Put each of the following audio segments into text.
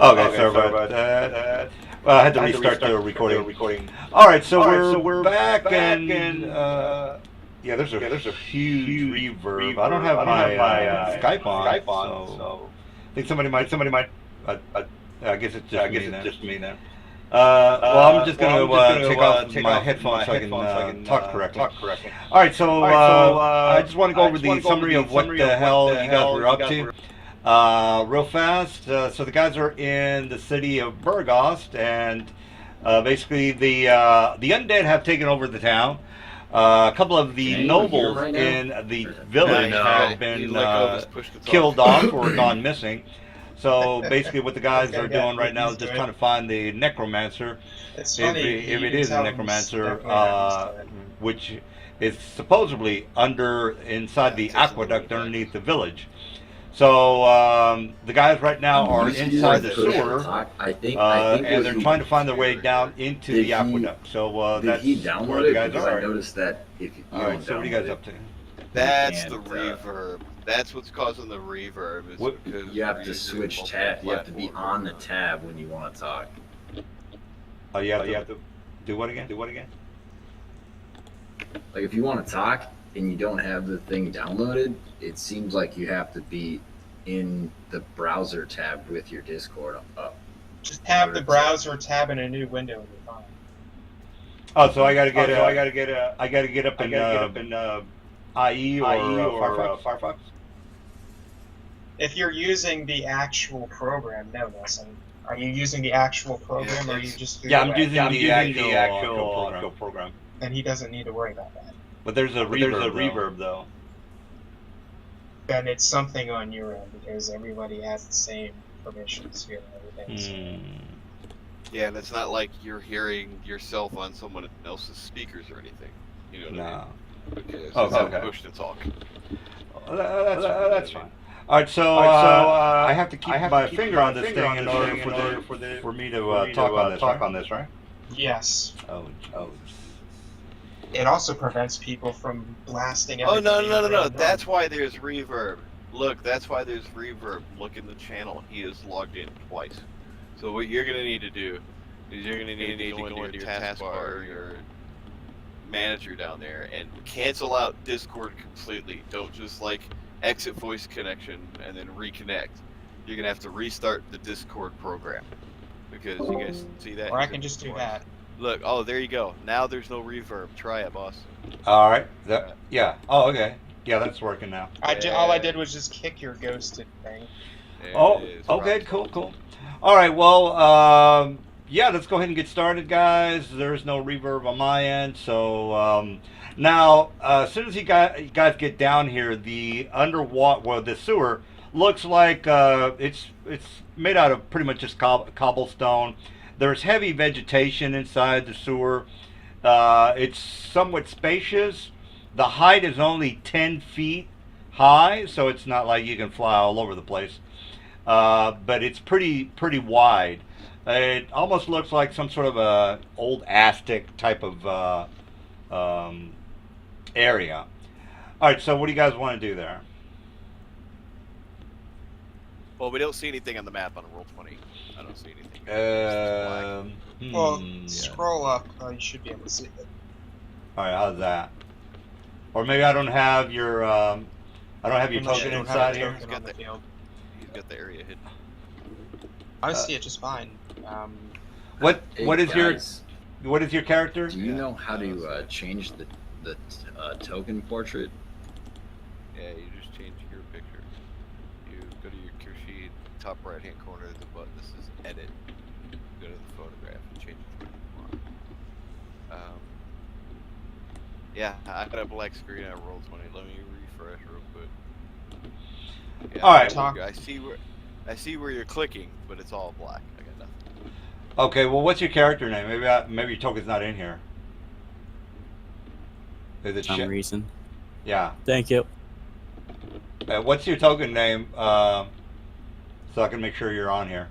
Okay, sorry about that. Well, I had to restart the recording. All right, so we're back, and yeah, there's a huge reverb. I don't have my Skype on, so I think somebody might. Uh, I guess it's just me then. Well, I'm just going to take off my headphones so I can talk correctly. All right, so I just want to go over the summary of what the hell you guys were up to. Real fast. So the guys are in the city of Burgost, and basically the undead have taken over the town. A couple of the nobles in the village have been killed off or gone missing. So basically, what the guys are doing right now is just trying to find the necromancer, if it is a necromancer, which is supposedly inside the aqueduct underneath the village. So the guys right now are inside the sewer, and they're trying to find their way down into the aqueduct. So that's where the guys are. I noticed that if you all right, so what are you guys up to? That's the reverb. That's what's causing the reverb. Is because you have to switch tab. You have to be on the tab when you want to talk. Oh, you have to do what again? Like if you want to talk and you don't have the thing downloaded, it seems like you have to be in the browser tab with your Discord up. Just have the browser tab in a new window and you're fine. Oh, so I gotta get up in IE or Firefox. If you're using the actual program, no, listen. Are you using the actual program, or are you just? Yeah, I'm using the actual program. Then he doesn't need to worry about that. But there's a reverb though. Then it's something on your end because everybody has the same permissions here and everything. Yeah, and it's not like you're hearing yourself on someone else's speakers or anything. You know what I mean? Because it's push to talk. That's fine. All right, so I have to keep my finger on this thing in order for me to talk on this, right? Yes. Oh. It also prevents people from blasting. Oh no! That's why there's reverb. Look, that's why there's reverb. Look in the channel. He is logged in twice. So what you're gonna need to do is you're gonna need to go into your taskbar, your manager down there, and cancel out Discord completely. Don't just exit voice connection and then reconnect. You're gonna have to restart the Discord program because you guys see that. Or I can just do that. Look, oh, there you go. Now there's no reverb. Try it, boss. All right. Yeah. Oh, okay. Yeah, that's working now. All I did was just kick your ghosted thing. Okay. Cool. All right. Well, yeah, let's go ahead and get started, guys. There's no reverb on my end, so now as soon as you guys get down here, the the sewer looks like it's made out of pretty much just cobblestone. There's heavy vegetation inside the sewer. It's somewhat spacious. The height is only 10 feet high, so it's not like you can fly all over the place. But it's pretty wide. It almost looks like some sort of a old Aztec type of area. All right, so what do you guys want to do there? Well, we don't see anything on the map on Roll20. I don't see anything. Scroll up. You should be able to see it. All right, how's that? Or maybe I don't have your token inside here. He's got the area hidden. I see it just fine. What is your character? Do you know how to change the token portrait? Yeah, you just change your picture. You go to your cue sheet, top right hand corner of the button. This is edit. Go to the photograph and change it to what you want. Yeah, I got a black screen at Roll20. Let me refresh real quick. Yeah, all right. I see where you're clicking, but it's all black. I got nothing. Okay, well, what's your character name? Maybe your token's not in here. Is it some reason? Yeah. Thank you. What's your token name? So I can make sure you're on here.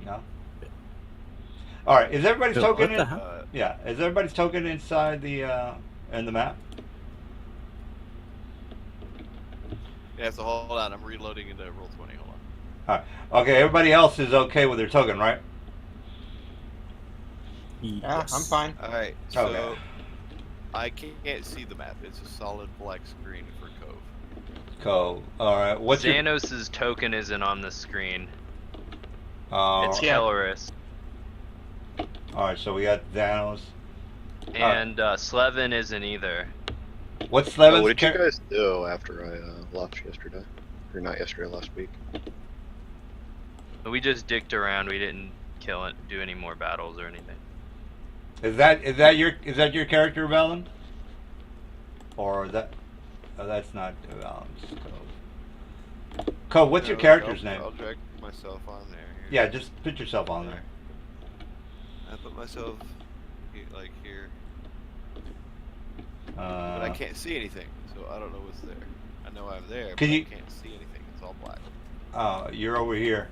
No. All right. Is everybody's token in? Yeah. Is everybody's token inside the in the map? You have to hold on. I'm reloading into roll 20. Hold on. All right. Okay, everybody else is okay with their token, right? Yeah, Yes. I'm fine. All right. So Okay. I can't see the map. It's a solid black screen for Cove. Cool. All right. What's your? Xanos's token isn't on the screen. It's All Yeah. Kelleris. right. So we got Thanos. And Slevin isn't either. What's So Slevin's? what did you guys do after I left yesterday? Or not yesterday, last week? We just dicked around. We didn't do any more battles or anything. Is that your character, Valen? Or is that? Oh, that's not Valen's. Cole, what's your No, character's I'll, name? I'll drag myself on there. Here. Yeah, just put yourself on there. I put myself like here, but I can't see anything, so I don't know what's there. I know I'm there, but I can't see anything. It's all black. You're over here.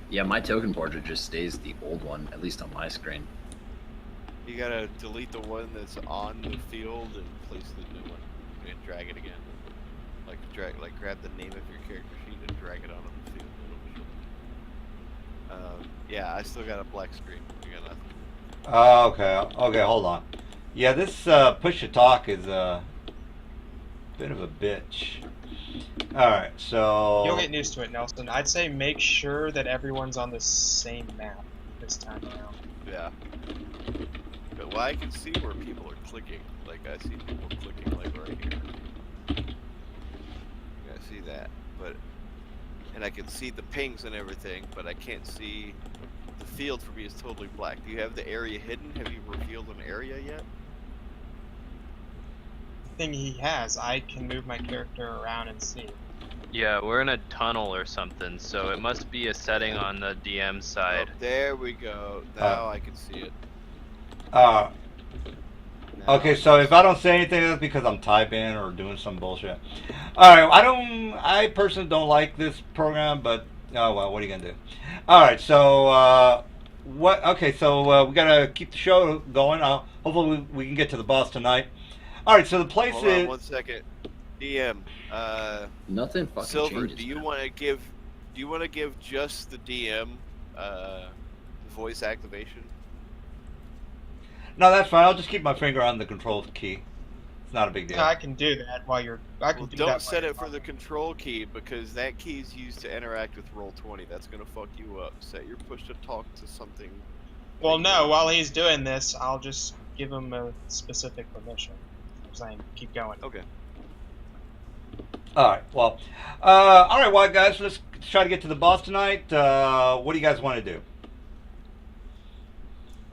Yeah, my token portrait just stays the old one, at least on my screen. You gotta delete the one that's on the field and place the new one, and drag it again. Like grab the name of your character sheet and drag it onto the field. Yeah, I still got a black screen. You got nothing. Okay, hold on. Yeah, this push to talk is a bit of a bitch. All right, so You'll get used to it, Nelson. I'd say make sure that everyone's on the same map this time around. Yeah. But well, I can see where people are clicking. Like I see people clicking like right here. Yeah, I see that. And I can see the pings and everything, but I can't see the field for me is totally black. Do you have the area hidden? Have you revealed an area yet? Thing he has, I can move my character around and see. Yeah, we're in a tunnel or something, so it must be a setting on the DM side. Oh, there we go. Now I can see it. Uh, Now okay, so if I don't say anything, that's because I'm typing or doing some bullshit. All right, I personally don't like this program, but oh well, what are you gonna do? All right, so what? Okay, so we gotta keep the show going. Hopefully we can get to the boss tonight. All right, so the place Hold is. on 1 second. DM. Nothing fucking Silver. changes. Do you want to give? Do you want to give just the DM voice activation? No, that's fine. I'll just keep my finger on the control key. It's not a big deal. Yeah, I can do that while you're. I can Well, do don't that set while it for the control key because that key is used to interact with Roll20. That's gonna fuck you up. Set your push to talk to something. Well, no. While he's doing this, I'll just give him a specific permission. I'm saying, keep going. Okay. All right. Well, all right. Well, guys, let's try to get to the boss tonight. What do you guys want to do?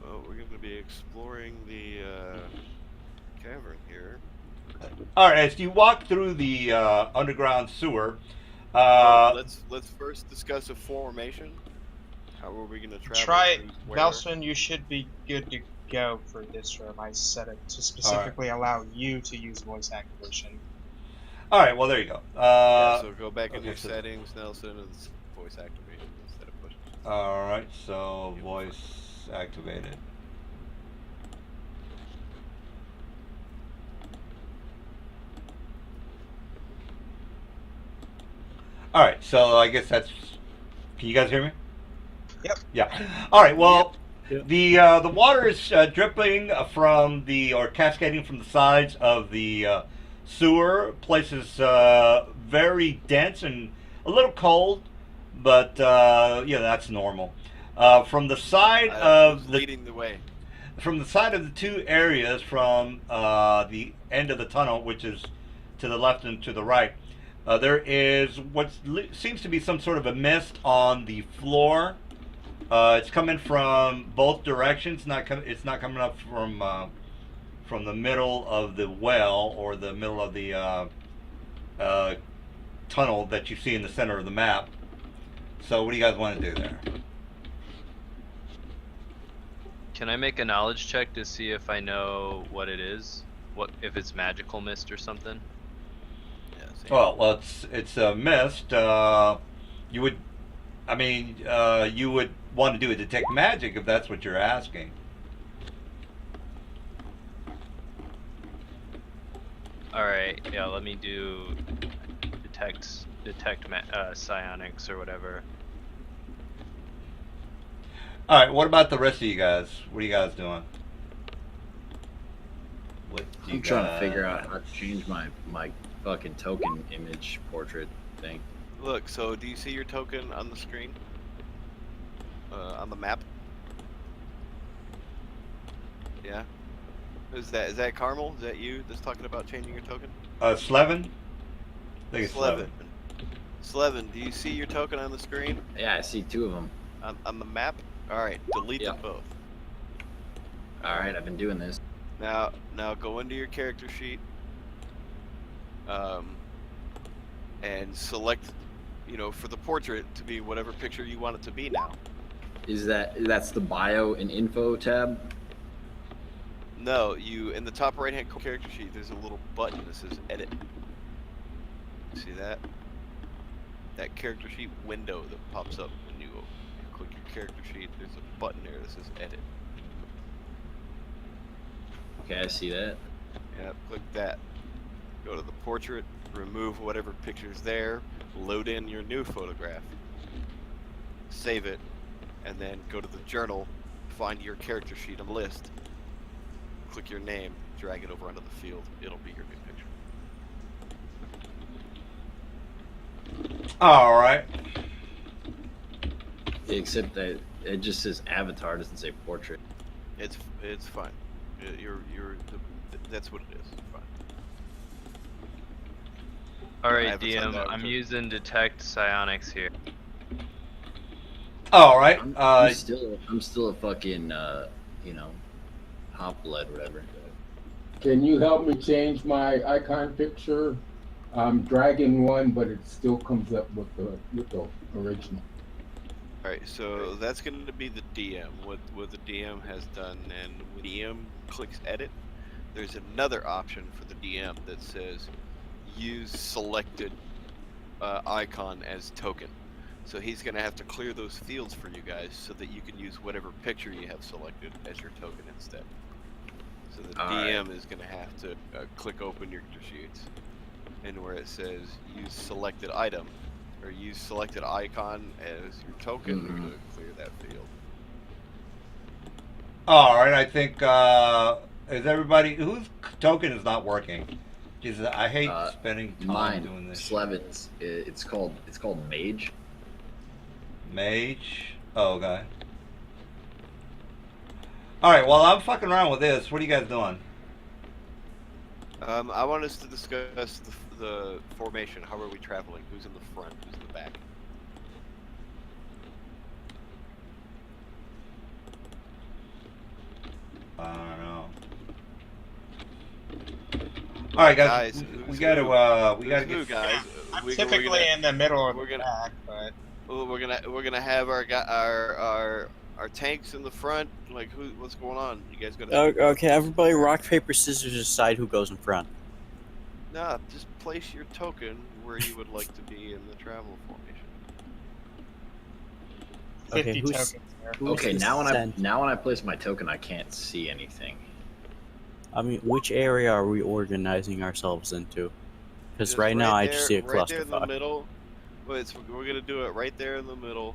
Well, we're gonna be exploring the cavern here. All right. As you walk through the underground sewer, let's first discuss a formation. How are we gonna travel? Try, Who's where? Nelson. You should be good to go for this room. I set it to specifically allow you to use voice activation. all right. Well, there you go. Yeah, so go back in okay, your so- settings, Nelson, and it's voice activation instead of push. All right. So voice activated. All right. So I guess that's. Can you guys hear me? Yep. Yeah. All right. Well, Yep. the water is dripping from or cascading from the sides of the sewer. Place is very dense and a little cold, but yeah, that's normal. From the side of the leading the way. from the side of the two areas, from the end of the tunnel, which is to the left and to the right, there is what seems to be some sort of a mist on the floor. It's coming from both directions. It's not coming up from the middle of the well or the middle of the tunnel that you see in the center of the map. So what do you guys want to do there? Can I make a knowledge check to see if I know what it is? What if it's magical mist or something? Yeah, same. Well, it's a mist. You would want to do a detect magic if that's what you're asking. All right, yeah. Let me do detect psionics or whatever. All right. What about the rest of you guys? What are you guys doing? What do you I'm trying to figure guys- out how to change my fucking token image portrait thing. Look, so do you see your token on the screen? On the map? Yeah. Is that Carmel? Is that you that's talking about changing your token? Slevin? I think it's Slevin. Slevin, do you see your token on the screen? Yeah, I see two of them. On the map? Alright, delete them Yep. both. All right, I've been doing this. Now go into your character sheet. And select, for the portrait to be whatever picture you want it to be now. That's the bio and info tab? No, in the top right hand character sheet, there's a little button that says edit. See that? That character sheet window that pops up when you click your character sheet, there's a button there that says edit. Okay, I see that. Yeah, click that. Go to the portrait, remove whatever picture's there, load in your new photograph, save it, and then go to the journal, find your character sheet and list, click your name, drag it over onto the field. It'll be your new picture. All right. Except that it just says avatar, doesn't say portrait. It's fine. That's what it is. It's fine. All I right, haven't signed DM. out I'm to- using detect psionics here. All right. I'm still a fucking hop blood, whatever. Can you help me change my icon picture? I'm dragging one, but it still comes up with the original. Alright, so that's going to be the DM. What the DM has done, and when DM clicks edit, there's another option for the DM that says use selected icon as token. So he's going to have to clear those fields for you guys so that you can use whatever picture you have selected as your token instead. So the DM is going to have to click open your character sheets, and where it says use selected item or use selected icon as your token to clear that field. All right. I think is everybody whose token is not working? Jesus, I hate spending time doing this. Slevin's. It's called Mage. Mage. Oh, okay. All right. Well, I'm fucking around with this. What are you guys doing? I want us to discuss the formation. How are we traveling? Who's in the front? Who's in the back? I don't know. All right, guys. We got to get. guys. I'm We're typically gonna- in the middle of we're the gonna- pack, but Well, we're gonna have our tanks in the front. Like, what's going on? You guys gonna? Okay, everybody rock, paper, scissors, decide who goes in front. Nah, just place your token where you would like to be in the travel formation. 50 Okay, who's- tokens there. Who's Okay, the cent- now when I place my token, I can't see anything. I mean, which area are we organizing ourselves into? Because Just right now I there, just see a right there in the clusterfuck. middle. But we're gonna do it right there in the middle,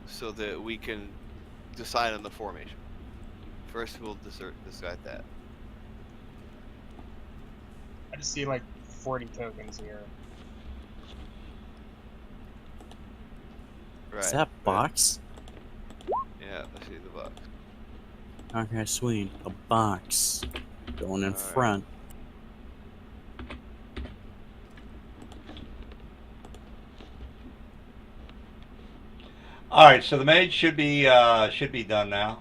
so that we can decide on the formation. First, we'll decide that. I just see like 40 tokens here. Right. Is that box? Yeah, I see the box. Okay, sweet. A box. Going in Alright. front. All right. So the mage should be done now.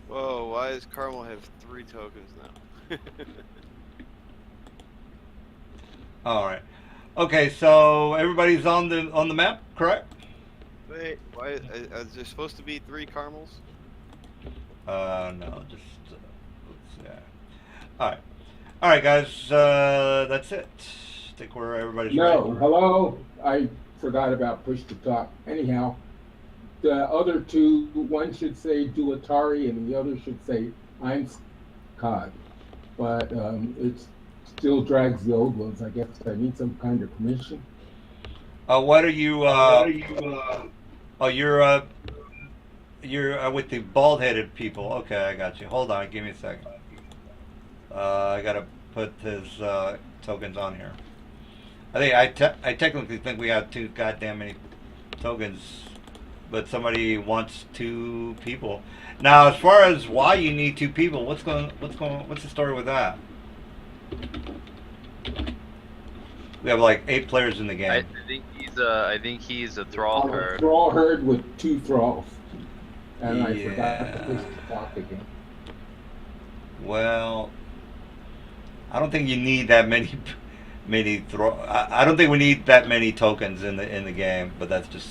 Whoa! Why does Carmel have 3 tokens now? All right. Okay. So everybody's on the map, correct? Wait, why is there supposed to be 3 Carmels? No. Just let's see. All right. All right, guys. That's it. I think everybody's No, ready. hello. I forgot about push to talk. Anyhow, the other two, one should say do Atari and the other should say I'm COD. but it still drags the old ones. I guess I need some kind of permission. What are you? Oh, you're with the bald-headed people. Okay, I got you. Hold on, give me a second. I gotta put his tokens on here. I technically think we have too goddamn many tokens, but somebody wants 2 people. Now, as far as why you need 2 people, what's the story with that? We have like 8 players in the game. I think he's a thrall I'm a herd. thrall herd with 2 thralls, and I Yeah. forgot to push the clock again. Well, I don't think you need that many I don't think we need that many tokens in the game, but that's just,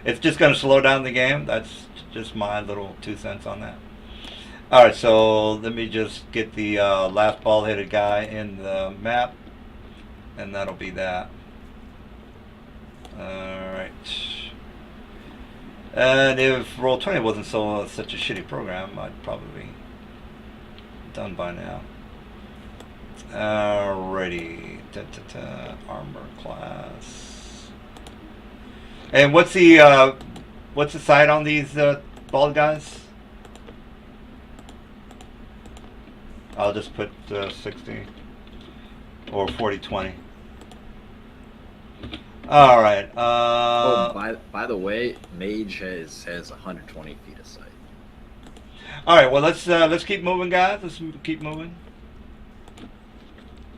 it's just going to slow down the game. That's just my little 2 cents on that. All right, so let me just get the last bald-headed guy in the map, and that'll be that. All right. And if Roll20 wasn't such a shitty program, I'd probably be done by now. Alrighty. Armor class. And what's the sight on these bald guys? I'll just put 60 or 40-20. All right. By the way, Mage has 120 feet of sight. All right. Well, let's keep moving, guys. Let's keep moving.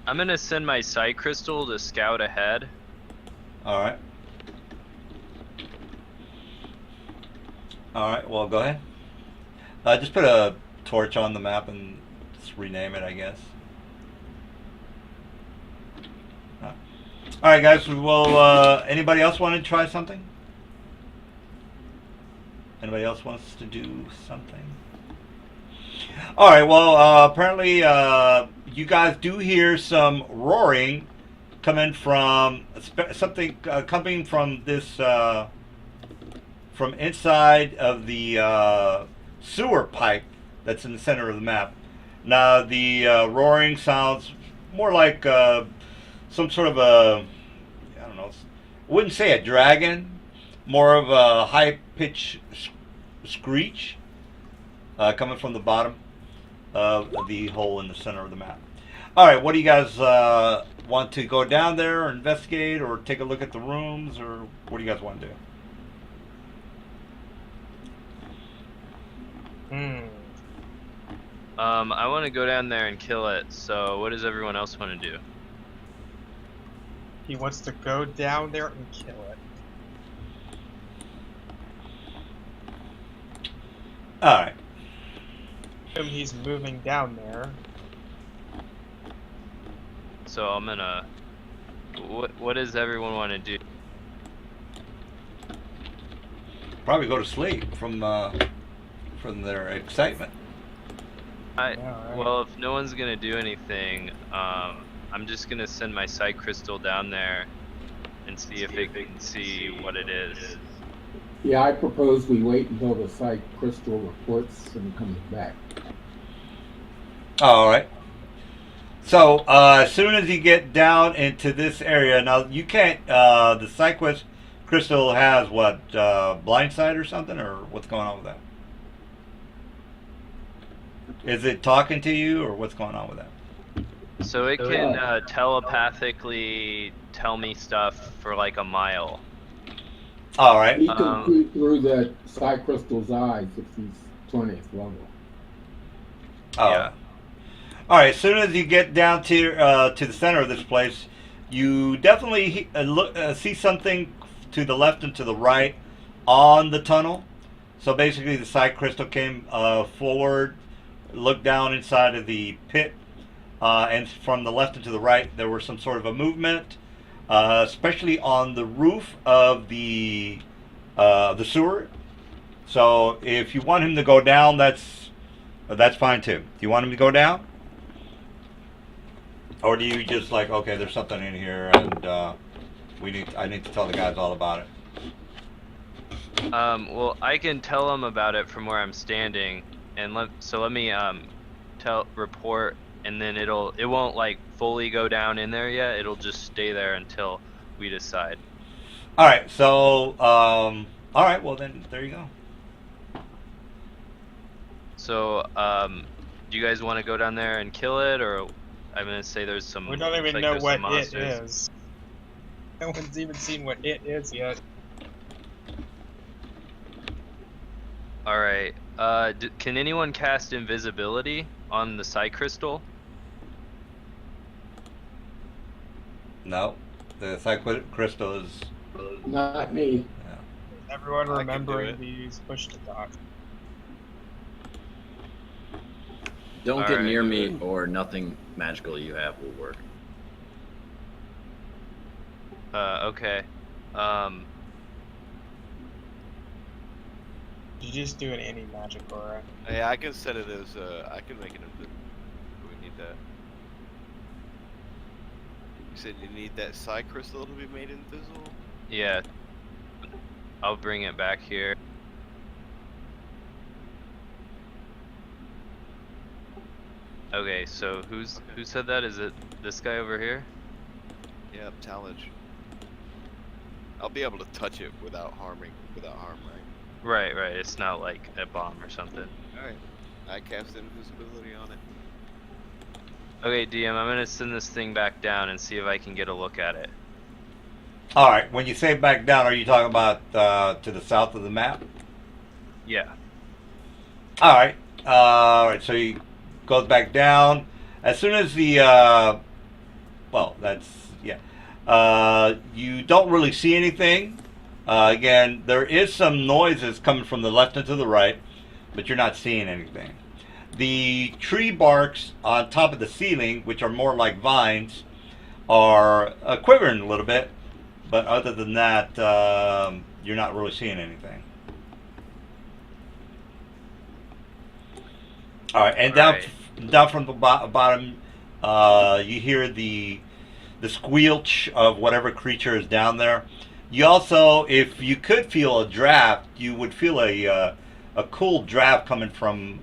I'm gonna send my sight crystal to scout ahead. All right. All right. Well, go ahead. Just put a torch on the map and just rename it, I guess. All right, guys. Well, anybody else want to try something? Anybody else wants to do something? All right. Well, apparently, you guys do hear some roaring coming from something coming from this from inside of the sewer pipe that's in the center of the map. Now, the roaring sounds more like some sort of a, I don't know, I wouldn't say a dragon, more of a high-pitched screech coming from the bottom of the hole in the center of the map. All right, what do you guys want to go down there or investigate or take a look at the rooms, or what do you guys want to do? I want to go down there and kill it. So, what does everyone else want to do? He wants to go down there and kill it. All right. He's moving down there. So I'm gonna. What does everyone want to do? Probably go to sleep from their excitement. Yeah, right. Well, if no one's gonna do anything, I'm just gonna send my sight crystal down there and see if it can see what it is. Yeah, I propose we wait until the sight crystal reports and comes back. All right. So as soon as you get down into this area, now you can't. The sight crystal has what, blindside or something, or what's going on with that? Is it talking to you, or what's going on with that? So it can telepathically tell me stuff for like a mile. All right. He can see through the sight crystal's eyes if he's 20th level. Oh. Yeah. All right. As soon as you get down to the center of this place, you definitely see something to the left and to the right on the tunnel. So basically, the sight crystal came forward, looked down inside of the pit, and from the left and to the right, there was some sort of a movement, especially on the roof of the sewer. So if you want him to go down, that's fine too. Do you want him to go down? Or do you just like, okay, there's something in here, and I need to tell the guys all about it. Well, I can tell them about it from where I'm standing, and let me report and then it won't like fully go down in there yet. It'll just stay there until we decide. All right. So, all right. Well, then there you go. So, do you guys want to go down there and kill it, or I'm gonna say there's some. We don't even like know there's what some it monsters. is. No one's even seen what it is yet. All right. Can anyone cast invisibility on the psi crystal? No, the cyclic crystal is. Not me. Everyone I can do remembering it. to use push to talk. Don't All get right. near me, or nothing magical you have will work. Okay. You just do an any magic aura. Yeah, I can set it as I can make it invisible. We need that. You said you need that psi crystal to be made invisible. Yeah. I'll bring it back here. Okay, so who said that? Is it this guy over here? Yep, Talage. I'll be able to touch it without harm, right? Right. It's not like a bomb or something. Alright. I cast invisibility on it. Okay, DM, I'm gonna send this thing back down and see if I can get a look at it. All right. When you say back down, are you talking about to the south of the map? Yeah. All right. All right. So he goes back down. As soon as the well, that's yeah. You don't really see anything. Again, there is some noises coming from the left and to the right, but you're not seeing anything. The tree barks on top of the ceiling, which are more like vines, are quivering a little bit, but other than that, you're not really seeing anything. All right, and All right. down from the bottom, you hear the squelch of whatever creature is down there. You also, if you could feel a draft, you would feel a cool draft coming from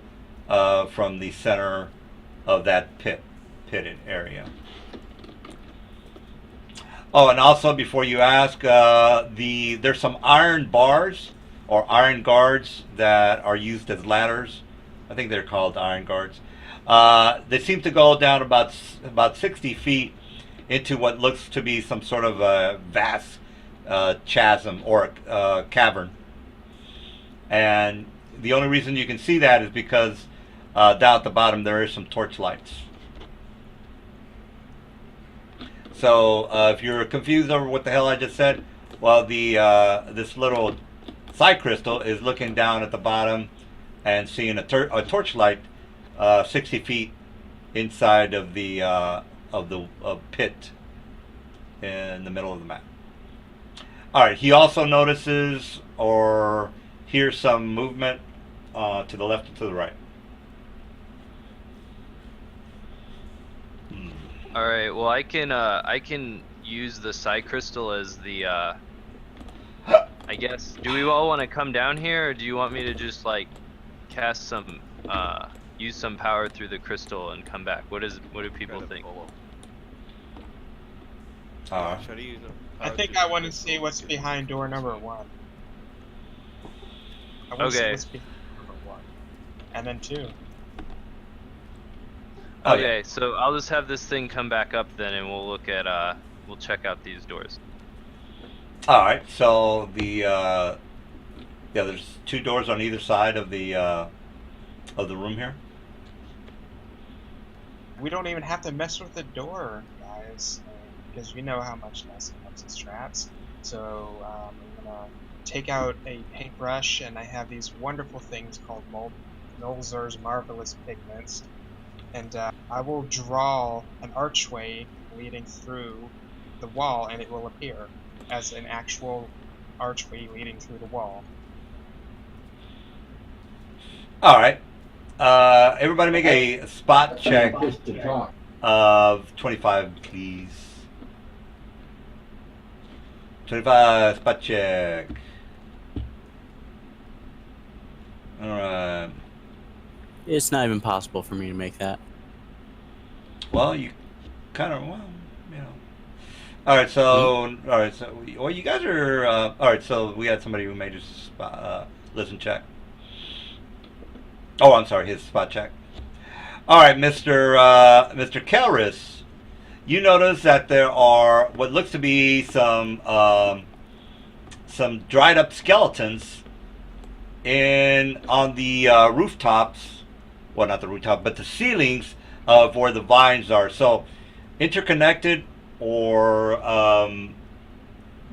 the center of that pitted area. Oh, and also before you ask, there's some iron bars or iron guards that are used as ladders. I think they're called iron guards. They seem to go down about 60 feet into what looks to be some sort of a vast chasm or cavern. And the only reason you can see that is because down at the bottom there is some torch lights. So if you're confused over what the hell I just said, well, this little side crystal is looking down at the bottom and seeing a torchlight 60 feet inside of the pit in the middle of the map. All right. He also notices or hears some movement to the left and to the right. All right. Well, I can use the psi crystal as the I guess. Do we all want to come down here, or do you want me to just like cast some use some power through the crystal and come back? What do people think? Try to use them. I think I want to see what's behind door number 1. I want to see Okay. what's behind number 1. And then 2. Okay, so I'll just have this thing come back up then, and we'll look at we'll check out these doors. All right. So there's 2 doors on either side of the room here. We don't even have to mess with the door, guys, because we know how much Nelson loves his traps. So I'm gonna take out a paintbrush, and I have these wonderful things called Nolzur's Marvelous Pigments, and I will draw an archway leading through the wall, and it will appear as an actual archway leading through the wall. All right. Everybody make a spot check Push to talk. of 25, please. 25 spot check. All right. It's not even possible for me to make that. Well, you kind of, well, you know. All right, so well, you guys are all right. So we had somebody who made his listen check. Oh, I'm sorry, his spot check. All right, Mr. Kelris, you notice that there are what looks to be some dried up skeletons on the rooftops. Well, not the rooftop, but the ceilings of where the vines are. So interconnected or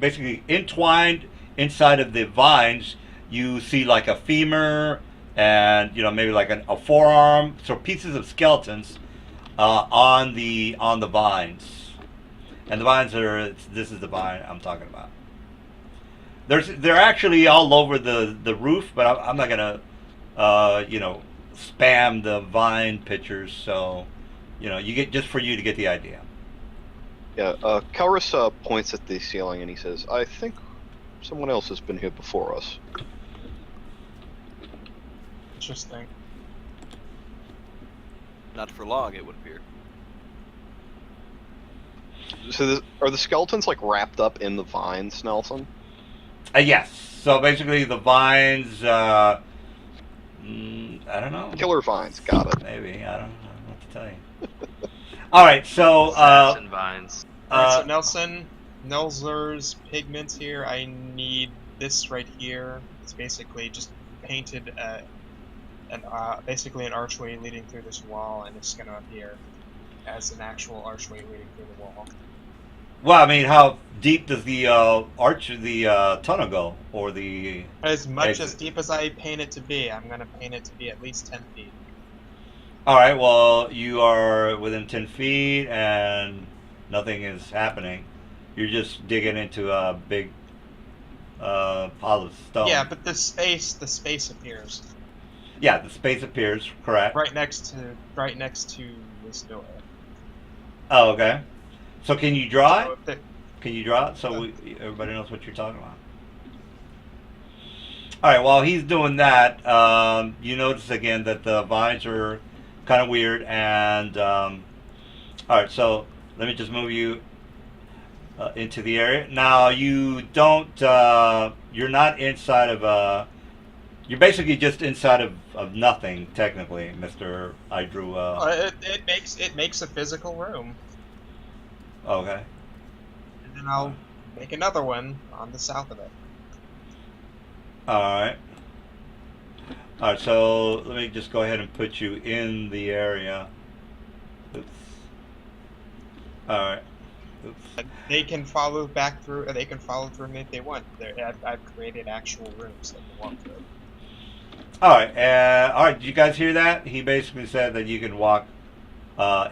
basically entwined inside of the vines. You see like a femur and maybe like a forearm. So pieces of skeletons on the vines. And the vines this is the vine I'm talking about. They're actually all over the roof, but I'm not gonna spam the vine pictures. So you get just for you to get the idea. Yeah, Kelris points at the ceiling and he says, I think someone else has been here before us. Interesting. Not for long, it would appear. So are the skeletons like wrapped up in the vines, Nelson? Yes. So basically the vines, I don't know. Killer vines, got it. Maybe. I don't know what to tell you. All right, so Assassin vines. Alright, so Nelson, Nelzer's pigments here, I need this right here. It's basically just painted basically an archway leading through this wall, and it's going to appear as an actual archway leading through the wall. well, I mean, how deep does the tunnel go, or the? As much exit? as deep as I paint it to be, I'm going to paint it to be at least 10 feet. All right. Well, you are within 10 feet, and nothing is happening. You're just digging into a big pile of stone. Yeah, but the space appears Yeah, the space appears. Correct. right next to this door. Oh, okay. So can you draw it? So if the- Can you draw it so everybody knows what you're talking about? All right. While he's doing that, you notice again that the vines are kind of weird, and all right. So let me just move you into the area. Now you don't. You're not inside of. You're basically just inside of nothing, technically, Mister. I drew. it makes a physical room, Okay. and then I'll make another one on the south of it. All right. All right. So let me just go ahead and put you in the area. Oops. All right. Oops. They can follow back through, or they can follow through me if they want. I've created actual rooms that can walk through. All right. All right. Did you guys hear that? He basically said that you can walk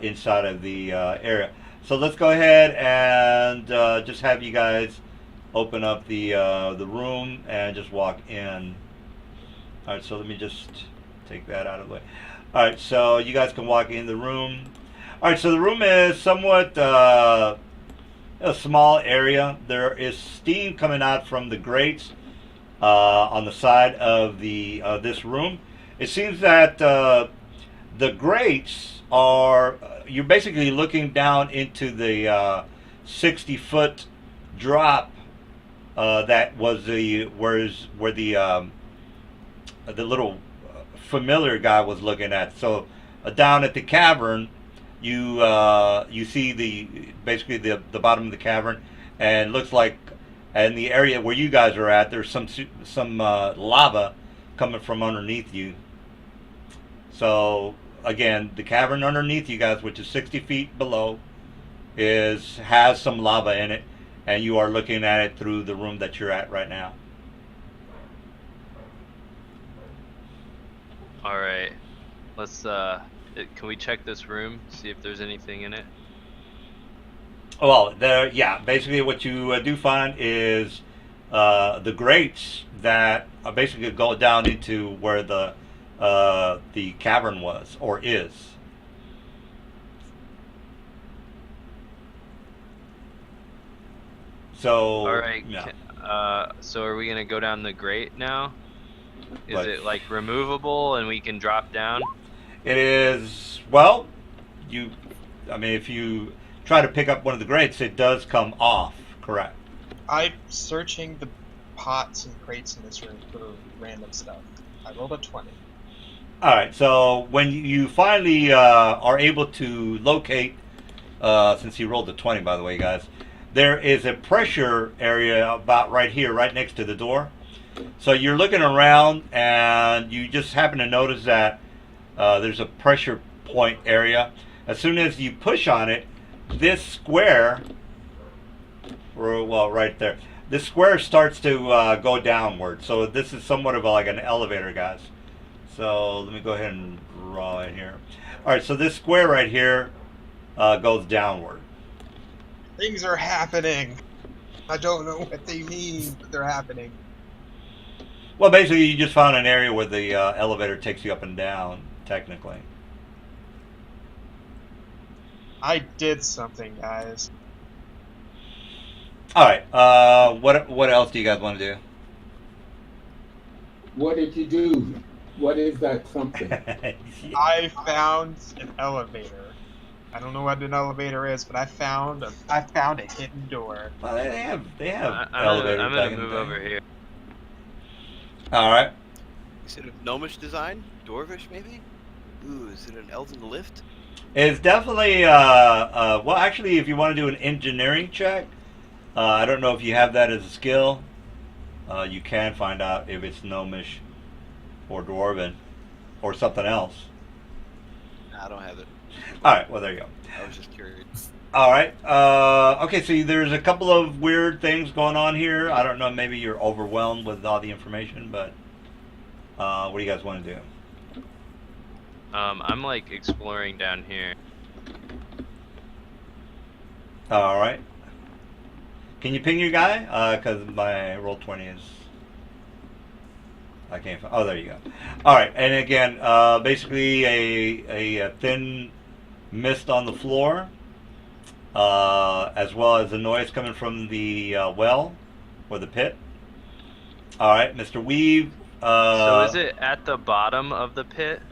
inside of the area. So let's go ahead and just have you guys open up the room and just walk in. All right. So let me just take that out of the way. All right. So you guys can walk in the room. All right. So the room is somewhat a small area. There is steam coming out from the grates on the side of this room. It seems that the grates are you're basically looking down into the 60-foot drop that was where the little familiar guy was looking at. So down at the cavern, you see basically the bottom of the cavern, and it looks like in the area where you guys are at, there's some lava coming from underneath you. So again, the cavern underneath you guys, which is 60 feet below, has some lava in it, and you are looking at it through the room that you're at right now. All right. Let's can we check this room, see if there's anything in it? Well, basically what you do find is the grates that basically go down into where the cavern was or is. So. All right. Yeah. So are we gonna go down the grate now? Is Right. it like removable and we can drop down? It is, well, I mean, if you try to pick up one of the crates, it does come off. Correct. I'm searching the pots and crates in this room for random stuff. I rolled a 20. All right. So when you finally are able to locate, since you rolled a 20, by the way, guys, there is a pressure area about right here, right next to the door. So you're looking around, and you just happen to notice that there's a pressure point area. As soon as you push on it, this square, well, right there, this square starts to go downward. So this is somewhat of like an elevator, guys. So let me go ahead and draw it here. All right, so this square right here goes downward. Things are happening. I don't know what they mean, but they're happening. Well, basically, you just found an area where the elevator takes you up and down, technically. I did something, guys. All right. What else do you guys want to do? What did you do? What is that something? I found an elevator. I don't know what an elevator is, but I found a hidden door. Well, they have I'm elevators. gonna back in move the day. over here. All right. Is it a gnomish design? Dwarvish, maybe? Ooh, is it an elven lift? It's definitely well, actually, if you want to do an engineering check, I don't know if you have that as a skill. You can find out if it's gnomish or dwarven or something else. Nah, I don't have it. All right. Well, there you go. I was just curious. All right. Okay. So there's a couple of weird things going on here. I don't know. Maybe you're overwhelmed with all the information, but what do you guys want to do? I'm like exploring down here. All right. Can you ping your guy? Because my roll 20 is. I can't. Oh, there you go. All right. And again, basically a thin mist on the floor, as well as the noise coming from the well or the pit. All right, Mr. Weave. So is it at the bottom of the pit?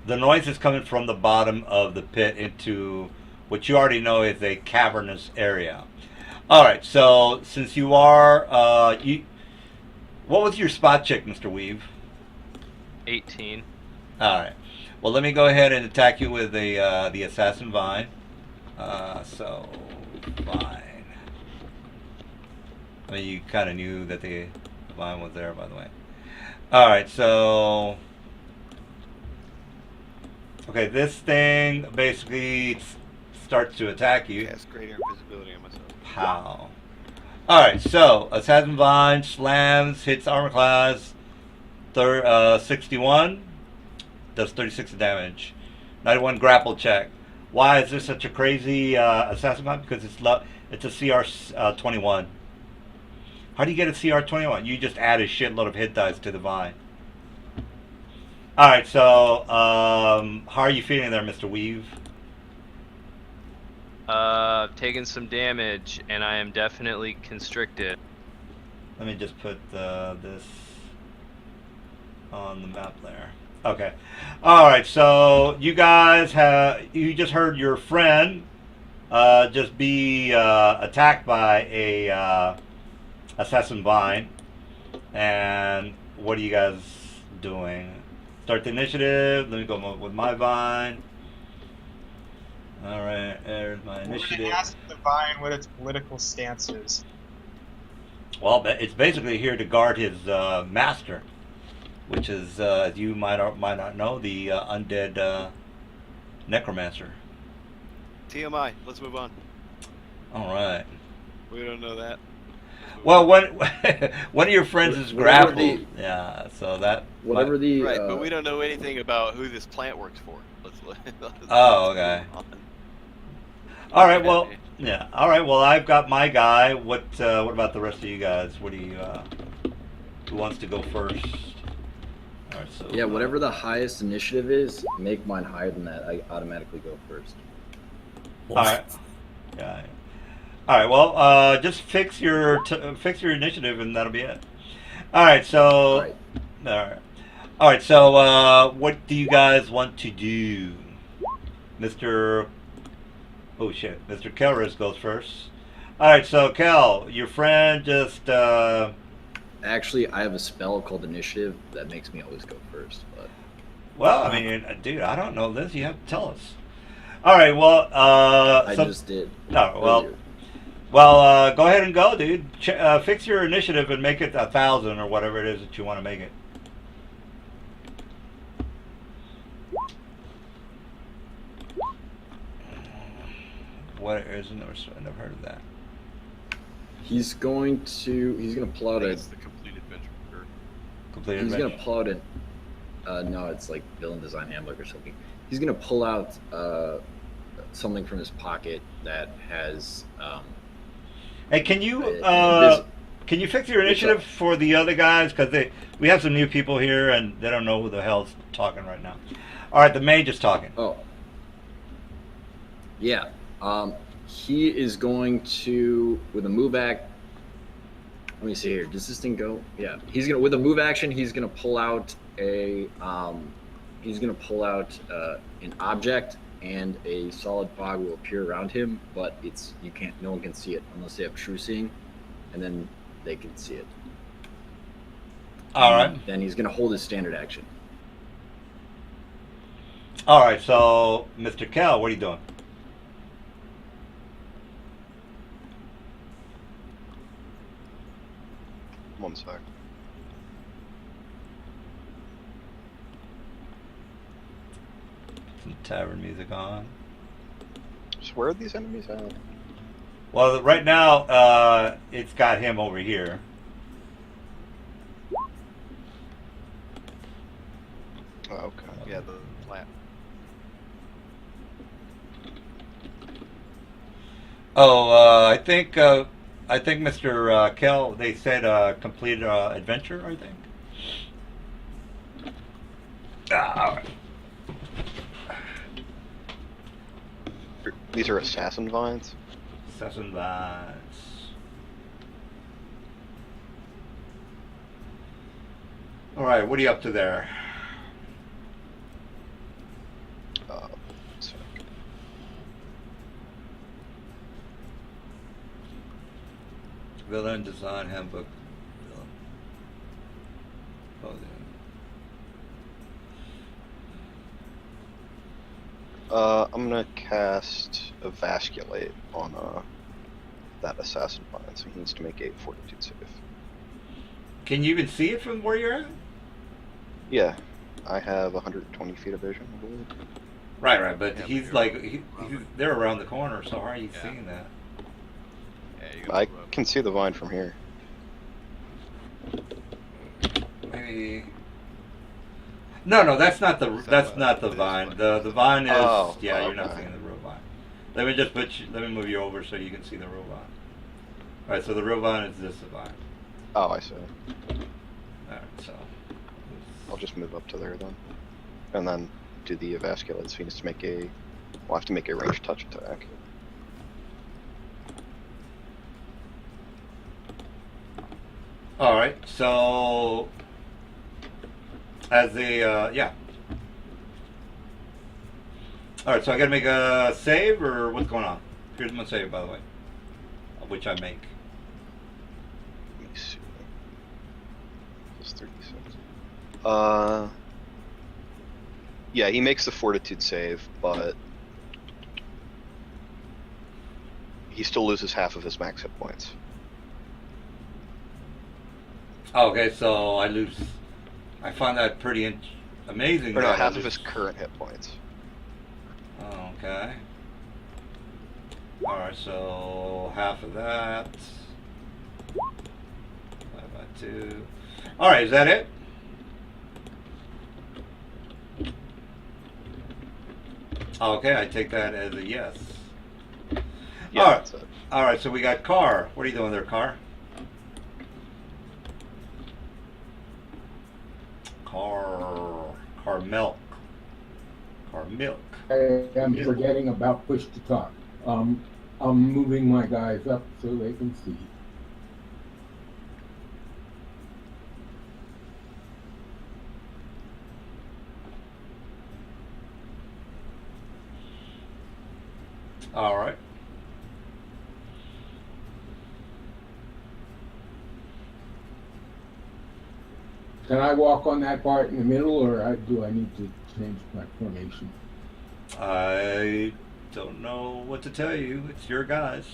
The noise is coming from the bottom of the pit into what you already know is a cavernous area. All right, so since you are, what was your spot check, Mr. Weave? 18. All right. Well, let me go ahead and attack you with the assassin vine. So vine. I mean, you kind of knew that the vine was there, by the way. All right, so. Okay, this thing basically starts to attack you. Cast greater invisibility on myself. How? Alright, so Assassin Vine slams, hits armor class 61, does 36 damage. 91 grapple check. Why is this such a crazy Assassin Vine? Because it's a CR 21. How do you get a CR 21? You just add a shitload of hit dice to the Vine. Alright, so how are you feeling there, Mr. Weave? Taking some damage, and I am definitely constricted. Let me just put this on the map there. Okay. Alright, so you guys you just heard your friend just be attacked by a Assassin Vine. And what are you guys doing? Start the initiative. Let me go with my Vine. Alright, there's my We're initiative. gonna ask the Vine what its political stance is. Well, it's basically here to guard his master, which is, as you might not know, the undead necromancer. TMI. Let's move on. All right. We don't know that. Well, one of your friends is Whatever grappled. Yeah, so that. Whatever the Right, but we don't know anything about who this plant works for. Let's Oh, okay. All right. Well, yeah. All right. Well, I've got my guy. What about the rest of you guys? What do you? Who wants to go first? All right. So. yeah, whatever the highest initiative is, make mine higher than that. I automatically go first. All right. Yeah. All right. Well, just fix your initiative, and that'll be it. All right. So. All right. All right. All right. So, what do you guys want to do, Mr. Oh shit, Mr. Kelris goes first. All right, so Kel, your friend just. Actually, I have a spell called Initiative that makes me always go first. But Well, I mean, dude, I don't know this. You have to tell us. All right, well, I so, just did. no, well, earlier. go ahead and go, dude. Fix your initiative and make it 1,000 or whatever it is that you want to make it. What is it? I've never heard of that. He's gonna pull I out think a. it's the complete adventure. Complete He's adventure. gonna pull out a. No, it's like villain design handbook or something. He's gonna pull out something from his pocket that has. Hey, can you invis- can you fix your What's initiative up? for the other guys? Because we have some new people here and they don't know who the hell's talking right now. All right, the mage is talking. Oh. Yeah. He is going to with a move act. Let me see here. Does this thing go? Yeah. He's gonna with a move action. He's gonna pull out a. He's gonna pull out an object, and a solid fog will appear around him. But no one can see it unless they have true seeing, and then they can see it. All right. Then he's gonna hold his standard action. All right. So, Mr. Kel, what are you doing? One sec. Some tavern music on. So where are these enemies at? Well, right now, it's got him over here. Oh, okay. Yeah, the plant. Oh, I think Mr. Kel, they said completed adventure. I think. All right. These are assassin vines. Assassin vines. All right, what are you up to there? One sec. Villain design handbook. Villain. Oh, I'm gonna cast Emasculate on that assassin vine, so he needs to make a fortitude save. can you even see it from where you're at? Yeah, I have 120 feet of vision, I believe. Right, but Yeah, he's but like you're- they're around the corner. So how are you Yeah. seeing that? Yeah, you I gotta move up. can see the vine from here. Maybe. No, that's not the Is that that's what- not the it is vine. what- The vine is Oh, yeah. You're not okay. seeing the real vine. Let me just let me move you over so you can see the real vine. All right, so the real vine is this vine. Oh, I see. All right, so. I'll just move up to there then. And then do the Emasculate, so he needs to make a... We'll have to make a ranged touch attack. All right, so as the yeah. All right, so I got to make a save or what's going on? Here's my save, by the way, which I make. Let me see. Plus 36. Yeah, he makes the fortitude save, but he still loses half of his max hit points. Oh, okay, so I lose. I find that pretty amazing. Or no, that I half of lose- his current hit points. Oh, okay. All right, so half of that. 5 by 2. All right, is that it? Okay, I take that as a yes. Yeah, All right. that's it. All right, so we got Car. What are you doing there, Car? Car milk. Car milk. I am forgetting about push to talk. I'm moving my guys up so they can see. All right. Can I walk on that part in the middle, or do I need to change my formation? I don't know what to tell you. It's your guys.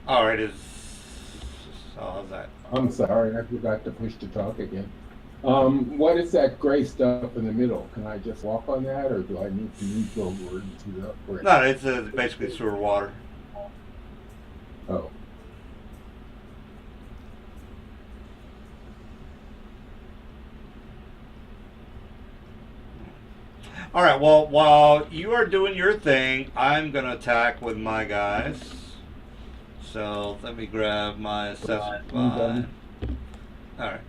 All right, how's that? I'm sorry, I forgot to push to talk again. What is that gray stuff in the middle? Can I just walk on that, or do I need to move over into the bridge? No, it's basically sewer water. Oh. All right. Well, while you are doing your thing, I'm gonna attack with my guys. So let me grab my assessment line. All right.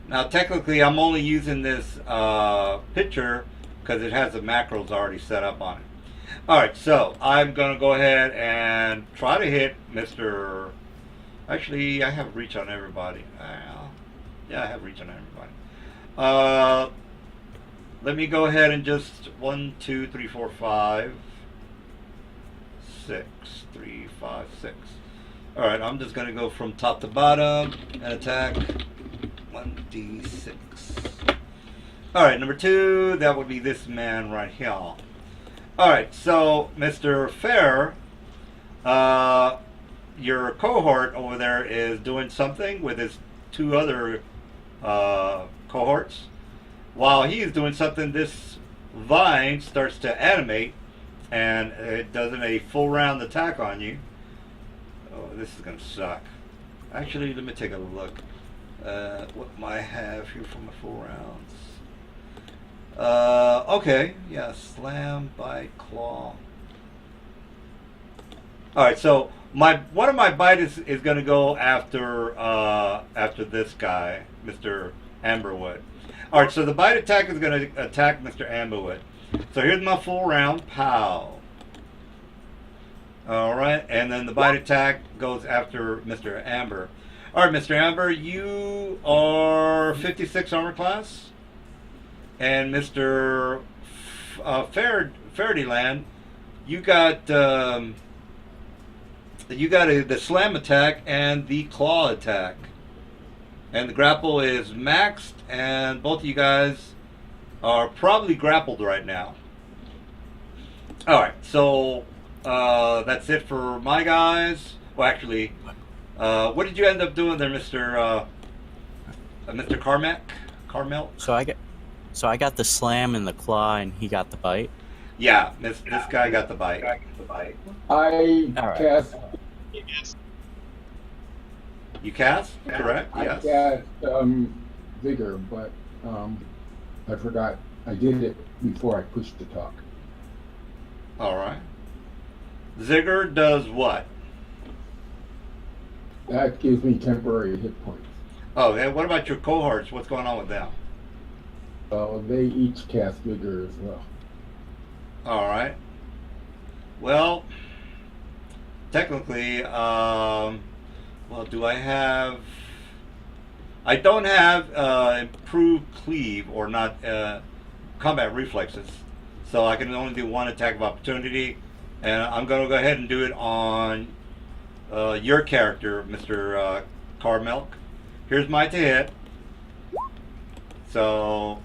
Now, technically, I'm only using this picture because it has the macros already set up on it. All right, so I'm going to go ahead and try to hit Mr. Actually, I have reach on everybody. Yeah, I have reach on everybody. Let me go ahead and just 1, 2, 3, 4, 5, 6, 3, 5, 6. All right, I'm just going to go from top to bottom and attack. 1d6. All right, number 2, that would be this man right here. All right, so Mr. Fair, your cohort over there is doing something with his 2 other cohorts. While he is doing something, this vine starts to animate, and it does a full round attack on you. Oh, this is gonna suck. Actually, let me take a look. What might I have here for my full rounds? Okay, yeah, slam, bite, claw. All right, so one of my bite is going to go after this guy, Mr. Amberwood. All right, so the bite attack is going to attack Mr. Amberwood. So here's my full round, pow. All right, and then the bite attack goes after Mr. Amber. All right, Mr. Amber, you are 56 armor class, and Mr. Faradyland, you got the slam attack and the claw attack, and the grapple is maxed, and both of you guys are probably grappled right now. All right, so that's it for my guys. Well, actually. What did you end up doing there, Mr. Carmel? So I got the slam and the claw, and he got the bite. Yeah, this guy got the bite. I cast. You cast? Correct. Yes. I cast vigor, but I forgot. I did it before I pushed to talk. All right. Zigger does what? That gives me temporary hit points. Oh, and what about your cohorts? What's going on with them? They each cast vigor as well. All right. Well, technically, well, do I have? I don't have improved cleave or not combat reflexes, so I can only do one attack of opportunity, and I'm going to go ahead and do it on your character, Mr. Carmel. Here's my to hit. So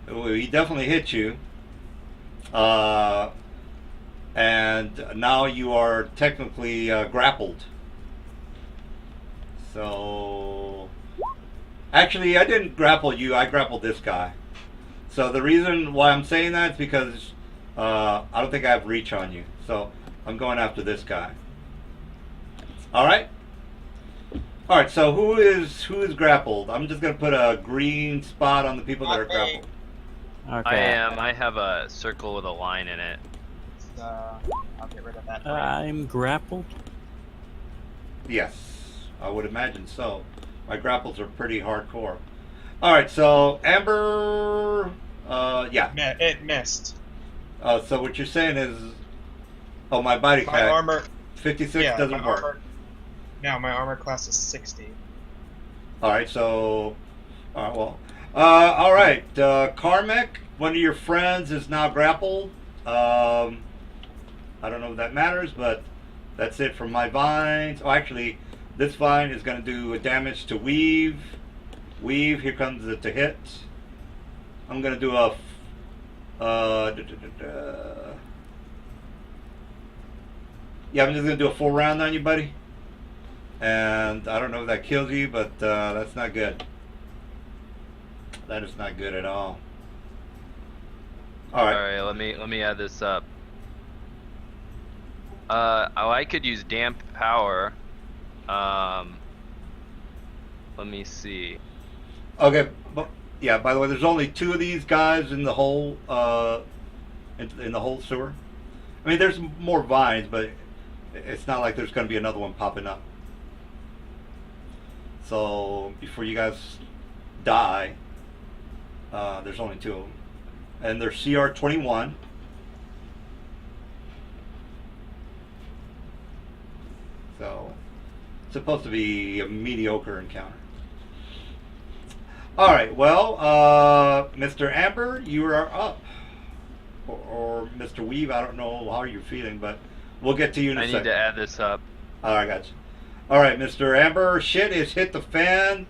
he definitely hit you. And now you are technically grappled. So actually, I didn't grapple you. I grappled this guy. So the reason why I'm saying that is because I don't think I have reach on you. So I'm going after this guy. All right. All right. So who is grappled? I'm just gonna put a green spot on the people that are grappled. Okay. I am. I have a circle with a line in it. I'll get rid of that. I'm grappled. Yes, I would imagine so. My grapples are pretty hardcore. All right. So Amber, yeah. It missed. So what you're saying is, oh, my body My armor. 56 Yeah, doesn't my work. armor. No, my armor class is 60. All right, so, all right, Carmack, one of your friends is now grappled. I don't know if that matters, but that's it for my vines. Oh, actually, this vine is going to do a damage to Weave. Weave, here comes the to hit. I'm going to do a yeah, I'm just going to do a full round on you, buddy. And I don't know if that kills you, but that's not good. That is not good at all. All right. All right, let me add this up. Oh, I could use damp power. Let me see. Okay, but yeah. By the way, there's only 2 of these guys in the whole in the whole sewer. I mean, there's more vines, but it's not like there's going to be another one popping up. So before you guys die, there's only 2 of them, and they're CR 21. So it's supposed to be a mediocre encounter. All right, well, Mr. Amber, you are up. Or Mr. Weave, I don't know how you're feeling, but we'll get to you in a second. I need to add this up. I got you. All right, Mr. Amber, shit has hit the fan.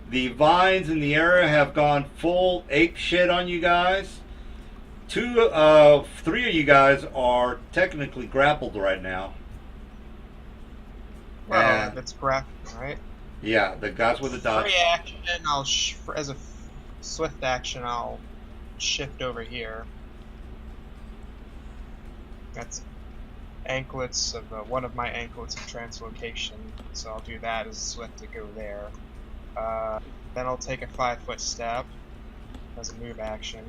The vines in the area have gone full ape shit on you guys. 3 of you guys are technically grappled right now. Well, And- that's graphic, right? Yeah, the guys with the dodge. Free action, as a swift action, I'll shift over here. That's anklets of one of my anklets of translocation, so I'll do that as a swift to go there. Then I'll take a 5-foot step as a move action.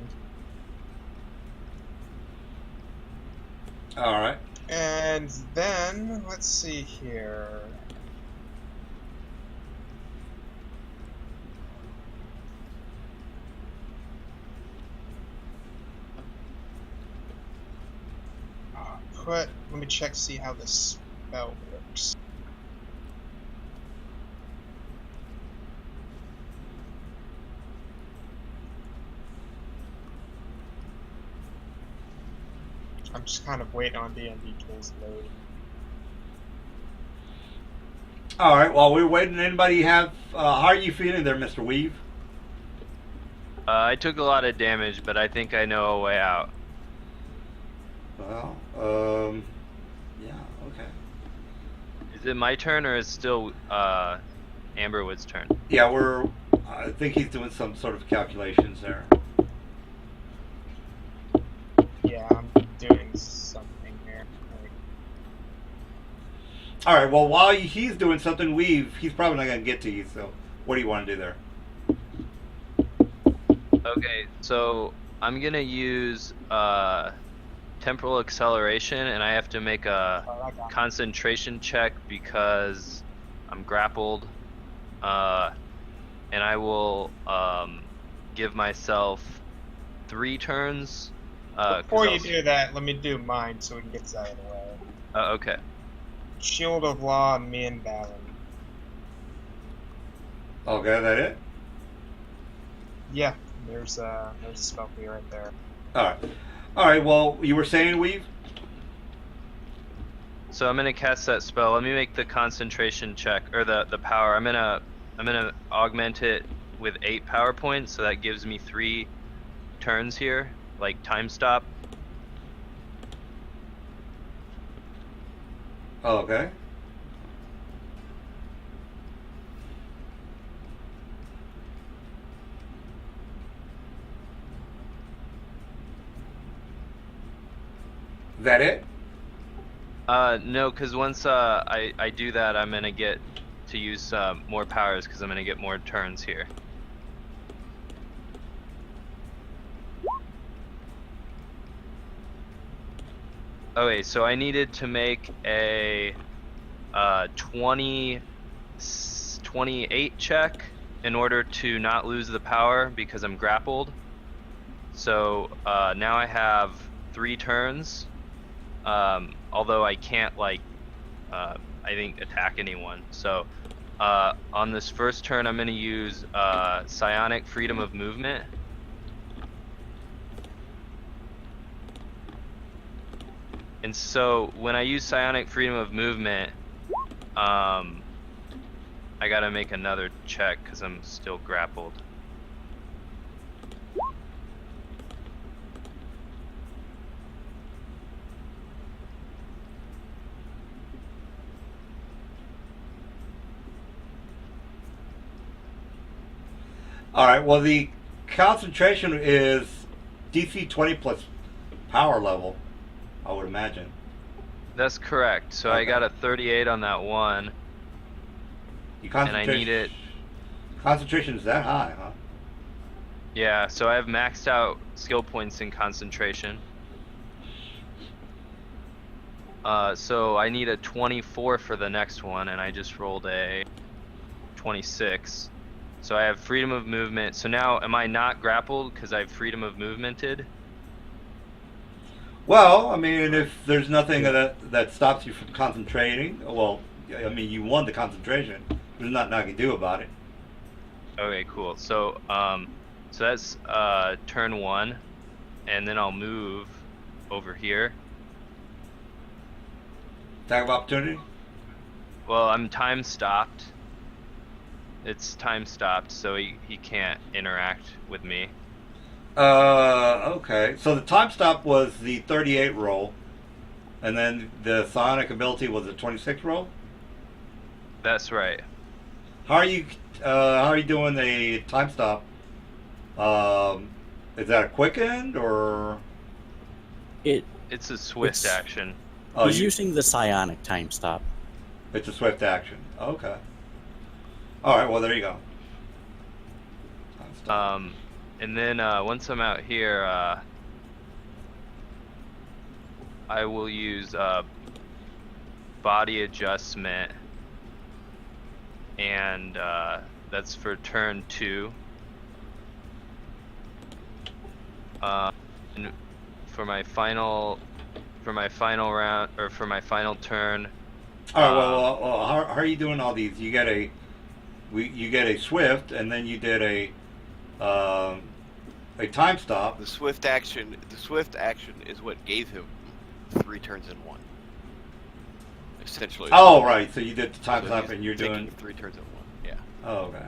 All right. And then, let's see here. Let me check, see how this spell works. I'm just kind of waiting on D&D tools to load. All right. While we're waiting, anybody have? How are you feeling there, Mr. Weave? I took a lot of damage, but I think I know a way out. Well, yeah. Okay. Is it my turn or is it still Amberwood's turn? Yeah, I think he's doing some sort of calculations there. Yeah, I'm doing something here. All right. Well, while he's doing something, he's probably not going to get to you. So, what do you want to do there? Okay, so I'm gonna use temporal acceleration, and I have to make a concentration check because I'm grappled, and I will give myself 3 turns. Before you do that, let me do mine so we can get this out of the way. Okay. Shield of Law, me and Balin. Okay, that it? Yeah, there's a spell for you right there. All right. All right. Well, you were saying, Weave? So I'm gonna cast that spell. Let me make the concentration check or the power. I'm gonna augment it with 8 power points, so that gives me 3 turns here, like time stop. Okay. Is that it? No, because once I do that, I'm gonna get to use more powers because I'm gonna get more turns here. Okay, so I needed to make a 28 check in order to not lose the power because I'm grappled. So now I have 3 turns. Although I can't I think attack anyone. So On this first turn, I'm going to use psionic freedom of movement. And so when I use psionic freedom of movement, I gotta make another check because I'm still grappled. All right. Well, the concentration is DC 20 plus power level, I would imagine. That's correct. So Okay. I got a 38 on that one, and I need it. Concentration is that high, huh? Yeah, so I have maxed out skill points in concentration. So I need a 24 for the next one, and I just rolled a 26. So I have freedom of movement. So now, am I not grappled because I've freedom of movemented? Well, I mean, if there's nothing that stops you from concentrating, well, I mean, you won the concentration. There's nothing I can do about it. Okay, cool. So so that's turn 1, and then I'll move over here. Attack of opportunity? Well, I'm time stopped. It's time stopped, so he can't interact with me. Okay. So the time stop was the 38 roll, and then the psionic ability was the 26 roll? That's right. How are you doing the time stop? Is that a quick end or? It's a swift It's- action. Oh, He's using the psionic time stop. it's a swift action. Okay. All right. Well, there you go. Time stop. And then once I'm out here, I will use body adjustment, and that's for turn 2. And for my final round, or for my final turn. All right. Well, how are you doing all these? You get a swift, and then you did a time stop. The swift action is what gave him 3 turns in 1. Essentially. Oh, right. So you did the time So stop, he's and you're taking doing. 3 turns in 1. Yeah. Oh, okay.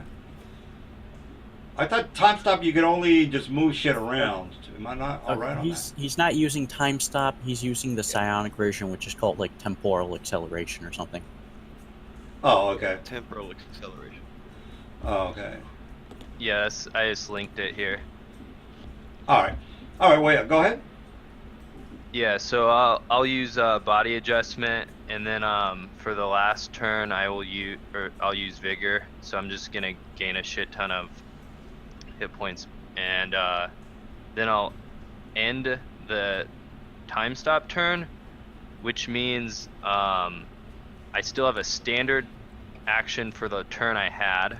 I thought time stop you could only just move shit around. Am I not all right on that? He's not using time stop. He's using the psionic version, which is called like temporal acceleration or something. Oh, okay. Temporal acceleration. Oh, okay. Yes, I just linked it here. All right. Wait. Go ahead. Yeah, so I'll use body adjustment, and then for the last turn I'll use vigor. So I'm just gonna gain a shit ton of hit points, and then I'll end the time stop turn, which means I still have a standard action for the turn I had,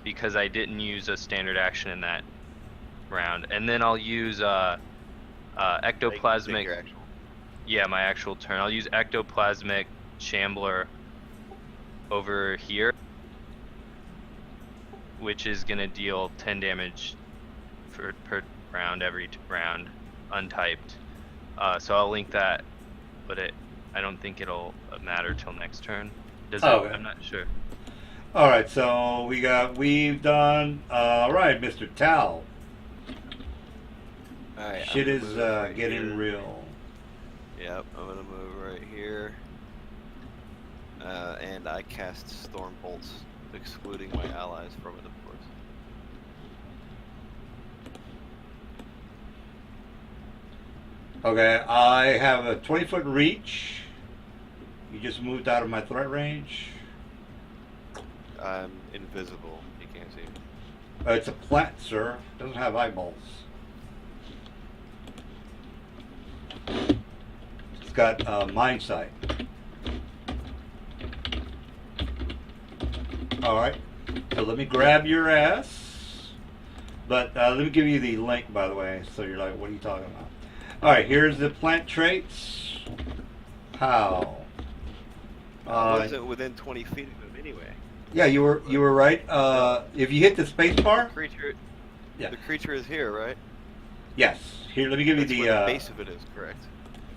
because I didn't use a standard action in that round, and then I'll use ectoplasmic. Take your actual. Yeah, my actual turn. I'll use ectoplasmic shambler over here, which is gonna deal 10 damage per round, every round, untyped. So I'll link that, but I don't think it'll matter till next turn. Does it? Okay. I'm not sure. All right. So we've done. All right, Mr. Tal. Alright. Shit I'm is gonna move right getting here. real. Yep, I'm gonna move right here. And I cast Storm Bolts, excluding my allies from it, of course. Okay, I have a 20-foot reach. You just moved out of my threat range. I'm invisible. You can't see me. It's a plant, sir. Doesn't have eyeballs. It's got mind sight. All right. So let me grab your ass. But let me give you the link, by the way. So you're like, what are you talking about? All right. Here's the plant traits. How? I wasn't within 20 feet of him. anyway. Yeah, you were right. If you hit the space bar, The creature. Yeah. The creature is here, right? yes. Here, let me give That's you where the base of it is, correct?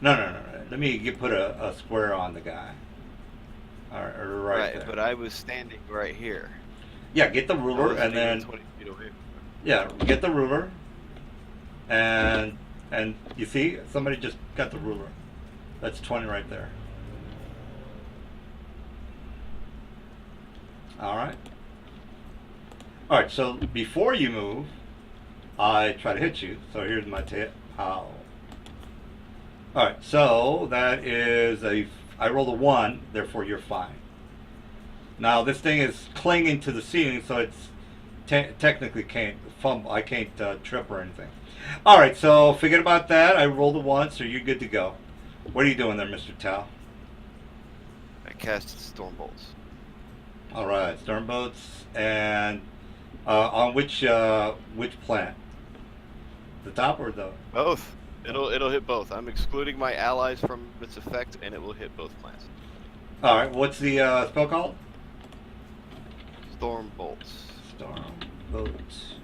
No. Let me put a square on the guy. Or right there. But I was standing right here. Yeah, get the I ruler wasn't and then even 20 feet away. yeah, get the ruler, and you see somebody just got the ruler. That's 20 right there. All right. All right. So before you move, I try to hit you. So here's my tip. How? All right. So that is I rolled a 1. Therefore, you're fine. Now this thing is clinging to the ceiling, so it's technically can't fumble. I can't trip or anything. All right. So forget about that. I rolled a 1, so you're good to go. What are you doing there, Mr. Tao? I cast storm bolts. All right, storm boats, and on which plant? The top or the? Both. It'll hit both. I'm excluding my allies from its effect, and it will hit both plants. All right, what's the spell called? Storm bolts. Storm boats.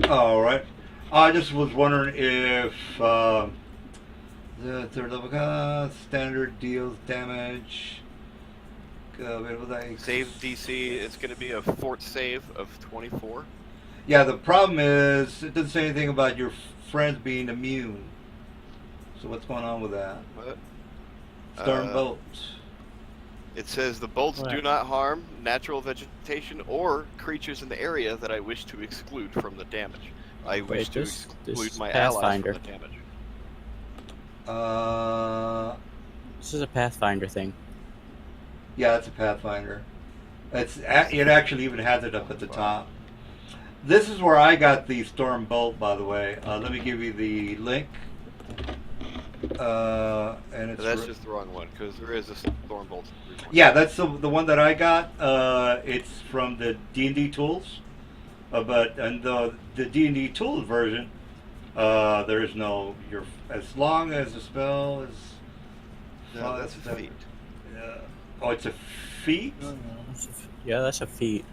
All right. I just was wondering if the third level standard deals damage. Save DC. It's going to be a fort save of 24. Yeah, the problem is it doesn't say anything about your friends being immune. So what's going on with that? What? Storm bolts. It says the bolts do not harm natural vegetation or creatures in the area that I wish to exclude from the damage. I wish to exclude my allies from the damage. This is a Pathfinder thing. Yeah, it's a Pathfinder. It actually even has it up at the top. This is where I got the Storm Bolt, by the way. Let me give you the link. And it's That's just the wrong one, because there is a Storm Bolt. Yeah, that's the one that I got. It's from the D&D tools. But the D&D tools version, there is no as long as the spell is. No, that's a feat. Oh, it's a feat. Yeah, that's a feat.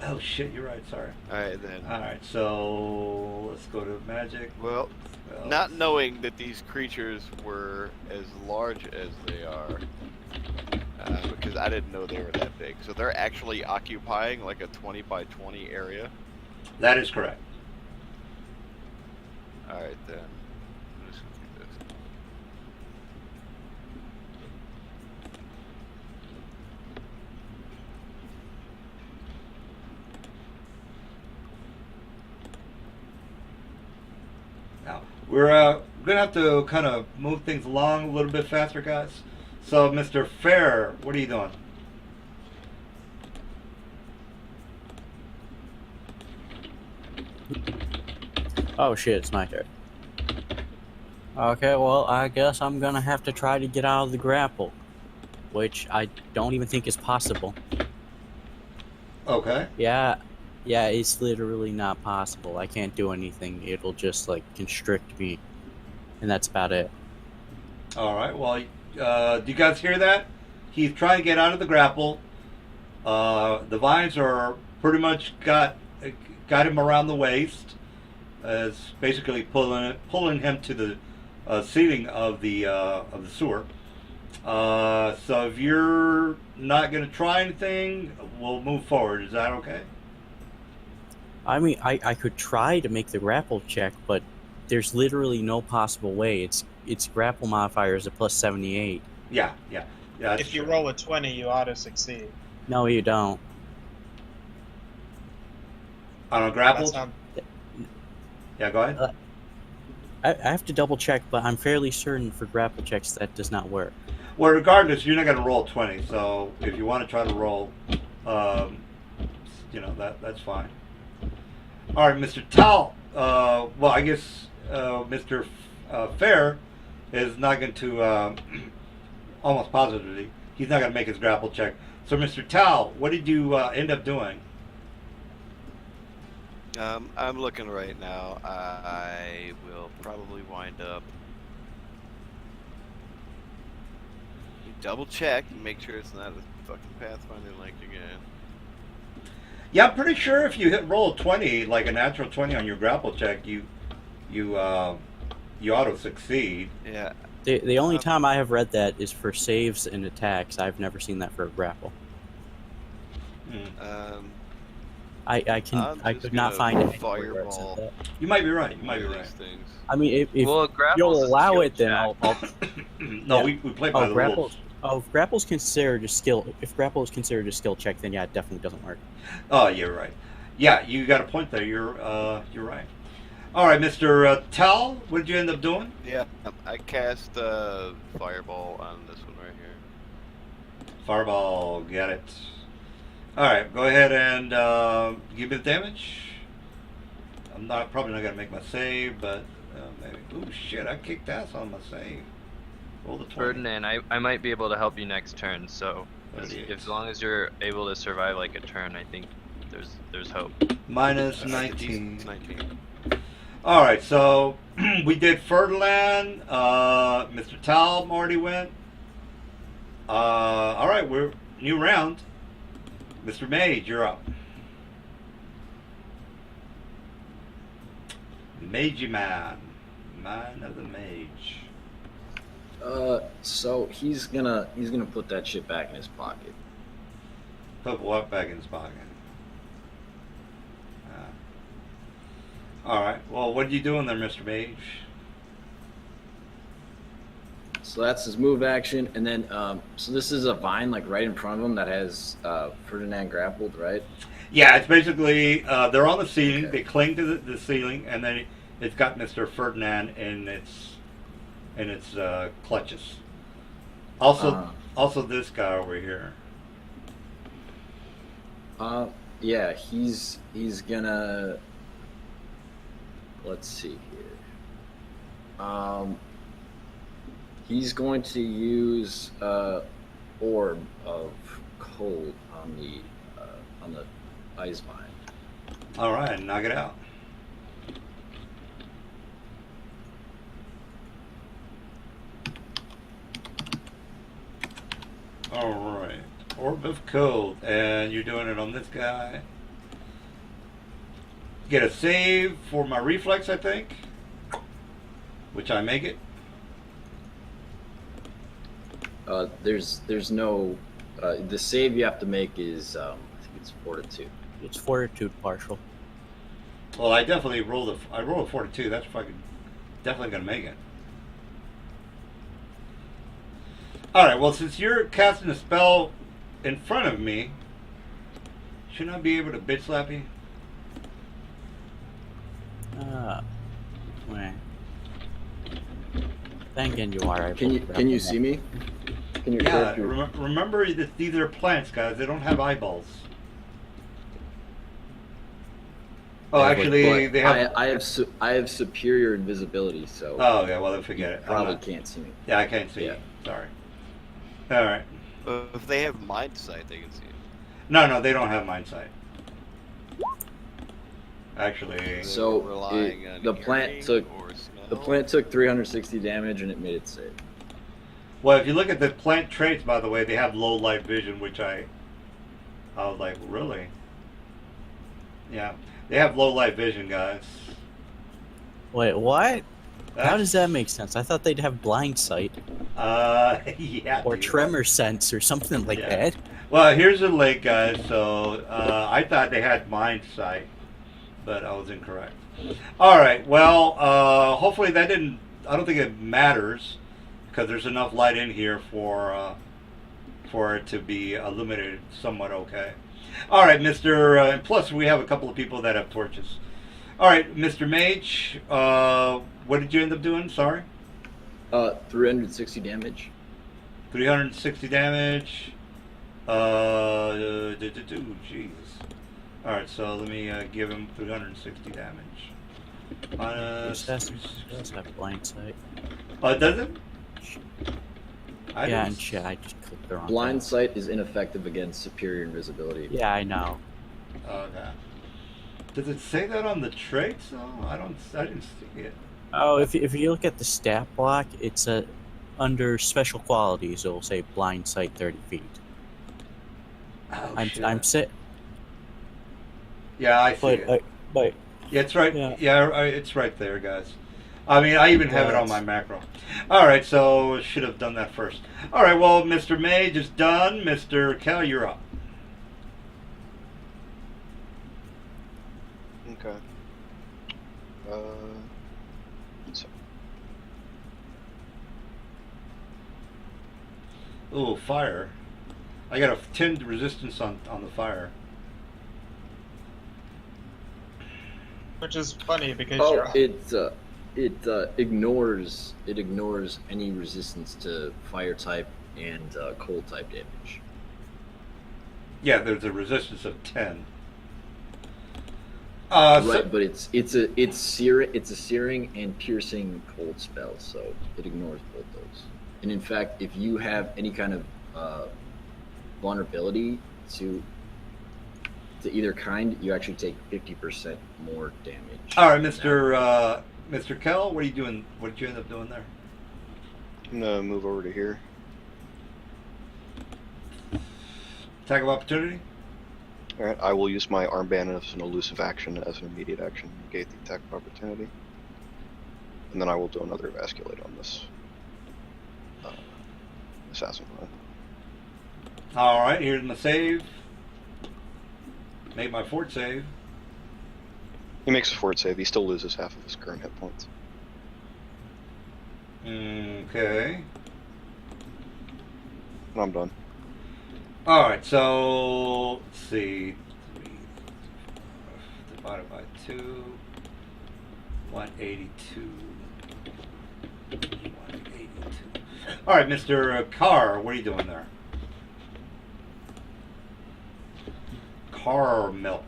Oh shit, you're right. Sorry. All right then. All right, so let's go to magic. Well, not knowing that these creatures were as large as they are, because I didn't know they were that big. So they're actually occupying like a 20 by 20 area. That is correct. All right then. I'm just gonna do this. Now we're gonna have to kind of move things along a little bit faster, guys. So, Mr. Fair, what are you doing? Oh shit, it's my turn. Okay, well, I guess I'm gonna have to try to get out of the grapple, which I don't even think is possible. Okay. Yeah, it's literally not possible. I can't do anything. It'll just, like, constrict me, and that's about it. All right. Well, do you guys hear that? He's trying to get out of the grapple. The vines are pretty much got him around the waist, as basically pulling him to the ceiling of the sewer. So if you're not going to try anything, we'll move forward. Is that okay? I mean, I could try to make the grapple check, but there's literally no possible way. Its grapple modifier is a plus 78. Yeah. If you roll a 20, you auto succeed. No, you don't. On a grapple? Yeah, go ahead. I have to double check, but I'm fairly certain for grapple checks that does not work. Well, regardless, you're not going to roll 20. So if you want to try to roll, that's fine. All right, Mr. Tal. Well, I guess Mr. Fair is not going to, almost positively, he's not going to make his grapple check. So, Mr. Tal, what did you end up doing? I'm looking right now. I will probably wind up. Double check and make sure it's not a fucking Pathfinder link again. Yeah, I'm pretty sure if you roll a 20, like a natural 20 on your grapple check, you auto succeed. Yeah. The only time I have read that is for saves and attacks. I've never seen that for a grapple. I could not find it. Fireball. You might be right. You might be right. Things. I mean, if Well, grapples you'll is a allow skill it, then check. I'll No, Yeah. we play by the grapples. rules. Oh, if grapple's considered a skill. If grapple is considered a skill check, then yeah, it definitely doesn't work. Oh, you're right. Yeah, you got a point there. You're right. All right, Mr. Tal, what did you end up doing? Yeah, I cast Fireball on this one right here. Fireball, get it. All right, go ahead and give me the damage. I'm probably not gonna make my save, but maybe. Oh shit! I kicked ass on my save. Roll the 20. Ferdinand, I might be able to help you next turn. So as long as you're able to survive like a turn, I think there's hope. Minus 19. 19. All right, so we did Ferdinand. Mr. Tal already went. All right, we're new round. Mr. Mage, you're up. Magey man of the mage. So he's gonna put that shit back in his pocket. Put what back in his pocket? All right. Well, what are you doing there, Mr. Mage? So that's his move action, and then so this is a vine like right in front of him that has Ferdinand grappled, right? Yeah, it's basically they're on the ceiling. Okay. They cling to the ceiling, and then it's got Mr. Ferdinand in its clutches. Also this guy over here. Yeah, he's gonna. Let's see here. He's going to use orb of cold on the ice vine. All right, knock it out. All right, orb of cold, and you're doing it on this guy. Get a save for my reflex, I think, which I make it. There's no the save you have to make is I think it's fortitude. It's fortitude partial. Well, I definitely rolled a 42. That's fucking definitely gonna make it. All right. Well, since you're casting a spell in front of me, shouldn't I be able to bitch slap you? Wait. Thinking you are. Can you see me? Can your Yeah. character? Remember that these are plants, guys. They don't have eyeballs. Oh, Yeah, actually, but they have. I have superior invisibility, so Oh, yeah. Well, then forget it. I'm probably not- can't see me. Yeah, I can't see Yeah. you. Sorry. All right. If they have mind sight, they can see it. No, they don't have mind sight. Actually, So Relying on the plant hearing took or smell. the plant took 360 damage and it made it save. well, if you look at the plant traits, by the way, they have low light vision, which I was like, really? Yeah, they have low light vision, guys. Wait, what? How That's- does that make sense? I thought they'd have blind sight Yeah. or dude. tremor sense or something like Yeah. that. Well, here's the link, guys. So I thought they had mind sight, but I was incorrect. All right. Well, hopefully that didn't. I don't think it matters because there's enough light in here for it to be illuminated somewhat okay. All right, Mr. And plus, we have a couple of people that have torches. All right, Mr. Mage. What did you end up doing? Sorry. 360 damage. 360 damage. Jesus. All right, so let me give him 360 damage. It does have blind sight. Oh, does it? I Yeah, didn't and shit, I just clicked the wrong Blind thing. sight is ineffective against superior invisibility. Yeah, I know. Okay. Does it say that on the traits though? I didn't see it. Oh, if you look at the stat block, it's under special qualities. It'll say blind sight 30 feet. Oh, I'm shit. I'm sit, Yeah, I see but it. but Yeah, it's right. yeah. Yeah, it's right there, guys. I mean, I even have it on my macro. All right, so should have done that first. All right, well, Mr. Mage is done. Mr. Cal, you're up. Okay. So, Ooh, fire. I got a 10 resistance on the fire. Which is funny because Oh, you're it ignores any resistance to fire type and cold type damage. Yeah, there's a resistance of 10. Right, but it's a searing and piercing cold spell, so it ignores both those. And in fact, if you have any kind of vulnerability to either kind, you actually take 50% more damage. All right, Mr. Kell, what are you doing? What did you end up doing there? I'm gonna move over to here. Attack of opportunity? Alright, I will use my armband as an elusive action as an immediate action, negate the attack of opportunity. And then I will do another Emasculate on this assassin plan. All right, here's my save. Made my fort save. He makes a fort save, he still loses half of his current hit points. Okay. And I'm done. All right, so let's see. 3 divided by 2. 182. 182. All right, Mr. Carr, what are you doing there? Carr milk.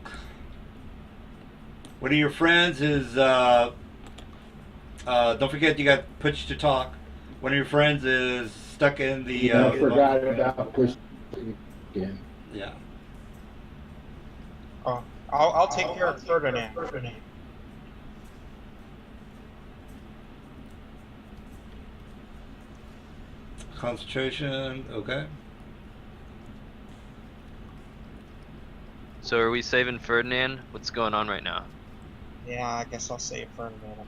One of your friends is, don't forget you got push to talk. One of your friends is stuck in the, I forgot about push again. yeah. Oh, I'll take care of Ferdinand. Concentration, okay. So are we saving Ferdinand? What's going on right now? Yeah, I guess I'll save Ferdinand on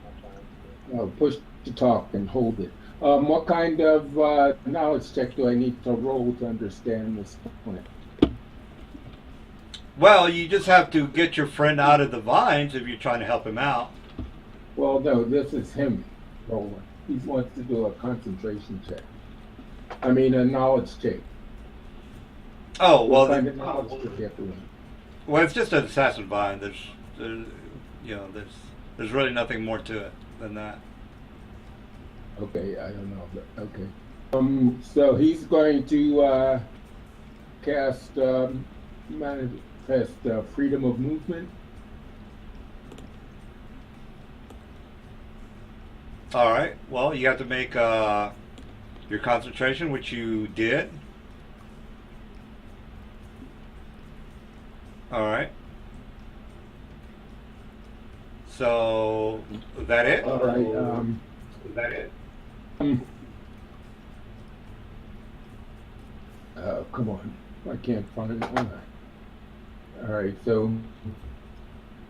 my turn. Push to talk and hold it. What kind of knowledge check do I need to roll to understand this plan? Well, you just have to get your friend out of the vines if you're trying to help him out. Well, no, this is him rolling. He wants to do a concentration check. I mean, a knowledge check. Oh, well, What kind of knowledge check do you have to run? well, it's just an assassin vine. There's really nothing more to it than that. Okay, I don't know, but okay. So he's going to cast manifest freedom of movement. All right. Well, you have to make your concentration, which you did. All right. So, is that it? All right. Is that it? Come on, I can't find it. All right, so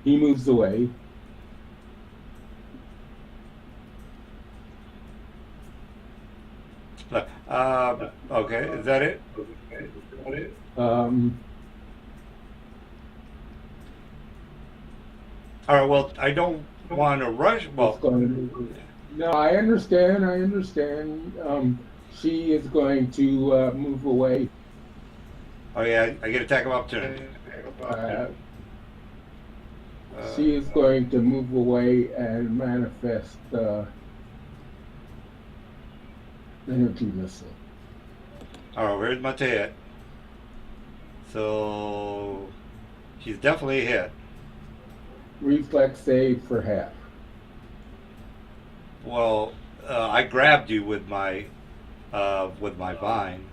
he moves away. Okay. Is that it? All right. Well, I don't want to rush. Well, No, I understand. She is going to move away. oh yeah, I get attack of opportunity. She is going to move away and manifest energy missile. All right. Where's my hit? So she's definitely a hit. Reflex save for half. Well, I grabbed you with my vine,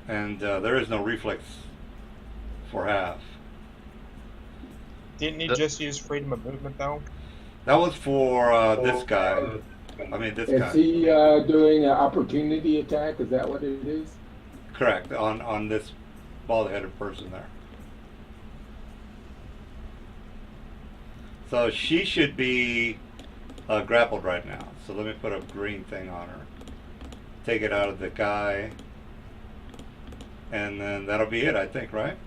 and there is no reflex for half. Didn't he just use freedom of movement though? That was for this guy. I mean, this Is guy. he doing an opportunity attack? Is that what it is? Correct, on this bald-headed person there. So she should be grappled right now. So let me put a green thing on her. Take it out of the guy. And then that'll be it, I think, right?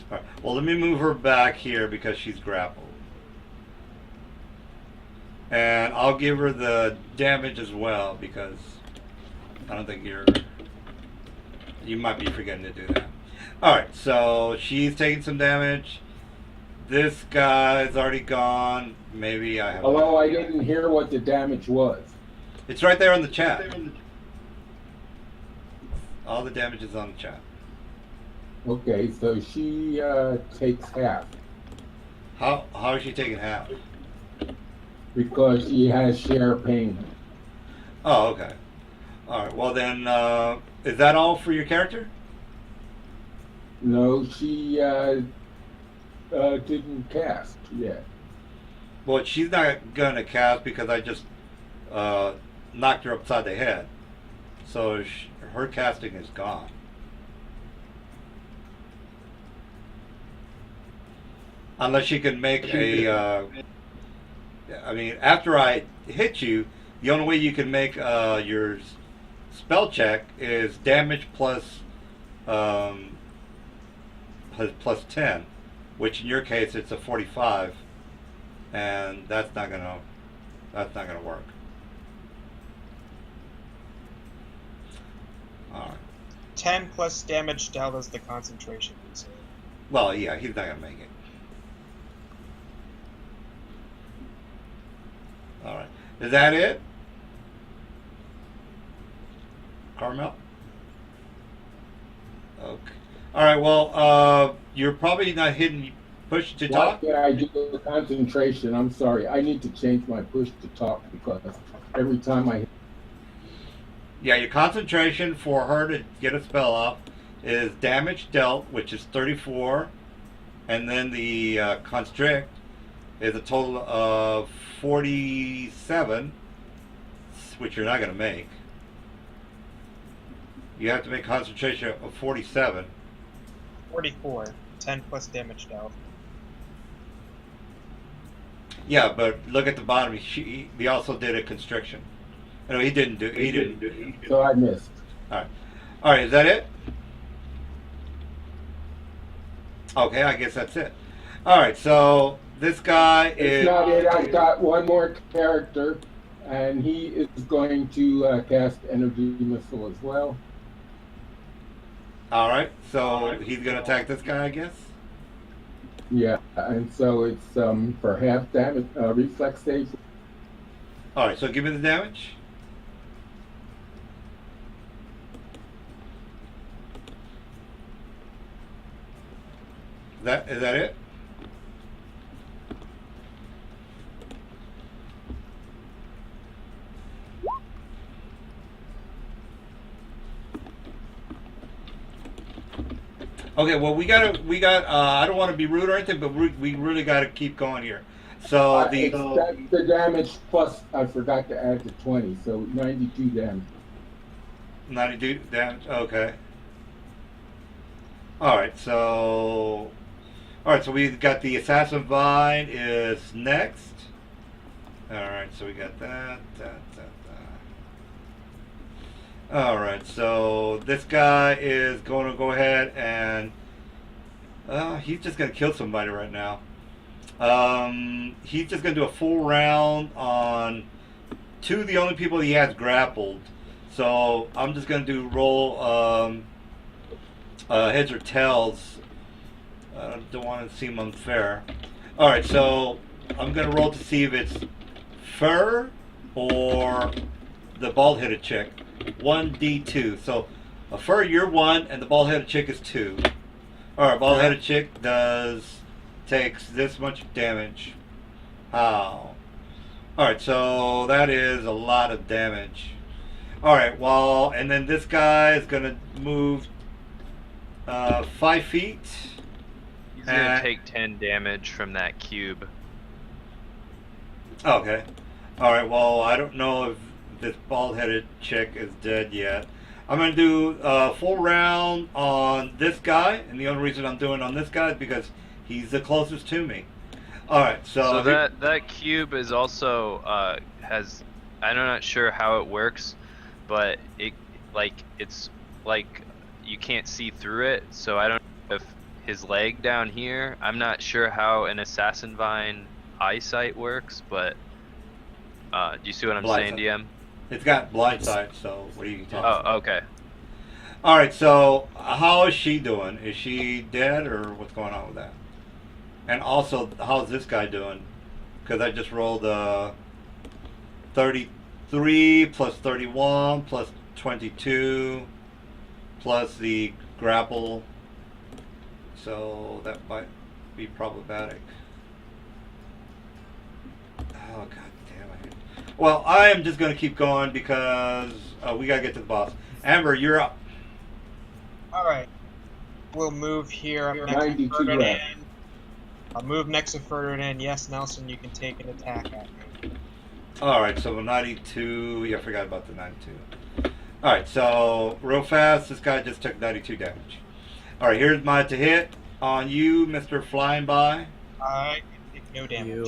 All right. Well, let me move her back here because she's grappled. And I'll give her the damage as well because I don't think you might be forgetting to do that. Alright, so she's taking some damage. This guy's already gone. Maybe I have... Although I didn't hear what the damage was. It's right there on the chat. All the damage is on the chat. Okay, so she takes half How is she taking half? because she has share pain. Oh, okay. Alright, well then, is that all for your character? No, she didn't cast yet. Well, she's not gonna cast because I just knocked her upside the head. So her casting is gone. Unless she can make a... I mean, after I hit you, the only way you can make your spell check is damage plus 10, which in your case it's a 45, and that's not gonna work. All right. 10 plus damage dealt is the concentration. So. Well, yeah, he's not gonna make it. All right. Is that it? Carmel? Okay. All right, well, you're probably not hitting push to Why talk? can't I do the concentration? I'm sorry. I need to change my push to talk because every time I... Yeah, your concentration for her to get a spell off is damage dealt, which is 34, and then the constrict is a total of 47, which you're not going to make. You have to make concentration of 47. 44. 10 plus damage dealt. Yeah, but look at the bottom. He also did a constriction. No, he didn't do. He didn't do. So I missed. All right. All right. Is that it? Okay, I guess that's it. All right. So this guy is. It's not it. I've got one more character, and he is going to cast energy missile as well. All right. So he's gonna attack this guy, I guess. Yeah, and so it's for half damage, reflex save. All right. So give me the damage. Is that it? Okay, well we got I don't want to be rude or anything, but we really got to keep going here. So That's the damage plus, I forgot to add the 20, so 92 damage. 92 damage. Okay. All right, so we've got the Assassin Vine is next. All right, so we got that. All right, so this guy is going to go ahead and he's just going to kill somebody right now. He's just going to do a full round on two of the only people he has grappled. So I'm just going to do roll heads or tails. I don't want to seem unfair. All right, so I'm going to roll to see if it's Fur or the bald-headed chick. 1d2. So a Fur, you're 1, and the bald-headed chick is 2. All right, bald-headed chick takes this much damage. How? All right, so that is a lot of damage. All right. Well, and then this guy is gonna move 5 feet. He's gonna take 10 damage from that cube. Okay. All right. Well, I don't know if this bald-headed chick is dead yet. I'm gonna do a full round on this guy, and the only reason I'm doing on this guy is because he's the closest to me. All right. So that cube is also has, I'm not sure how it works, but it's like you can't see through it. So I don't know if his leg down here. I'm not sure how an assassin vine eyesight works, but do you see what I'm saying, DM? It's got blind sight, so what are you talking about? Oh, okay. All right, so how is she doing? Is she dead, or what's going on with that? And also, how's this guy doing? Because I just rolled 33 plus 31 plus 22 plus the grapple, so that might be problematic. Oh, god damn it. Well, I am just going to keep going because we got to get to the boss. Amber, you're up. Alright. We'll move here. I'm next to 92 Ferdinand. left. I'll move next to Ferdinand. Yes, Nelson, you can take an attack at me. Alright, so 92. Yeah, I forgot about the 92. Alright, so real fast, this guy just took 92 damage. Alright, here's my to hit on you, Mr. Flying By. I take no damage.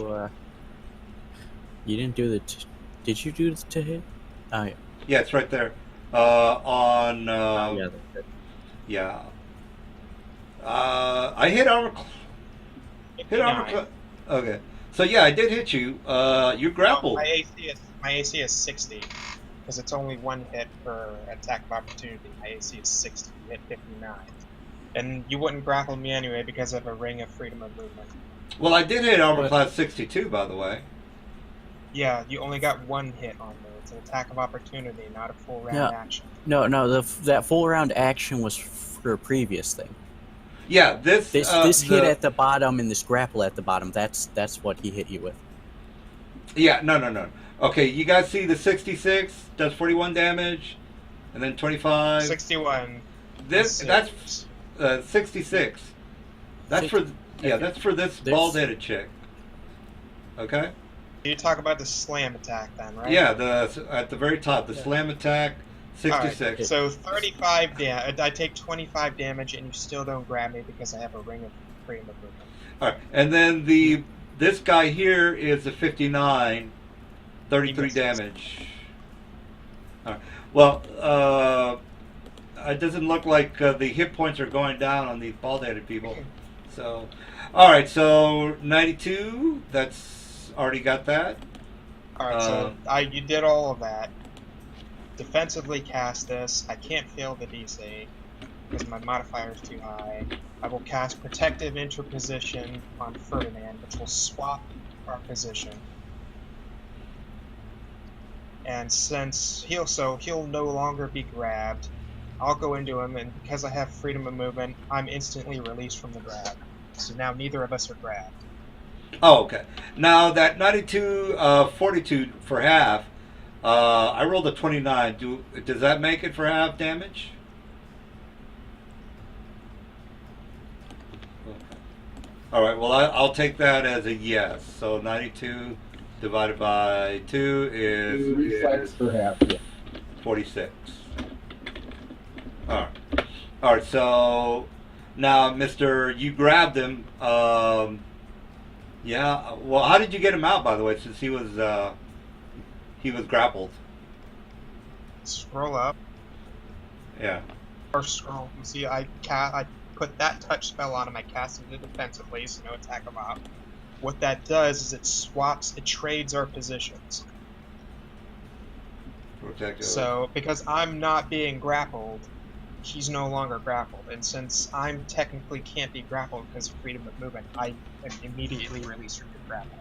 You didn't do the. Did you do the to hit? Oh yeah. Yeah, it's right there. On. Yeah. Yeah. I hit armor. Hit armor. 59. Okay. So yeah, I did hit you. You grappled. My AC is 60 because it's only one hit per attack of opportunity. My AC is 60. You hit 59, and you wouldn't grapple me anyway because of a ring of freedom of movement. Well, I did hit armor class 62, by the way. Yeah, you only got one hit on me. It's an attack of opportunity, not a full round Yeah. action. No, that full round action was for a previous thing. Yeah, this This hit at the bottom and this grapple at the bottom. That's what he hit you with. Yeah, no. Okay, you guys see the 66 does 41 damage, and then 25. 61. That's 66. That's for that's for this There's- bald-headed chick. Okay. You talk about the slam attack then, right? Yeah, at the very top, the slam attack, 66. Alright, so 35 damage. I take 25 damage, and you still don't grab me because I have a ring of freedom of movement. All right, and then this guy here is a 59, 33 misses. damage. All right. Well, it doesn't look like the hit points are going down on these bald-headed people. So, all right, so 92. That's already got that. Alright, so you did all of that. Defensively cast this. I can't fail the DC because my modifier is too high. I will cast Protective Interposition on Ferdinand, which will swap our position. And since he'll no longer be grabbed, I'll go into him, and because I have freedom of movement, I'm instantly released from the grab. So now neither of us are grabbed. Oh, okay. Now that 92, 42 for half, I rolled a 29. Does that make it for half damage? Okay. All right. Well, I'll take that as a yes. So 92 divided by 2 is Reflex for half. Yeah. 46. All right. All right. So now, Mister, you grabbed him. Yeah. Well, how did you get him out, by the way? Since he was grappled. Scroll up. Yeah. Or scroll. You see, I put that touch spell on him. I casted it defensively, so no attack him up. What that does is it trades our positions. Protect. So, because I'm not being grappled, he's no longer grappled. And since I'm technically can't be grappled because of freedom of movement, I am immediately released from the grapple.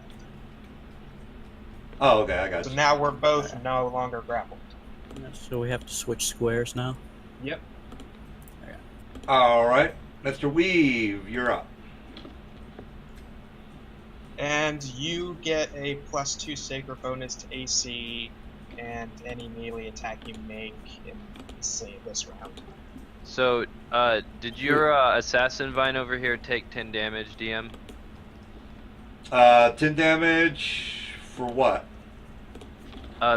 Oh, okay, I got So you. now we're both no longer grappled. So we have to switch squares now. Yep. All right, Mr. Weave, you're up. And you get a +2 sacred bonus to AC and any melee attack you make in, say, this round. So, did your assassin vine over here take 10 damage, DM? 10 damage for what?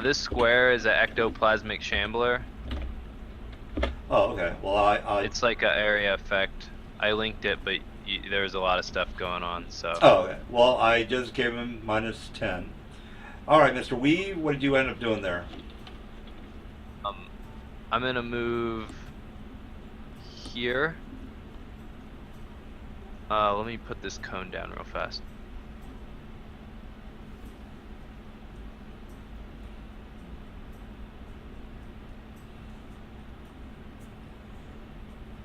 This square is an ectoplasmic shambler. Oh, okay. Well, I It's like an area effect. I linked it, but there was a lot of stuff going on, so. Oh, okay. Well, I just gave him minus 10. All right, Mr. Weave, what did you end up doing there? I'm gonna move here. Let me put this cone down real fast.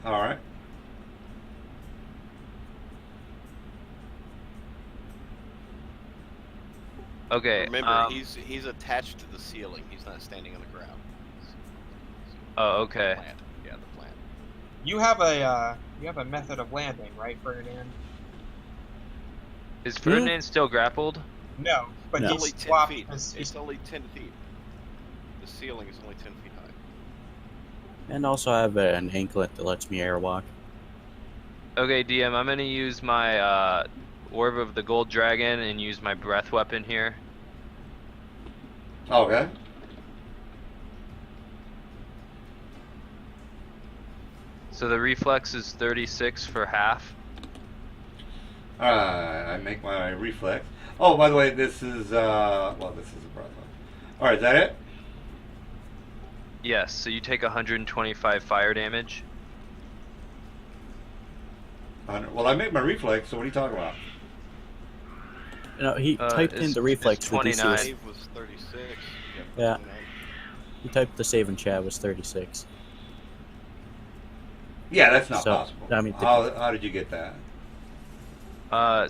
All right. Okay. Remember, he's attached to the ceiling. He's not standing on the ground. Oh, okay. The plant. Yeah, the plant. You have a method of landing, right, Ferdinand? Is Ferdinand still grappled? No, but No. It's he's only 10 swapped. feet. His, It's only 10 feet. The ceiling is only 10 feet high. And also I have an anklet that lets me airwalk. Okay, DM, I'm gonna use my Orb of the Gold Dragon and use my breath weapon here. Okay. So the reflex is 36 for half. I make my reflex. Oh, by the way, this is well, this is a breath weapon. All right, is that it? Yes, so you take 125 fire damage. Well, I make my reflex. So what are you talking about? No, he typed in it's- the reflex it's for DC 29. was, Save was 36. Yeah. 29. he typed the save in chat was 36. Yeah, that's not So, possible. I mean, How did you get that?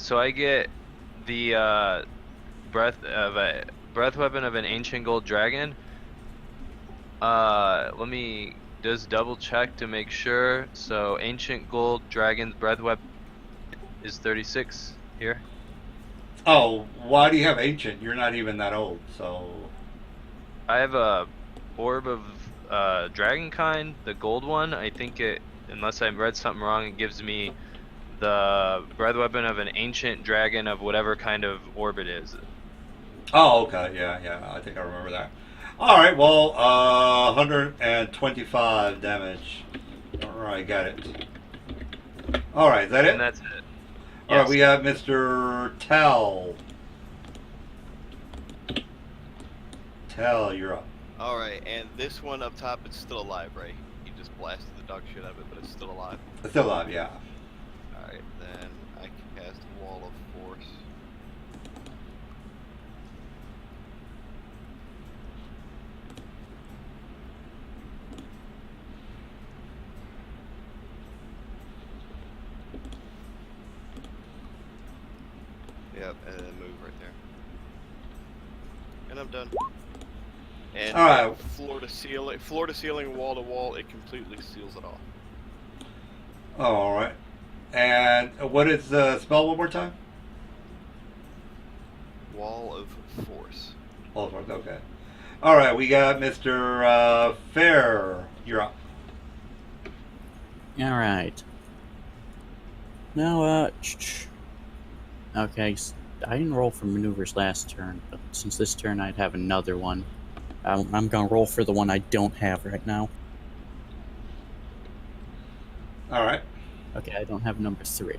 So I get the breath weapon of an ancient gold dragon. Let me just double check to make sure. So ancient gold dragon's breath weapon is 36 here. Oh, why do you have ancient? You're not even that old, so. I have a orb of dragon kind, the gold one. I think it, unless I read something wrong, it gives me the breath weapon of an ancient dragon of whatever kind of orb it is. Oh, okay. Yeah. I think I remember that. All right. Well, 125 damage. All right, got it. All right, is that it? And that's it. All right, Yes. we have Mr. Tell. Tell, you're up. Alright, and this one up top, it's still alive, right? He just blasted the dog shit out of it, but it's still alive. It's still alive, yeah. Alright, then I can cast Wall of Force. Yep, and then move right there. And I'm done. And All right. floor to ceiling, wall to wall, it completely seals it off. All right. And what is the spell one more time? Wall of Force. Voldemort, okay. All right, we got Mr. Fair. You're up. All right. Now, okay, I didn't roll for maneuvers last turn, but since this turn I'd have another one. I'm gonna roll for the one I don't have right now. All right. Okay, I don't have number 3.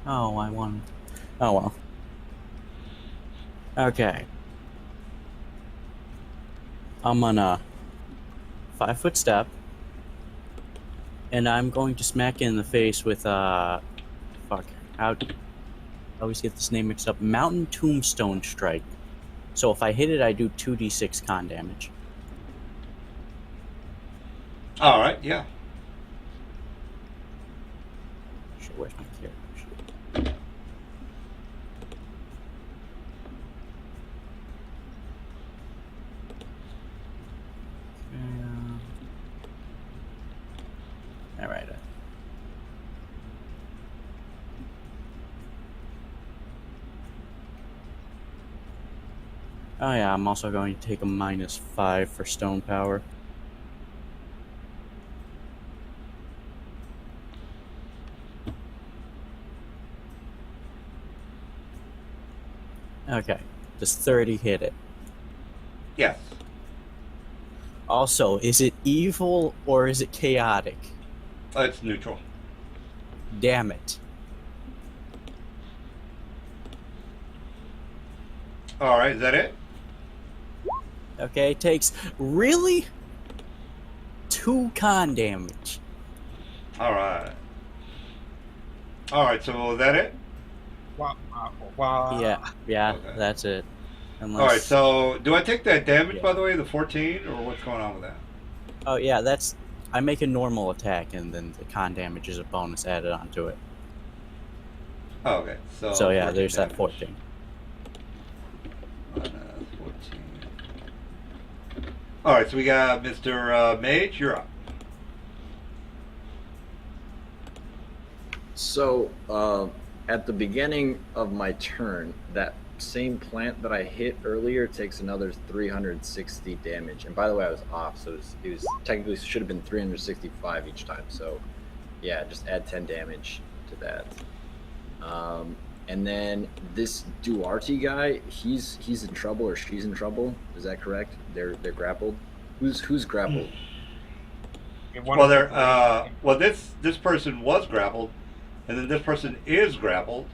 Oh, I won. Oh well. Okay. I'm on a 5-foot step, and I'm going to smack it in the face with fuck. I always get this name mixed up. Mountain Tombstone Strike. So if I hit it, I do 2d6 con damage. All right, yeah. Shit, where's my character sheet? All right. Oh yeah, I'm also going to take a -5 for stone power. Okay, does 30 hit it? Yes. Also, is it evil or is it chaotic? It's neutral. Damn it. All right, is that it? Okay, it takes really 2 con damage. All right. All right, so is that it? Yeah, Okay. that's it. Unless, All right, so do I take that damage, Yeah. by the way, the 14, or what's going on with that? Oh yeah, that's. I make a normal attack and then the con damage is a bonus added onto it. Oh, okay. So yeah, 14 there's that damage. 14. 14. All right, so we got Mr. Mage. You're up. So, at the beginning of my turn, that same plant that I hit earlier takes another 360 damage. And by the way, I was off, so it was technically should have been 365 each time. So, yeah, just add 10 damage to that. And then this Duarte guy, he's in trouble or she's in trouble. Is that correct? They're grappled. Who's grappled? Well, this person was grappled, and then this person is grappled.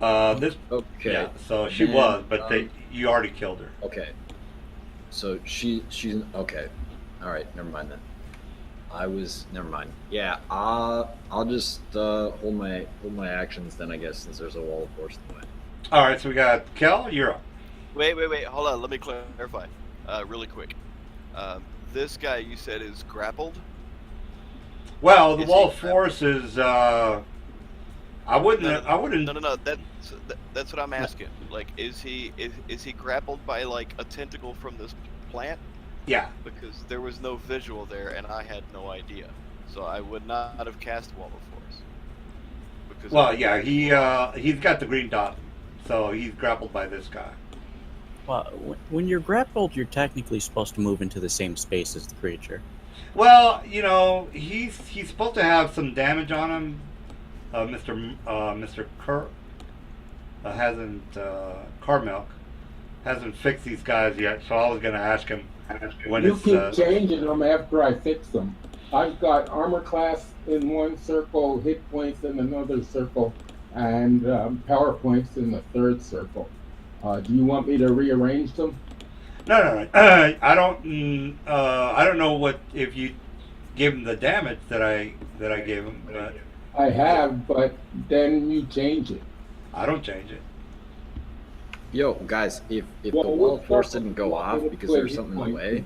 This Okay. yeah, so she Then, was, but you already killed her. Okay. So she's okay. All right, never mind then. Never mind. Yeah, I'll just hold my actions then, I guess, since there's a wall of force in the way. All right, so we got Kel. You're up. Wait, hold on. Let me clarify, really quick. This guy you said is grappled. Well, the Is wall he of force is. I wouldn't. No. That's what I'm asking. Like, is he grappled by like a tentacle from this plant? Yeah. Because there was no visual there, and I had no idea, so I would not have cast wall of force. Because Well, yeah, he's got the green dot, so he's grappled by this guy. Well, when you're grappled, you're technically supposed to move into the same space as the creature. Well, you know, he's supposed to have some damage on him. Mr. Kerr hasn't Carmilk hasn't fixed these guys yet, so I was going to ask him when You it's. keep changing them after I fix them. I've got armor class in one circle, hit points in another circle, and power points in the third circle. Do you want me to rearrange them? No. I don't know what if you gave him the damage that I gave him, but I have, but then you change it. I don't change it. Yo, guys, if the Well, wall of we'll force start didn't go with off the because there's hit something in the point. way.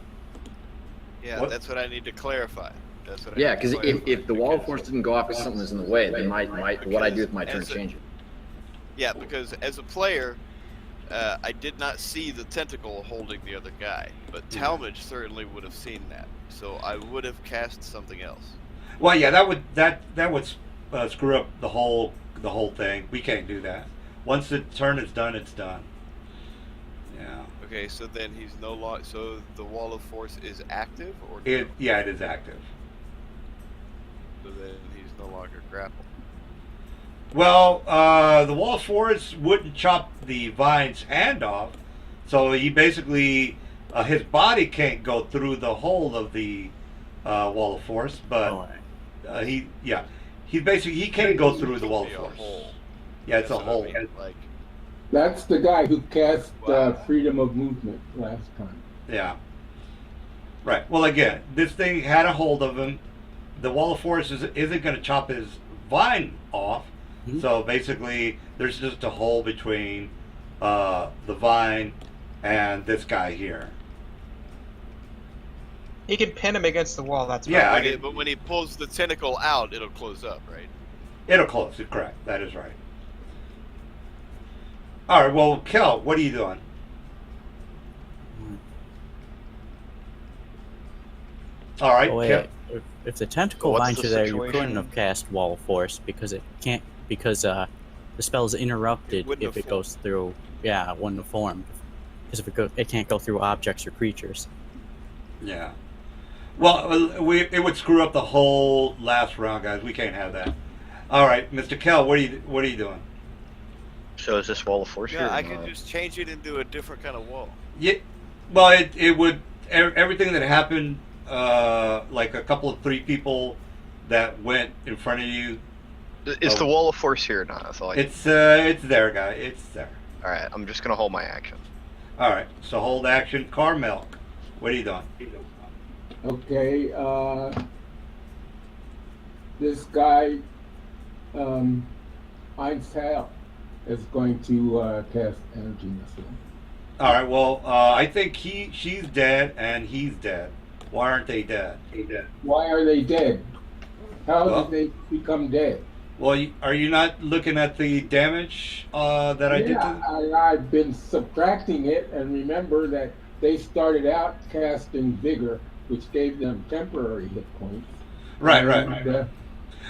Yeah, What? that's what I need to clarify. That's what. I Yeah, need to because clarify, if the wall of force didn't go off because something was in the way, then what I do with my turn As a- changes. Yeah, because as a player, I did not see the tentacle holding the other guy, but Talmadge certainly would have seen that. So I would have cast something else. Well, yeah, that would screw up the whole thing. We can't do that. Once the turn is done, it's done. Yeah. Okay, so then he's no longer. So the wall of force is active, or It is active. so then he's no longer grappled. Well, the wall of force wouldn't chop the Vine's hand off, so he basically his body can't go through the hole of the wall of force, but he can't go through the wall of Be a force. hole. Yeah, it's a That's what I hole. mean, like, That's the guy who cast Wow. freedom of movement last time. Yeah. Right. Well, again, this thing had a hold of him. The wall of force isn't going to chop his vine off. Mhm. So basically, there's just a hole between the vine and this guy here. He can pin him against the wall. That's Yeah, right. but when he pulls the tentacle out, it'll close up, right? It'll close. Correct. That is right. All right. Well, Kel, what are you doing? All right. Oh, wait, Kel. if the tentacle What's vines the are there, you situation? couldn't have cast wall of force because it can't. Because the spell is interrupted wouldn't if have it goes through. Yeah, it wouldn't have formed because it can't go through objects or creatures. Yeah. Well, it would screw up the whole last round, guys. We can't have that. All right, Mr. Kell, what are you doing? So is this wall of force here? Yeah, or I could not? just change it into a different kind of wall. Yeah. Well, it would everything that happened, like a couple of 3 people that went in front of you. Is the wall of force here or not? That's all I It's there, guy. It's there. All right, I'm just gonna hold my action. All right. So hold action. Carmel, what are you doing? Okay, this guy, Einstein, is going to cast energy missile. All right. Well, I think she's dead and he's dead. Why aren't they dead? Why are they dead? How Well- did they become dead? Well, are you not looking at the damage that I did to them? I've been subtracting it, and remember that they started out casting vigor, which gave them temporary hit points. Right. And,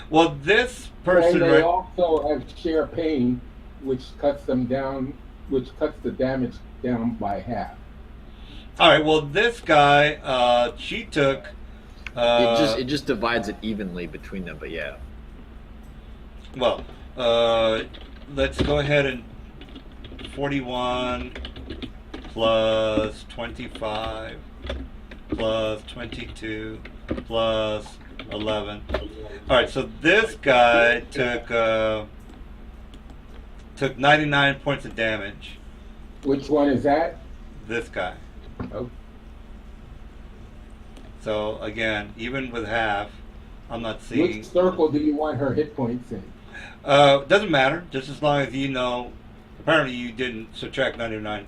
Well, this person, and they right? also have share pain, which cuts them down, which cuts the damage down by half. All right. Well, this guy, she took. It just divides it evenly between them. But yeah, Well, let's go ahead and 41 plus 25 plus 22 plus 11. All right, so this guy took 99 points of damage. Which one is that? This guy. Oh. So again, even with half, I'm not seeing. Which circle do you want her hit points in? Doesn't matter, just as long as you know. Apparently, you didn't subtract 99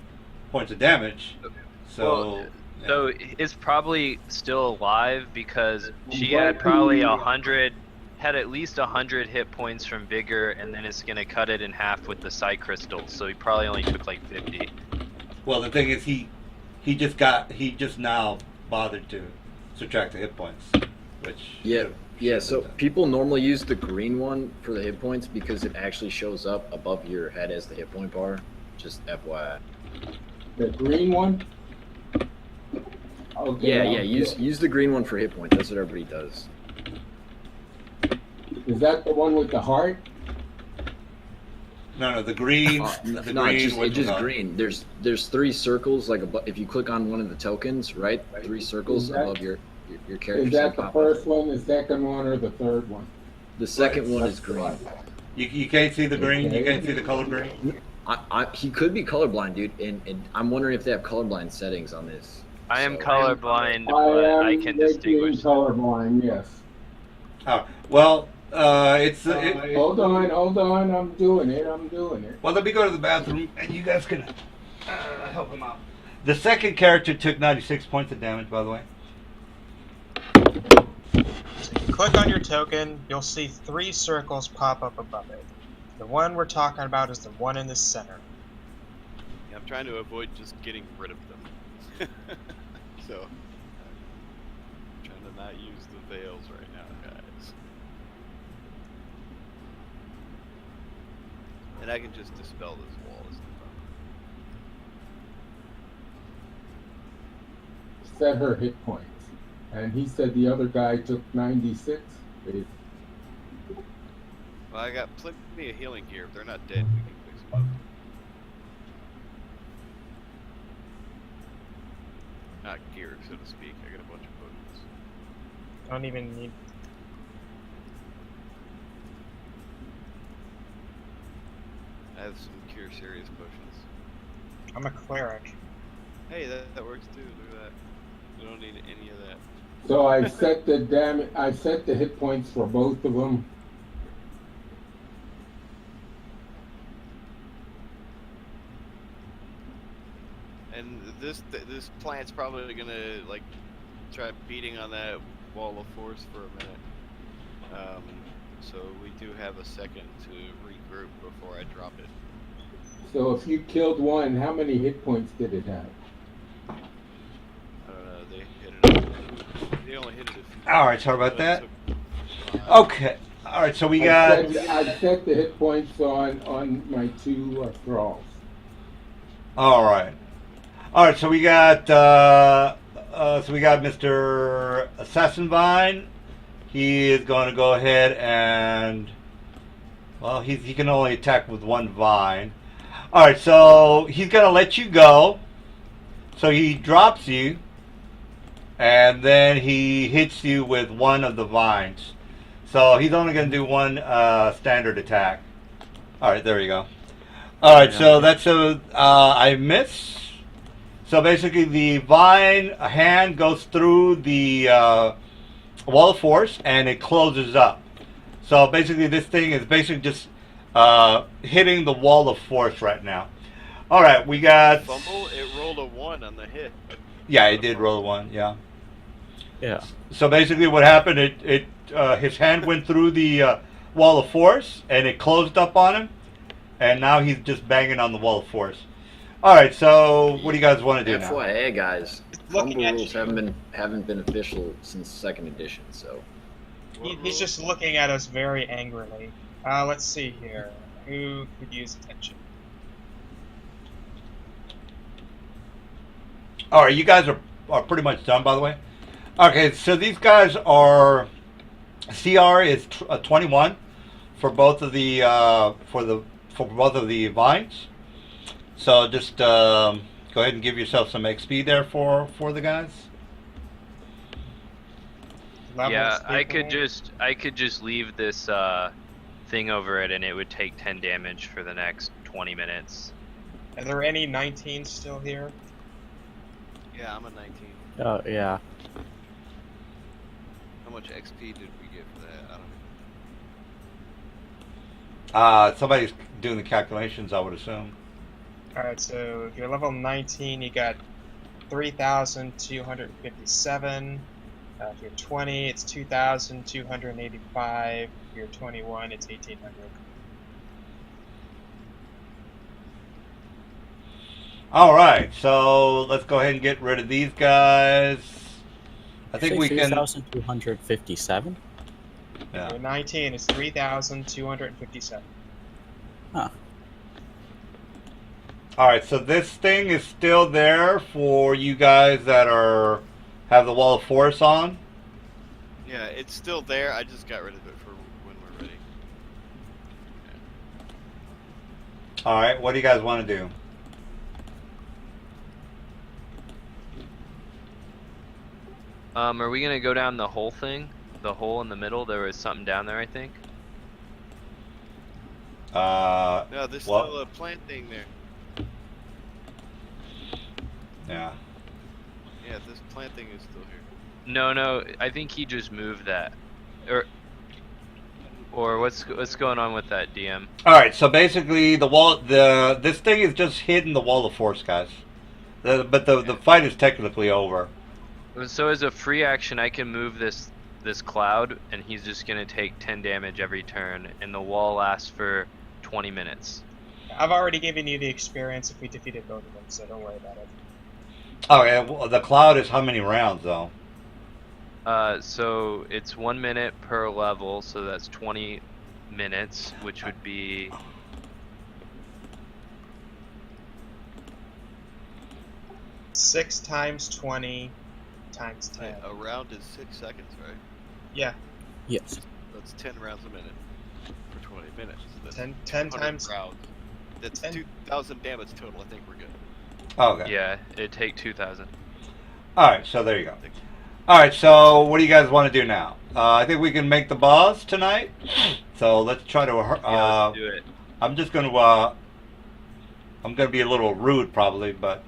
points of damage. So, Well, so it's probably still alive because she had probably 100, had at least 100 hit points from vigor, and then it's gonna cut it in half with the psi crystal. So he probably only took like 50. well, the thing is, he just now bothered to subtract the hit points, which yeah. So people normally use the green one for the hit points because it actually shows up above your head as the hit point bar. Just FYI. The green one? Okay, Yeah. Use the green one for hit points. That's what everybody does. Is that the one with the heart? No, the green. The No, green it's with just the- green. There's 3 circles. Like if you click on one of the tokens, right? 3 circles Is that- above your character. Is that the pop up. first one, the second one, or the third one? The second one is green. You can't see the green. You Okay. can't see the color green. He could be colorblind, dude, and I'm wondering if they have colorblind settings on this. I am So- colorblind, I but am I can making distinguish. colorblind, yes. Oh, well, it's Hold on, I'm doing it. well. Let me go to the bathroom, and you guys can help him out. The second character took 96 points of damage, by the way. So you click on your token, you'll see 3 circles pop up above it. The one we're talking about is the one in the center. Yeah, I'm trying to avoid just getting rid of them. So, I'm trying to not use the veils right now, guys. And I can just dispel this wall as the Set her hit points. And he said the other guy took 96. Well, I got plenty of healing gear. If they're not dead, we can fix them up. Not gear, so to speak. I got a bunch of potions. Don't even need. I have some cure serious potions. I'm a cleric. Hey, that works too. Look at that. We don't need any of that. So I set the damage. I set the hit points for both of them. And this plant's probably gonna like try beating on that wall of force for a minute. So we do have a second to regroup before I drop it. So if you killed one, how many hit points did it have? I don't know. They hit it. They only hit it. All right, sorry about that. Took 5. Okay. All right, so we got. I've set the hit points on my two thralls. All right. So we got. Mr. Assassin Vine. He is going to go ahead and. Well, he can only attack with one vine. All right, so he's going to let you go. So he drops you, and then he hits you with one of the vines. So he's only going to do one standard attack. All right, there you go. All right, so that's I miss. So basically, the vine hand goes through the wall of force, and it closes up. So basically, this thing is basically just hitting the wall of force right now. All right, we got. Fumble. It rolled a 1 on the hit. Yeah, it did roll a 1. Yeah. Yeah. So basically, what happened? His hand went through the wall of force, and it closed up on him, and now he's just banging on the wall of force. All right. So what do you guys want to do now? FYI, guys, Looking fumble at rules you. haven't been official since 2nd edition. So He's just looking at us very angrily. Let's see here. Who could use attention? All right, you guys are pretty much done, by the way. Okay, so these guys are CR is 21 for both of the for both of the vines. So just go ahead and give yourself some XP there for the guys. Yeah, Levels I could people? just leave this thing over it, and it would take 10 damage for the next 20 minutes. Are there any 19s still here? Yeah, I'm a 19. Oh, yeah. How much XP did we get for that? I don't know. Somebody's doing the calculations, I would assume. Alright, so if you're level 19, you got 3,257. If you're 20, it's 2,285. If you're 21, it's 1,800. All right, so let's go ahead and get rid of these guys. I think we can. 3,257. Yeah. If you're 19, it's 3,257. Huh. All right, so this thing is still there for you guys that have the wall of force on. Yeah, it's still there. I just got rid of it for when we're ready. All right, what do you guys want to do? Are we gonna go down the whole thing? The hole in the middle? There was something down there, I think. No, there's Well- still a plant thing there. Yeah. Yeah, this plant thing is still here. No, I think he just moved that. Or what's going on with that, DM? All right, so basically this thing is just hitting the wall of force, guys. But the fight is technically over. So as a free action, I can move this cloud, and he's just gonna take 10 damage every turn, and the wall lasts for 20 minutes. I've already given you the experience if we defeated both of them, so don't worry about it. Okay, well, the cloud is how many rounds though? So it's 1 minute per level, so that's 20 minutes, which would be 6 times 20 times 10. A round is 6 seconds, right? Yeah, Yes. That's 10 rounds a minute for 20 minutes. That's 10 100 times. rounds. That's 10. 2,000 damage total. I think we're good. Okay. yeah, it'd take 2,000. All right, so there you go. All right, so what do you guys want to do now? I think we can make the boss tonight. So let's try to. Yeah, let's do it. I'm just gonna. I'm gonna be a little rude probably, but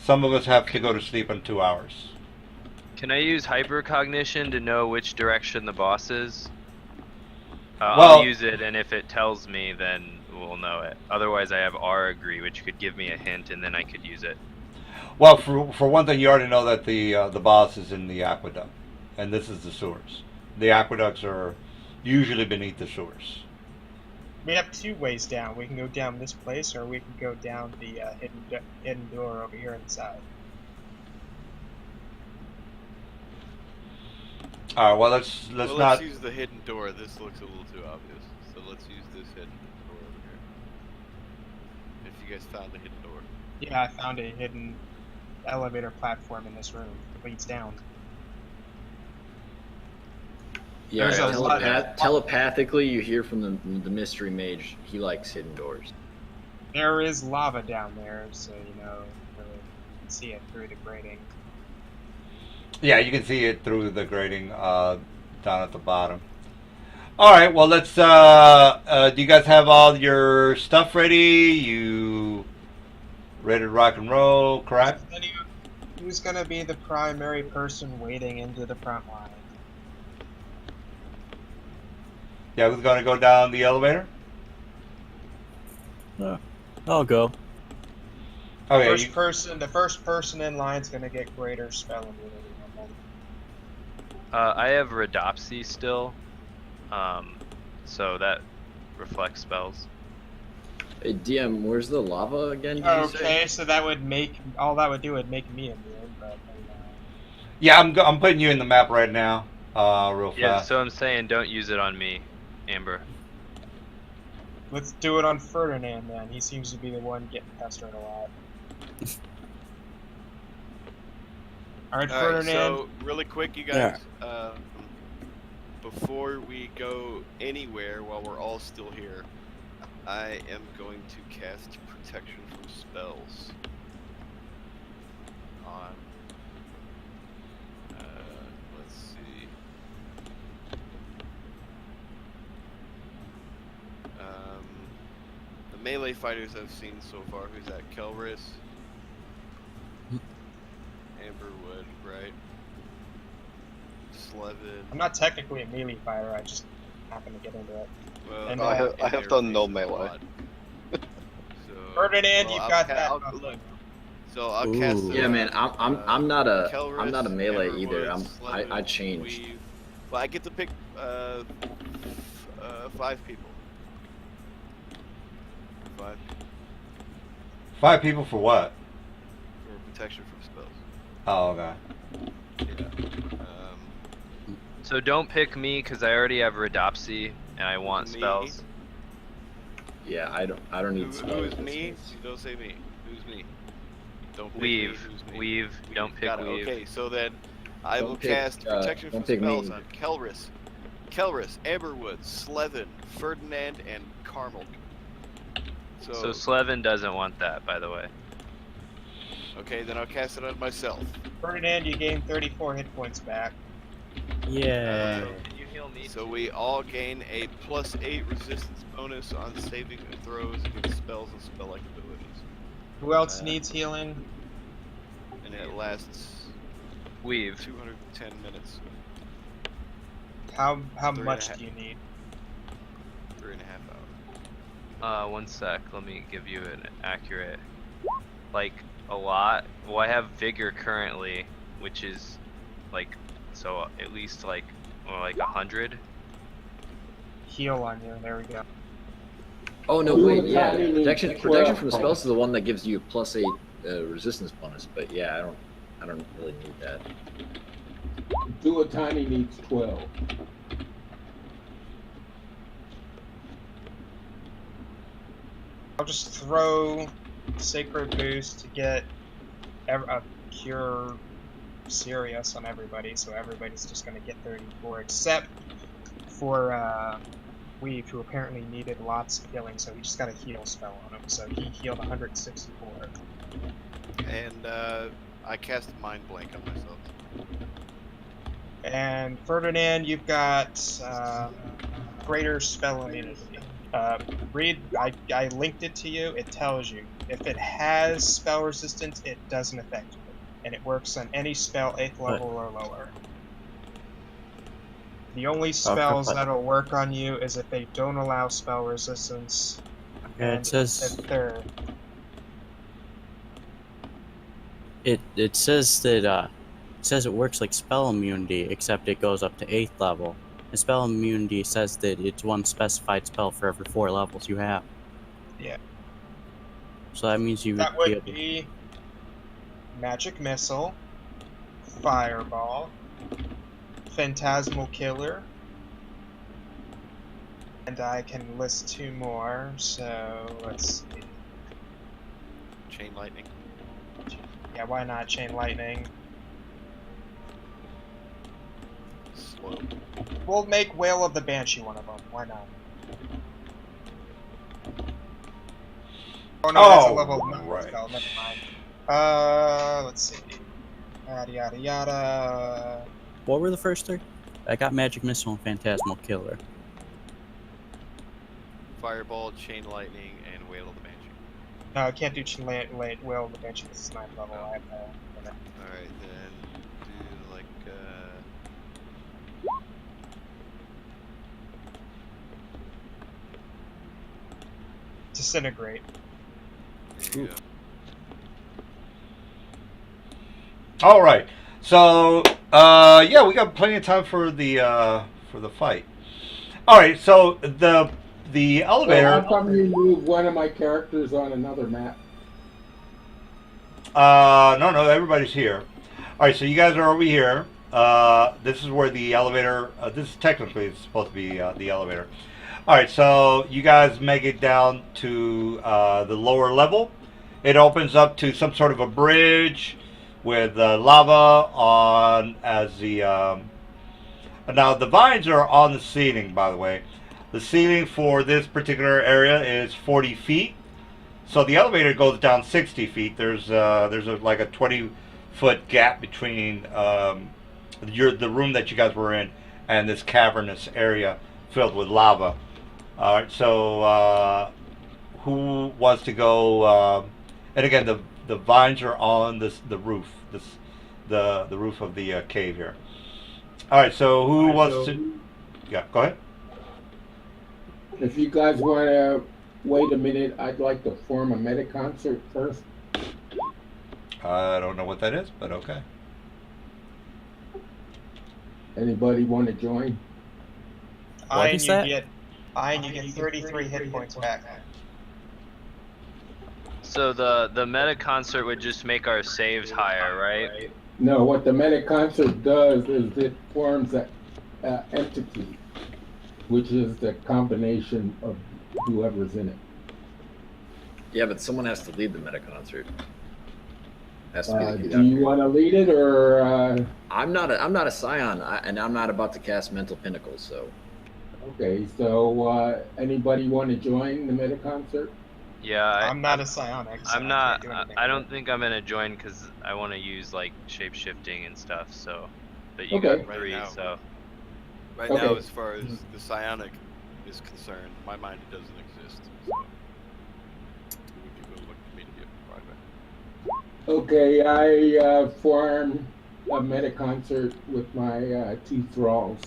some of us have to go to sleep in 2 hours. Can I use hypercognition to know which direction the boss is? Well- I'll use it, and if it tells me, then we'll know it. Otherwise, I have R agree, which could give me a hint, and then I could use it. Well, for one thing, you already know that the boss is in the aqueduct, and this is the sewers. The aqueducts are usually beneath the sewers. We have 2 ways down. We can go down this place, or we can go down the hidden door over here on the side. All right. Well, let's Well, not. let's use the hidden door. This looks a little too obvious. So let's use this hidden door over here. If you guys found the hidden door. Yeah, I found a hidden elevator platform in this room. It leads down. Yeah, There's a lot- telepathically, you hear from the mystery mage. He likes hidden doors. There is lava down there, so you know you can see it through the grating. Yeah, you can see it through the grating down at the bottom. All right. Well, let's. Do you guys have all your stuff ready? You ready to rock and roll? Correct. Who's gonna be the primary person wading into the front line? Yeah, who's gonna go down the elevator? I'll go. Oh yeah. The first person in line is gonna get greater spell immunity. I have Rhodopsy still, so that reflects spells. Hey, DM, where's the lava again? Did you say? Okay, so that would make would make me immune, but Yeah, I'm putting you in the map right now. Real fast. Yeah, so I'm saying don't use it on me, Amber. let's do it on Ferdinand then. He seems to be the one getting pestered a lot. Alright, Alright, Ferdinand. so really quick, you guys. Before we go anywhere, while we're all still here, I am going to cast protection from spells on. Let's see. The melee fighters I've seen so far. Who's that? Kelris, Amberwood, right? Slevin. I'm not technically a melee fighter, I just happen to get into it. Well, And, I have done no melee. So, Ferdinand, well, you've I'll got ca- that. I'll- look, so I'll cast. Ooh. it Yeah, on, man, I'm not a Kelris, melee Amberwood, either. I Slevin, changed. Weave. Well, I get to pick 5 people. 5 5 people for what? for protection from spells. Oh, okay. Yeah. So don't pick me because I already have Rhodopsy and I want Me? spells. Yeah, I don't need Who spells. is me? Don't say me. Who's me? Don't pick Weave, me. Who's me? weave, don't pick Got it. weave. Okay, so then I Don't will pick, cast protection don't from pick spells me. on Kelris, Amberwood, Slevin, Ferdinand, and Carmel. So Slevin doesn't want that, by the way. Okay, then I'll cast it on myself. Ferdinand, you gain 34 hit points back. Yeah. Can you heal me? So we all gain a +8 resistance bonus on saving throws against spells and spell-like abilities. Who else needs healing? And it lasts Weave. 210 minutes. How Three much and a do you need? 3.5 hours. One sec. Let me give you an accurate. Like a lot. Well, I have Vigor currently, which is like, so at least like 100. Heal on you. There we go. Oh no, Ooh, wait, yeah. tiny Protection needs protection 12. from spells is the one that gives you a +8 resistance bonus. But yeah, I don't really need that. Duotani needs 12. I'll just throw Sacred Boost to get a Cure Serious on everybody, so everybody's just gonna get 34, except for Weave, who apparently needed lots of healing, so he just got a heal spell on him, so he healed 164. And I cast Mind Blank on myself. And Ferdinand, you've got greater spell immunity. Read, I linked it to you. It tells you if it has spell resistance, it doesn't affect you, and it works on any spell 8th level or lower. The only spells that'll work on you is if they don't allow spell resistance. Yeah, and it says if they're it says that it says it works like spell immunity, except it goes up to 8th level. And spell immunity says that it's one specified spell for every 4 levels you have. Yeah. So that means you that would be would able. be Magic Missile, Fireball, Phantasmal Killer. And I can list 2 more, so let's see. Chain lightning. Yeah, why not Chain Lightning? Slow. We'll make Wail of the Banshee one of them. Why not? Oh no, that's a level 9 right. spell. Never mind. Let's see. Yada yada yada. What were the first 3? I got Magic Missile and Phantasmal Killer. Fireball, chain lightning, and wail of the banshee. No, I can't do Wail of the Banshee. This is 9th level. I have to. Alright, then do like Disintegrate. there you go. All right. So, yeah, we got plenty of time for the fight. All right. So the So elevator. how come you move one of my characters on another map? No, everybody's here. All right. So you guys are over here. This is where the elevator. This is technically supposed to be the elevator. All right. So you guys make it down to the lower level. It opens up to some sort of a bridge with lava on as the. Now the vines are on the ceiling, by the way. The ceiling for this particular area is 40 feet. So the elevator goes down 60 feet. There's like a 20-foot gap between the room that you guys were in and this cavernous area filled with lava. All right. So who wants to go? And again, the vines are on the roof. The roof of the cave here. All right. So who wants to? Yeah. Go ahead. If you guys want to wait a minute, I'd like to form a meta concert first. I don't know what that is, but okay. Anybody want to join? What is that? You get 33 hit points back. So the meta concert would just make our saves higher, right? No, what the meta concert does is it forms an entity, which is the combination of whoever's in it. Yeah, but someone has to lead the meta concert. Has to be the Do you conductor. want to lead it, or I'm not a scion, and I'm not about to cast mental pinnacles. So okay? So anybody want to join the meta concert? Yeah, I'm not a psionic. So I'm not. I can't do anything I with don't it. think I'm gonna join because I want to use like shape shifting and stuff. So, but you Okay. got 3, Right now. so Right Okay. now, as far as the psionic is concerned, my mind it doesn't exist. So you can go look to me to be a project. Okay, I form a meta concert with my two thralls,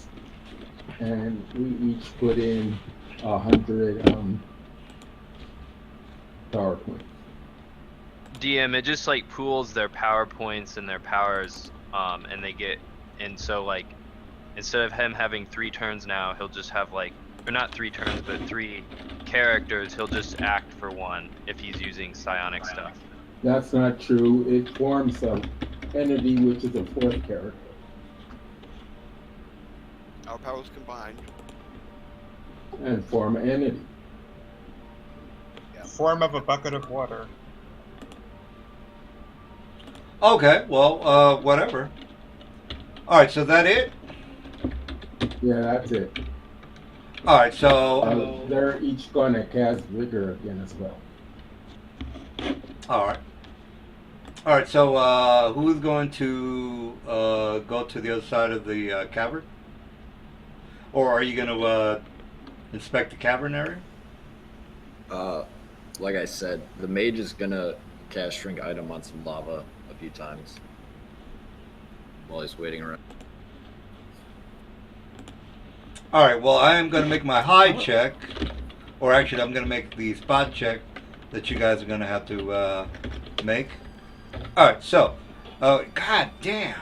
and we each put in 100 power points. DM it just like pools their power points and their powers, and they get, and so like instead of him having 3 turns now, he'll just have like, or not 3 turns, but 3 characters. He'll just act for 1 if he's using psionic stuff. That's not true. It forms an entity which is a 4th character. Our powers combined. And form an entity. Form of a bucket of water. Okay. Well, whatever. All right. So that it. Yeah, that's it. All right. So. They're each going to cast Vigor again as well. All right. All right. So who's going to go to the other side of the cavern, or are you going to inspect the cavern area? like I said, the mage is gonna cast Shrink Item on some lava a few times while he's waiting around. All right. Well, I am going to make my hide check, or actually, I'm going to make the spot check that you guys are going to have to make. All right. So, god damn.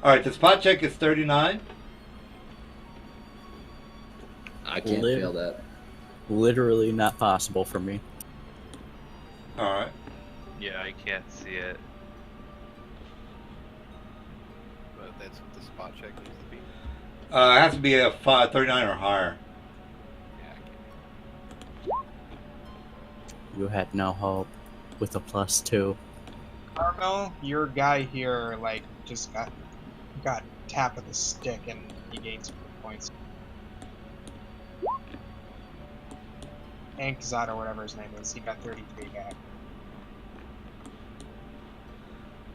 All right. The spot check is 39. I can't Lit- fail that. Literally not possible for me. All right. Yeah, I can't see it. But That's what the spot check needs to be. It has to be a 39 or higher. Yeah. You had no hope with a +2. Carmel, your guy here, like, just got tap with a stick and he gained some good points. And Kazad, or whatever his name is, he got 33 back.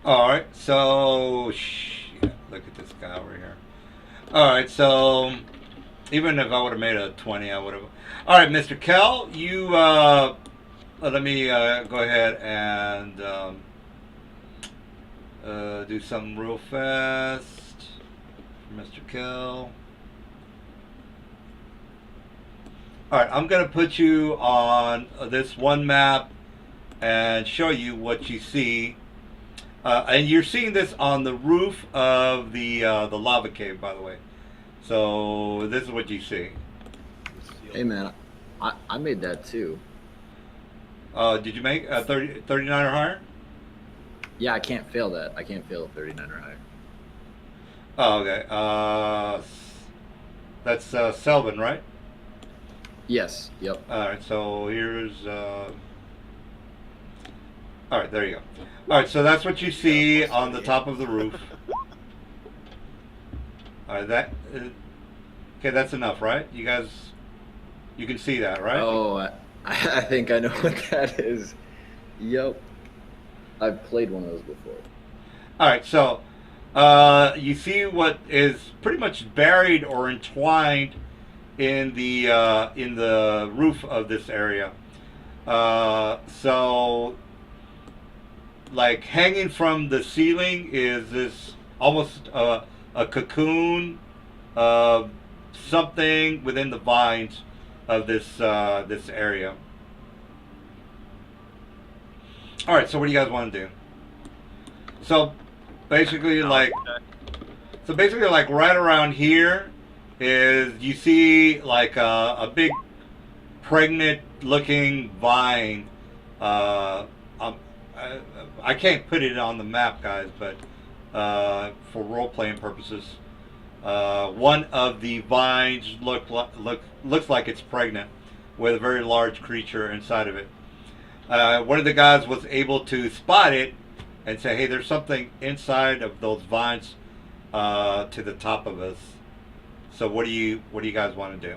Alright, so look at this guy over here. Alright, so even if I would have made a 20, I would have. Alright, Mr. Kell, you let me go ahead and do something real fast for Mr. Kell. Alright, I'm going to put you on this one map and show you what you see. And you're seeing this on the roof of the lava cave, by the way. So this is what you see. Hey man, I made that too. Did you make 39 or higher? Yeah, I can't fail that. I can't fail a 39 or higher. Oh, okay. That's Selvin, right? Yes. Yep. Alright, so here's... Alright, there you go. Alright, so that's what you see on the top of the roof. Alright, okay, that's enough, right? You guys... You can see that, right? Oh, I think I know what that is. Yep. I've played one of those before. Alright, so... you see what is pretty much buried or entwined in the roof of this area. So, like hanging from the ceiling is this almost a cocoon of something within the vines of this this area. All right, so what do you guys want to do? So basically, like right around here is you see like a big pregnant looking vine. I can't put it on the map, guys, but for role playing purposes, one of the vines looks like it's pregnant with a very large creature inside of it. One of the guys was able to spot it and say, hey, there's something inside of those vines to the top of us. So what do you guys want to do?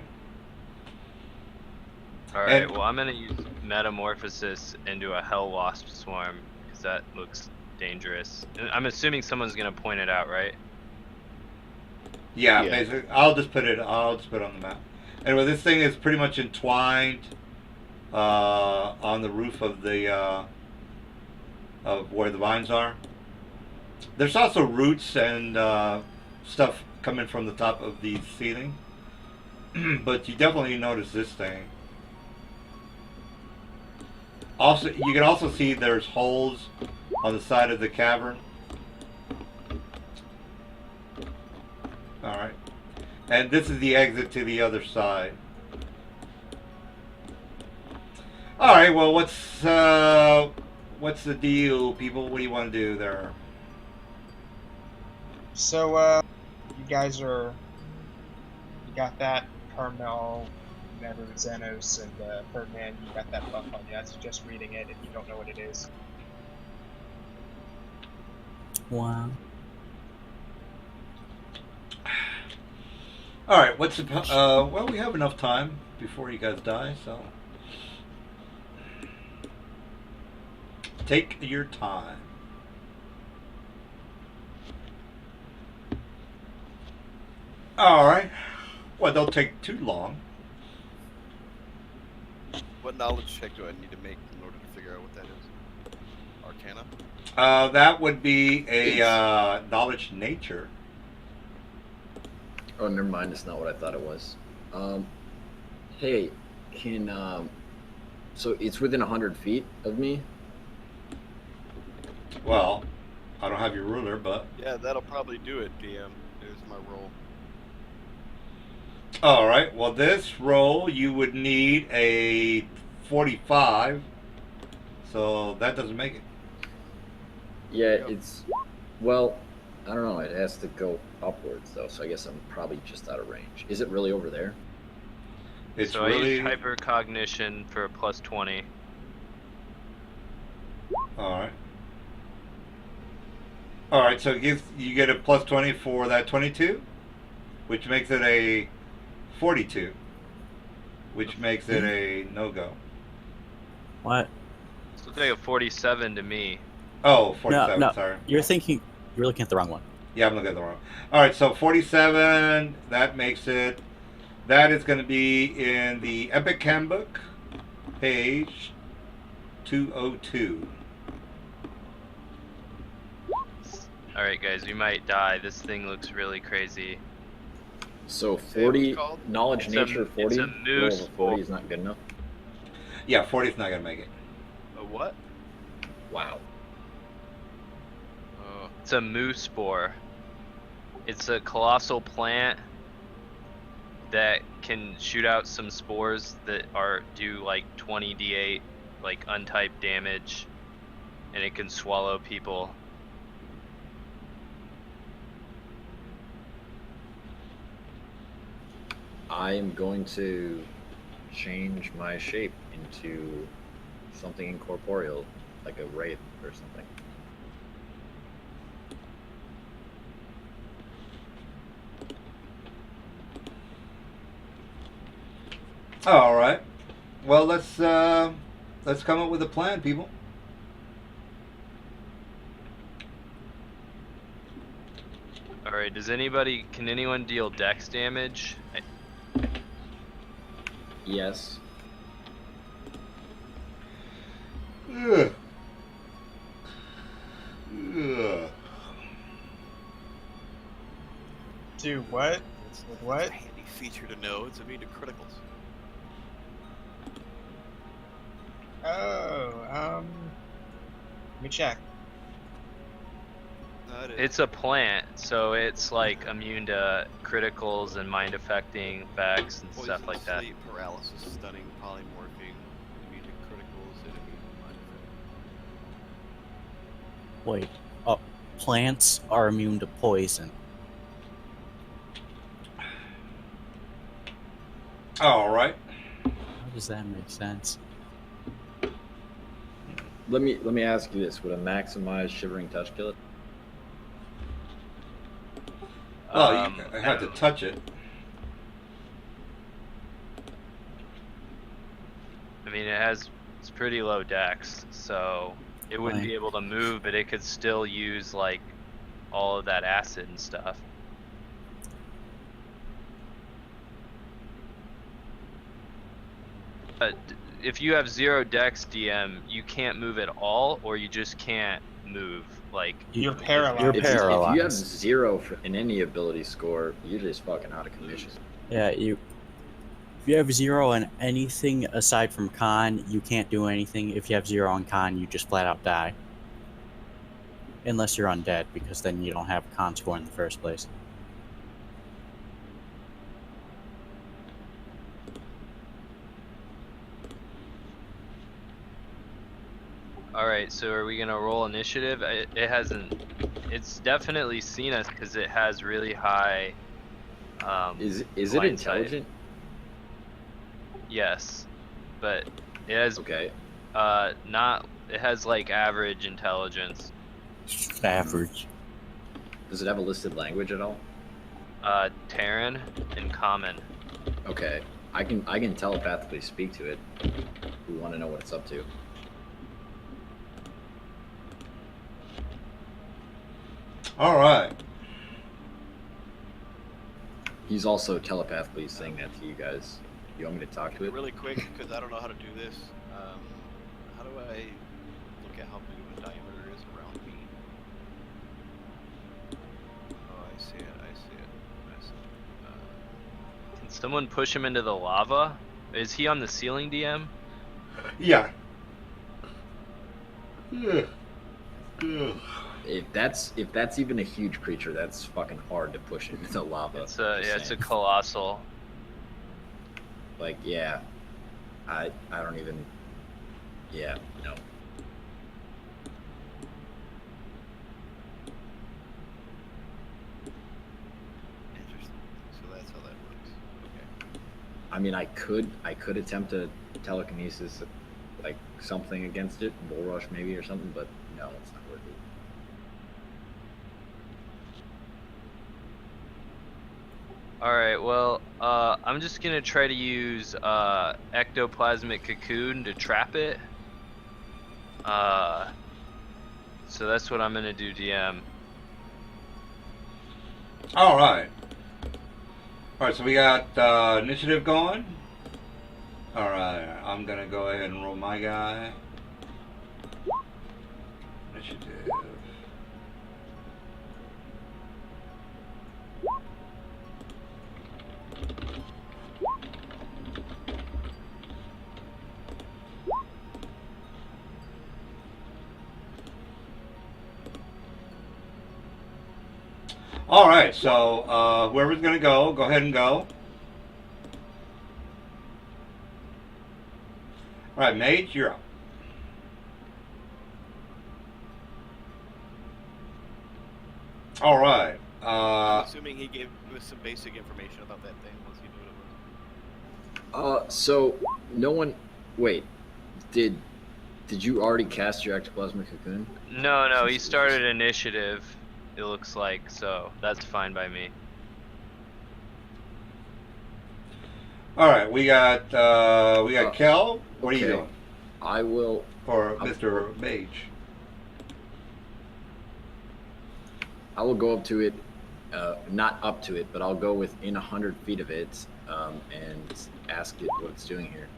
Alright, well I'm gonna use Metamorphosis into a Hell Wasp Swarm, because that looks dangerous. And I'm assuming someone's gonna point it out, right? Yeah, basically, I'll just put it on the map. Anyway, this thing is pretty much entwined on the roof of the of where the vines are. There's also roots and stuff coming from the top of the ceiling, but you definitely notice this thing. Also, you can also see there's holes on the side of the cavern. All right, and this is the exit to the other side. All right, well, what's the deal, people? What do you want to do there? So, you guys you got that, Carmel, whatever, Xenos, and Ferdinand, you got that buff on you. That's just reading it if you don't know what it is. Wow. All right, what's the well, we have enough time before you guys die, so take your time. All right. Well, don't take too long. What knowledge check do I need to make in order to figure out what that is? Arcana? That would be a knowledge nature. Oh, never mind. It's not what I thought it was. Hey, so it's within 100 feet of me? Well, I don't have your ruler, but... Yeah, that'll probably do it, DM. There's my roll. All right, well, this roll, you would need a 45, so that doesn't make it. Yeah, Yep. it's... Well, I don't know. It has to go upwards though, so I guess I'm probably just out of range. Is it really over there? It's so really I used hypercognition for a plus 20. all right. All right, so you get a plus 20 for that 22, which makes it a 42, which makes it a no-go. What? So looks like a 47 to me. Oh, 47, No, sorry. you're looking at the wrong one. Yeah, I'm looking at the wrong. All right, so 47, that makes it, that is going to be in the Epic Handbook, page 202. All right, guys, we might die. This thing looks really crazy. So Say what it's 40 called? knowledge It's nature a 40. moose Roll over 40 ball. is not good enough. Yeah, 40 is not going to make it. A what? Wow. Oh, It's a moose spore. It's a colossal plant that can shoot out some spores that do like 20 d8 like untyped damage, and it can swallow people. I am going to change my shape into something incorporeal, like a wraith or something. All right. Well, let's come up with a plan, people. All right, can anyone deal dex damage? Yes. Ugh. Ugh. Do what? that's What? a handy feature to know. It's immune to criticals. Oh, let me check. No, it is. It's a plant, so it's like immune to criticals and mind affecting effects and Poison, stuff like that. sleep, paralysis, stunning, polymorphing, immune to criticals, and immune to mind effect. Wait. Oh, plants are immune to poison. All right. How does that make sense? Let me ask you this: would a maximized shivering touch kill it? Oh, you have to touch it. I mean, it's pretty low dex, so it wouldn't be able to move, but it could still use like all of that acid and stuff. If you have 0 dex, DM, you can't move at all, or you just can't move. Like You're paralyzed. You're If you have paralyzed. 0 in any ability score, you're just fucking out of commission. Yeah, if you have 0 on anything aside from con, you can't do anything. If you have 0 on con, you just flat out die. Unless you're undead, because then you don't have a con score in the first place. All right, so are we gonna roll initiative? It hasn't. It's definitely seen us because it has really high. Is it blind sight. intelligent? Yes, but it has Okay. not. It has like average intelligence. Average. Does it have a listed language at all? Terran and common. Okay. I can telepathically speak to it. We want to know what it's up to. All right. He's also telepathically saying that to you guys. You want me to talk to it? Really quick, because I don't know how to do this. How do I look at how big of a diameter is around me? Oh, I see it. I see it. I see it. Can someone push him into the lava? Is he on the ceiling, DM? Yeah. Ugh. Ugh. If that's even a huge creature, that's fucking hard to push into the lava. It's Just a saying. colossal. Like, yeah. I don't even. Yeah, no. I mean, I could attempt a telekinesis, like something against it, bull rush maybe or something, but no, it's not worth it. All right. Well, I'm just gonna try to use ectoplasmic cocoon to trap it. So that's what I'm gonna do, DM. All right. All right. So we got initiative going. All right. I'm gonna go ahead and roll my guy. Initiative. All right, so whoever's going to go ahead and go. All right, Mage, you're up. All right. I'm assuming he gave us some basic information about that thing once he knew what it was. So no one. Wait, did you already cast your ectoplasmic cocoon? No, he started initiative. It looks like, so that's fine by me. All right, we got Kel. What are you okay. doing? I will. For Mr. Mage. I will go up to it, not up to it, but I'll go within 100 feet of it and ask it what it's doing here.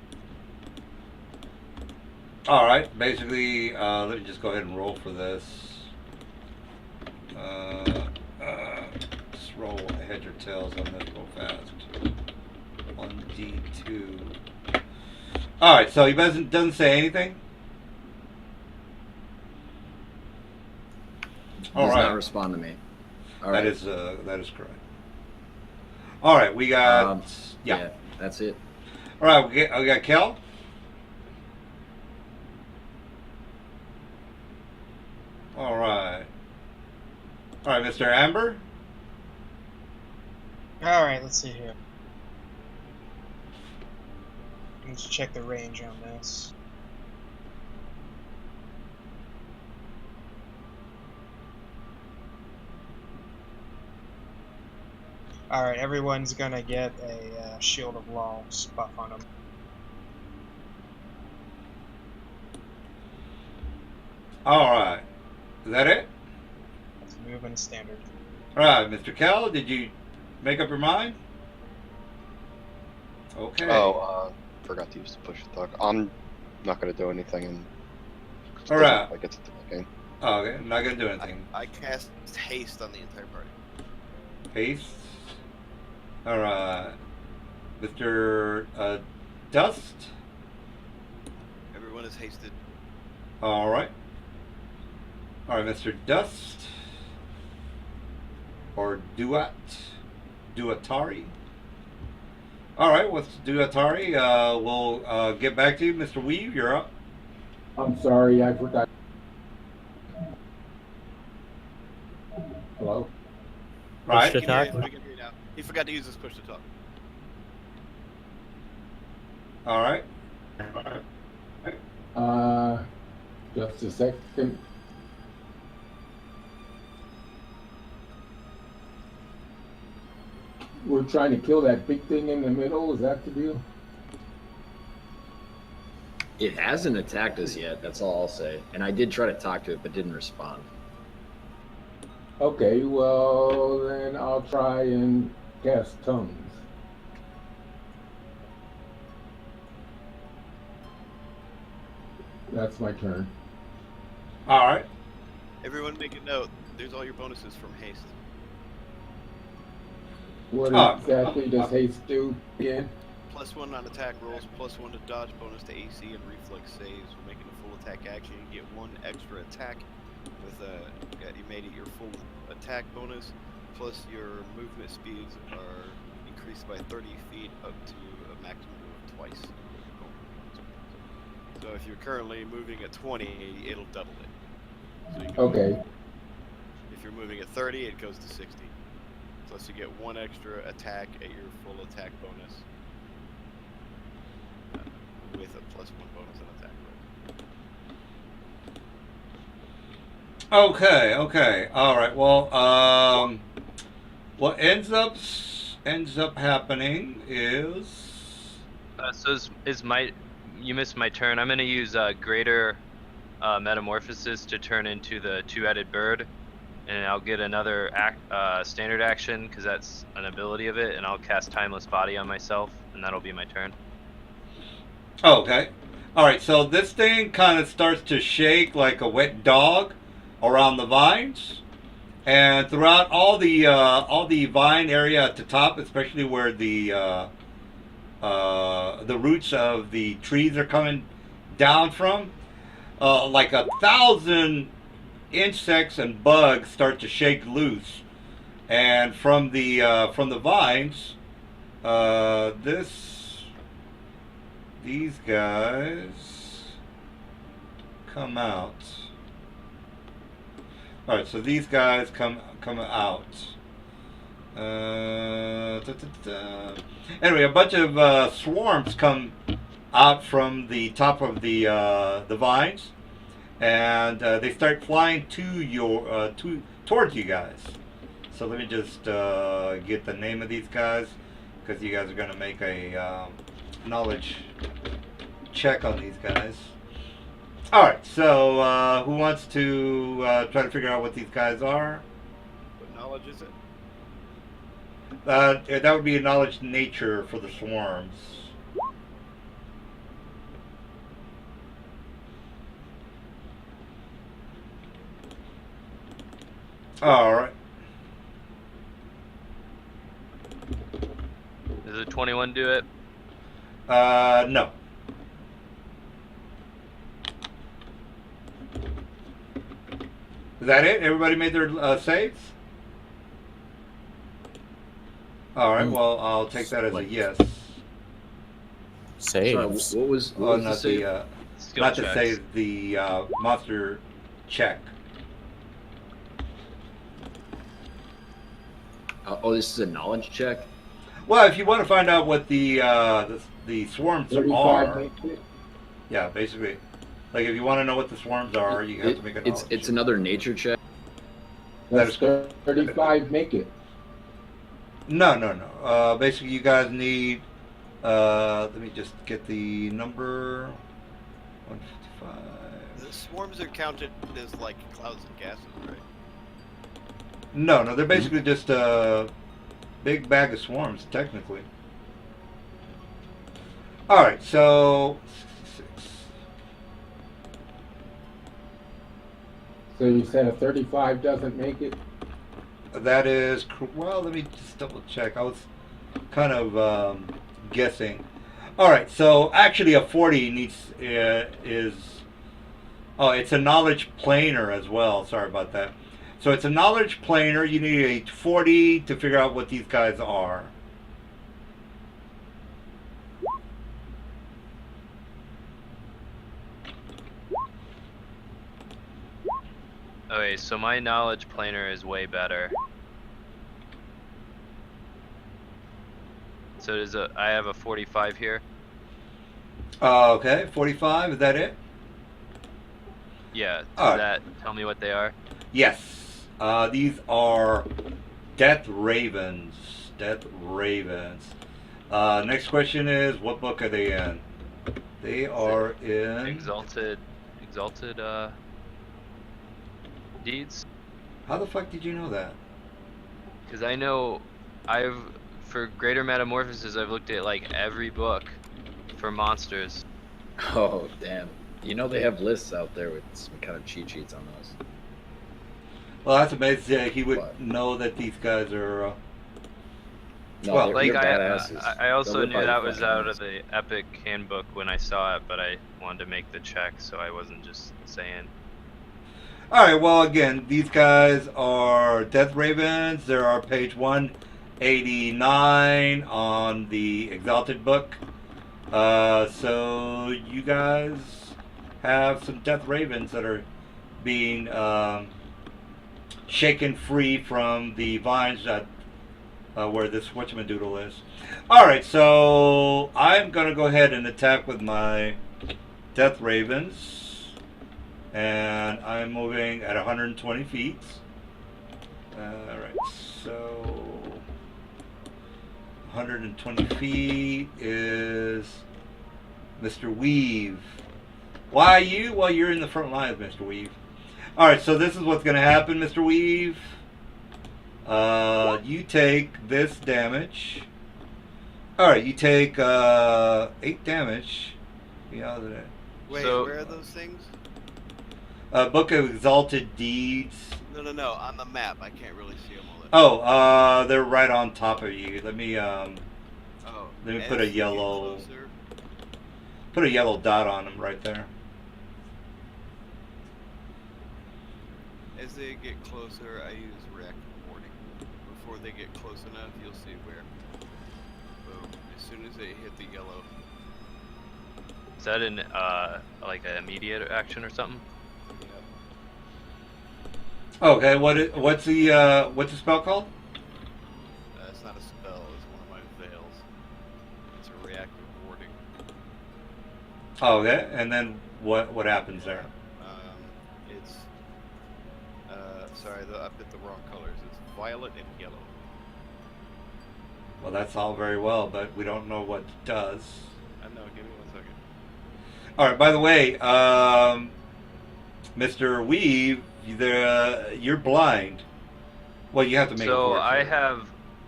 All right, basically, let me just go ahead and roll for this. Just roll heads or tails on this real fast. 1d2. All right, so he doesn't say anything. All Does right. not respond to me. All right. That is correct. All right, we got yeah, that's it. All right, we got Kel. All right. All right, Mr. Amber. All right, let's see here. Let's check the range on this. All right, everyone's gonna get a Shield of Laws buff on them. All right. Is that it? Let's move in standard. All right, Mr. Kel, did you make up your mind? Okay. Oh, forgot to use the push to talk. I'm not going to do anything. And All right. I get to the game. Oh, okay, I'm not going to do anything. I cast haste on the entire party. Haste. All right. Mr. Dust. Everyone is hasted. All right. All right, Mr. Dust. Or Duatari. All right, what's Duatari? We'll get back to you. Mr. Weave, you're up. I'm sorry, I forgot. Hello? Right. Push to talk. We can hear you now. He forgot to use his push to talk. All right. Just a second. We're trying to kill that big thing in the middle, is that the deal? It hasn't attacked us yet. That's all I'll say. And I did try to talk to it, but didn't respond. Okay, well, then I'll try and cast tongues. That's my turn. All right. Everyone make a note. There's all your bonuses from haste. What exactly does haste do again? +1 on attack rolls, +1 to dodge, bonus to AC and reflex saves. When making a full attack action, you get 1 extra attack. With you made it your full attack bonus, plus your movement speeds are increased by 30 feet up to a maximum of twice. So if you're currently moving at 20, it'll double it. So you can Okay. If you're moving at 30, it goes to 60. Plus you get 1 extra attack at your full attack bonus. with a +1 bonus on attack roll. Okay. All right. Well, what ends up happening is So you missed my turn. I'm gonna use greater metamorphosis to turn into the two-headed bird, and I'll get another standard action because that's an ability of it, and I'll cast Timeless Body on myself, and that'll be my turn. okay. All right. So this thing kind of starts to shake like a wet dog around the vines, and throughout all the vine area at the top, especially where the roots of the trees are coming down from, like 1,000 insects and bugs start to shake loose, and from the vines, these guys come out. All right, so these guys come out. Anyway, a bunch of swarms come out from the top of the vines, and they start flying towards you guys. So let me just get the name of these guys, because you guys are going to make a knowledge check on these guys. All right, so who wants to try to figure out what these guys are? What knowledge is it? That would be a knowledge nature for the swarms. All right. Does a 21 do it? No. Is that it? Everybody made their saves? All right. Well, I'll take that as a yes. Saves. Sorry, what was Oh, the not save? the Skill not to checks. say the monster check. Oh, this is a knowledge check. Well, if you want to find out what the swarms 35 are, makes it. yeah, basically, like if you want to know what the swarms are, you have to make a knowledge. It's another nature check. That Does is 35 make it? No. Basically, you guys need. Let me just get the number. 155. The swarms are counted as like clouds and gases, right? No, they're basically just a big bag of swarms, technically. All right, so 66. So you said a 35 doesn't make it? That is well. Let me just double check. I was kind of guessing. All right, so actually a 40 needs is. Oh, it's a knowledge planar as well. Sorry about that. So it's a knowledge planar. You need a 40 to figure out what these guys are. Okay, so my knowledge planar is way better. So I have a 45 here. Okay, 45. Is that it? Yeah. Does Alright. that tell me what they are? Yes. These are Death Ravens. Death Ravens. Next question is, what book are they in? They are in. Exalted deeds. How the fuck did you know that? Because I know for greater metamorphosis, I've looked at like every book for monsters. Oh, damn. You know they have lists out there with some kind of cheat sheets on those. Well, that's amazing. He would What? know that these guys are. No, Well, they're, Like they're I badasses. also They'll knew live by that the was fucking out rules. of the Epic handbook when I saw it, but I wanted to make the check, so I wasn't just saying. All right. Well, again, these guys are Death Ravens. There are page 189 on the Exalted book. So you guys have some Death Ravens that are being shaken free from the vines that where this whatchamadoodle is. All right, so I'm gonna go ahead and attack with my Death Ravens, and I'm moving at 120 feet. All right, so 120 feet is Mr. Weave. Why you? Well, you're in the front line of Mr. Weave. All right, so this is what's going to happen, Mr. Weave. You take this damage. All right, you take 8 damage. Yeah, Wait, So- where are those things? Book of Exalted Deeds. No. On the map, I can't really see them all. Oh, they're right on top of you. Let me Oh. let me as put a they get yellow closer- dot on them right there. As they get closer, I use reactive warning. Before they get close enough, you'll see where. Boom. As soon as they hit the yellow. Is that an like an immediate action or something? Okay, what's the spell called? It's not a spell, it's one of my veils. It's a reactive warding. Okay, and then what happens there? It's sorry, I picked the wrong colors. It's violet and yellow. Well, that's all very well, but we don't know what it does. I know, give me 1 second. All right. By the way, Mr. Weave, you're blind. Well, you have to make. So a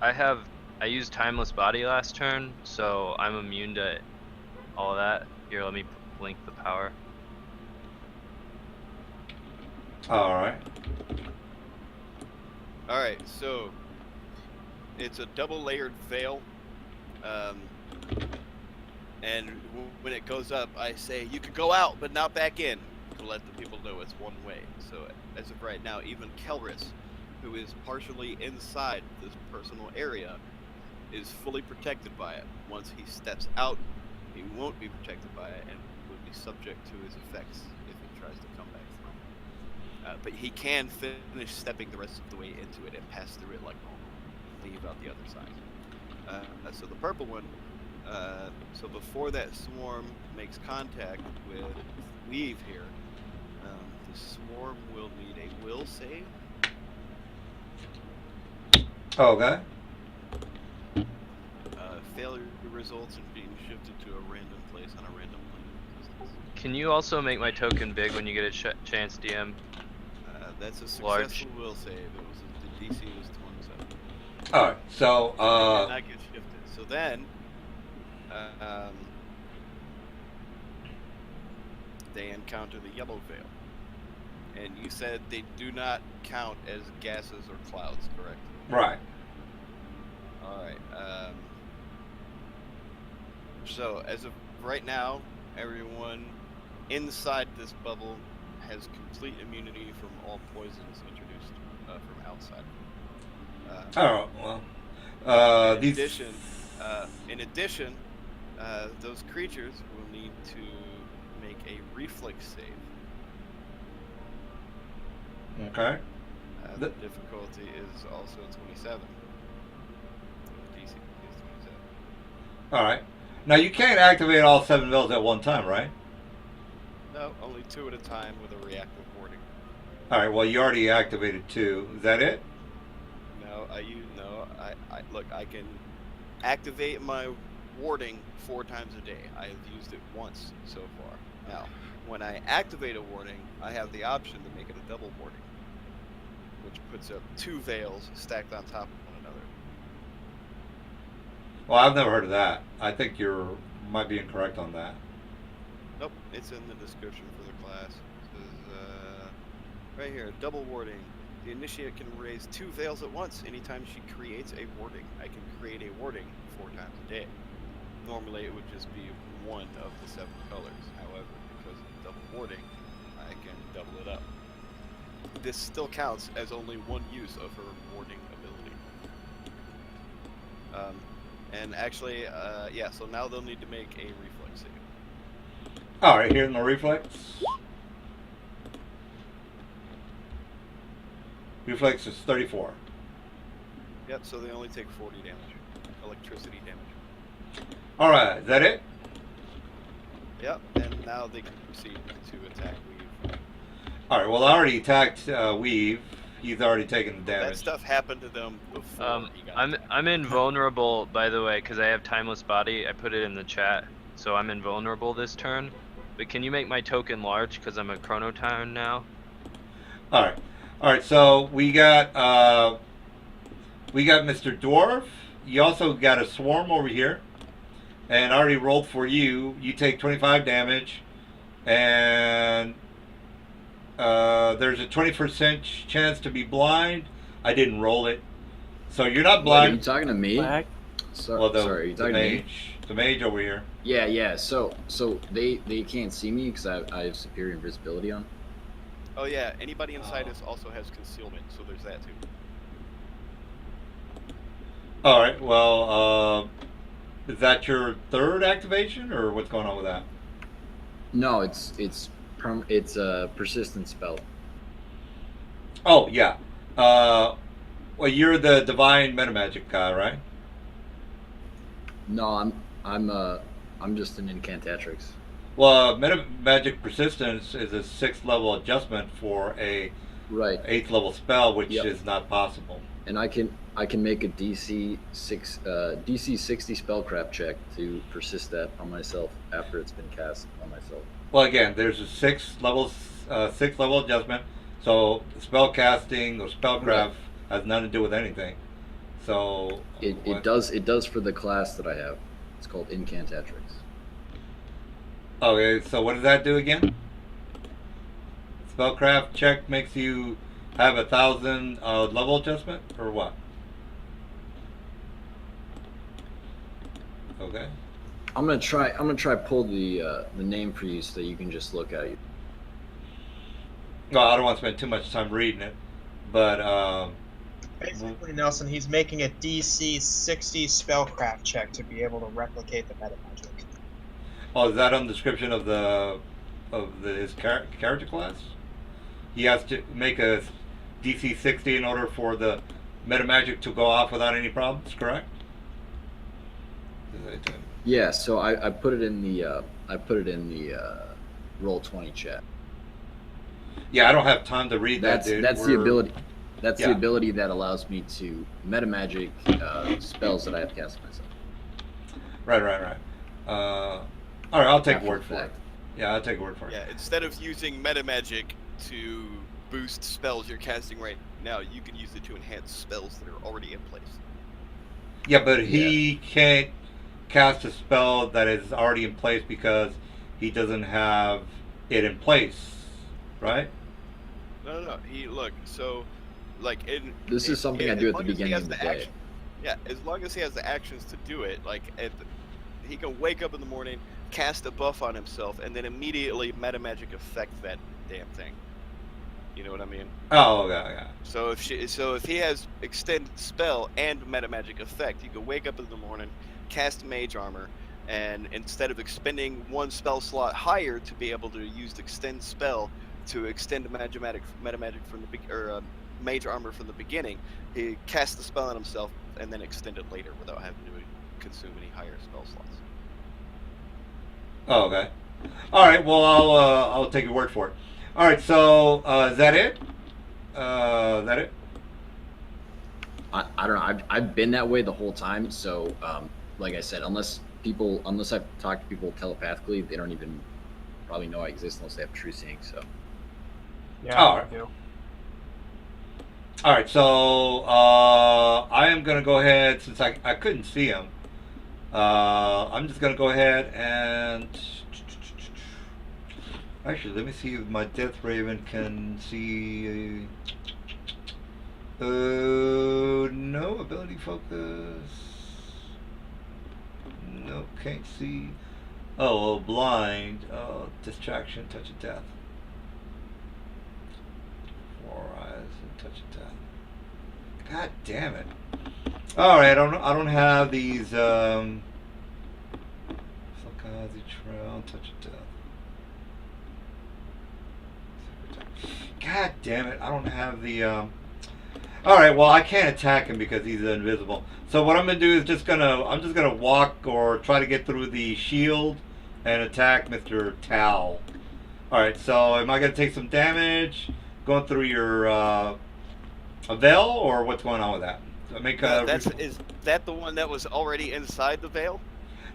I used Timeless Body last turn, so I'm immune to all of that. Here, let me blink the power. All right. Alright, so it's a double layered veil. And when it goes up, I say you could go out, but not back in, to let the people know it's one way. So as of right now, even Kelris, who is partially inside this personal area, is fully protected by it. Once he steps out, he won't be protected by it and will be subject to his effects if he tries to come back through. But he can finish stepping the rest of the way into it and pass through it like normal, leave out the other side. So the purple one, so before that swarm makes contact with Weave here, the swarm will need a will save. Okay. Failure results in being shifted to a random place on a random plane of existence. Can you also make my token big when you get a chance, DM? That's a successful Large. will save. The DC was 27. All right. So Did not get shifted. So then, they encounter the yellow veil, and you said they do not count as gases or clouds, correct? right. All right. So as of right now, everyone inside this bubble has complete immunity from all poisons introduced from outside. Oh well. In addition, those creatures will need to make a reflex save. Okay. The difficulty is also 27. The DC is 27. All right. Now you can't activate all 7 bells at one time, right? No, only 2 at a time with a reactive warding. All right. Well, you already activated 2. Is that it? No, look, I can activate my warding 4 times a day. I have used it once so far. Now, when I activate a warding, I have the option to make it a double warding, which puts up 2 veils stacked on top of one another. Well, I've never heard of that. I think you might be incorrect on that. Nope, it's in the description for the class. It says, right here, double warding. The initiate can raise 2 veils at once anytime she creates a warding. I can create a warding 4 times a day. Normally it would just be one of the 7 colors. However, because of double warding, I can double it up. This still counts as only one use of her warding ability. And actually, yeah, so now they'll need to make a reflex save. All right. Here's my reflex. Reflex is 34. Yep. So they only take 40 damage, electricity damage. All right, is that it? Yep. And now they can proceed to attack Weave. All right. Well, I already attacked Weave. He's already taken the That damage. stuff happened to them before he got attacked. I'm invulnerable, by the way, because I have timeless body. I put it in the chat, so I'm invulnerable this turn. But can you make my token large because I'm a chronotown now? All right. All right. So we got Mr. Dwarf. You also got a swarm over here, and I already rolled for you. You take 25 damage, and there's a 20% chance to be blind. I didn't roll it, so you're not Are you blind. talking to me? Black. Well, Sorry, are you talking to me? the mage over here. Yeah. So they can't see me because I have superior invisibility on. Oh yeah. Anybody inside us also has concealment, so there's that too. All right. Well, is that your third activation, or what's going on with that? No, it's a persistent spell. Oh yeah. Well, you're the divine metamagic guy, right? No, I'm just an incantatrix. Well, metamagic persistence is a 6th level adjustment for a Right. 8th level spell, which Yep. is not possible. And I can make a DC 60 spellcraft check to persist that on myself after it's been cast on myself. Well, again, there's a 6th level adjustment, so spell casting or spellcraft Right. has nothing to do with anything. So It does for the class that I have. It's called incantatrix. Okay, so what does that do again? Spellcraft check makes you have 1,000 level adjustment, or what? Okay. I'm gonna try pull the name for you so that you can just look at it. Well, I don't want to spend too much time reading it, but Basically, Nelson, he's making a DC 60 spellcraft check to be able to replicate the metamagic. oh, is that on the description of his character class? He has to make a DC 60 in order for the metamagic to go off without any problems. Correct? Yeah, so I put it in the roll 20 chat. Yeah, I don't have time to read that, dude. That's the ability. That's Yeah. the ability that allows me to metamagic spells that I have cast myself. Right. All right, I'll take After word the for it. fact. Yeah, I'll take word for it. Yeah. Instead of using metamagic to boost spells you're casting right now, you can use it to enhance spells that are already in place. Yeah, but he can't cast a spell that is already in place because he doesn't have it in place, right? No. Look. So, like This is something I do at the beginning of the day. Action, yeah, as long as he has the actions to do it, like he can wake up in the morning, cast a buff on himself, and then immediately metamagic affect that damn thing. You know what I mean? Oh, okay. So if he has extend spell and metamagic effect, he can wake up in the morning, cast mage armor, and instead of expending one spell slot higher to be able to use the extend spell to extend metamagic from the mage armor from the beginning, he casts the spell on himself and then extend it later without having to consume any higher spell slots. Oh, okay. All right. Well, I'll take your word for it. All right. So is that it? Is that it? I don't know. I've been that way the whole time. So, like I said, unless I've talked to people telepathically, they don't even probably know I exist unless they have true seeing. So, Yeah, Oh, I alright. do. All right. So I am gonna go ahead since I couldn't see him. I'm just gonna go ahead and actually let me see if my Death Raven can see. No ability focus. No, can't see. Oh, blind. Oh, distraction, touch of death. 4 eyes and touch of death. God damn it! All right, I don't have these. Fukazi Trail, touch of death. God damn it! I don't have the. All right. Well, I can't attack him because he's invisible. So what I'm gonna do is I'm just gonna walk or try to get through the shield and attack Mr. Tal. All right. So am I gonna take some damage going through your veil, or what's going on with that? Make Is that the one that was already inside the veil?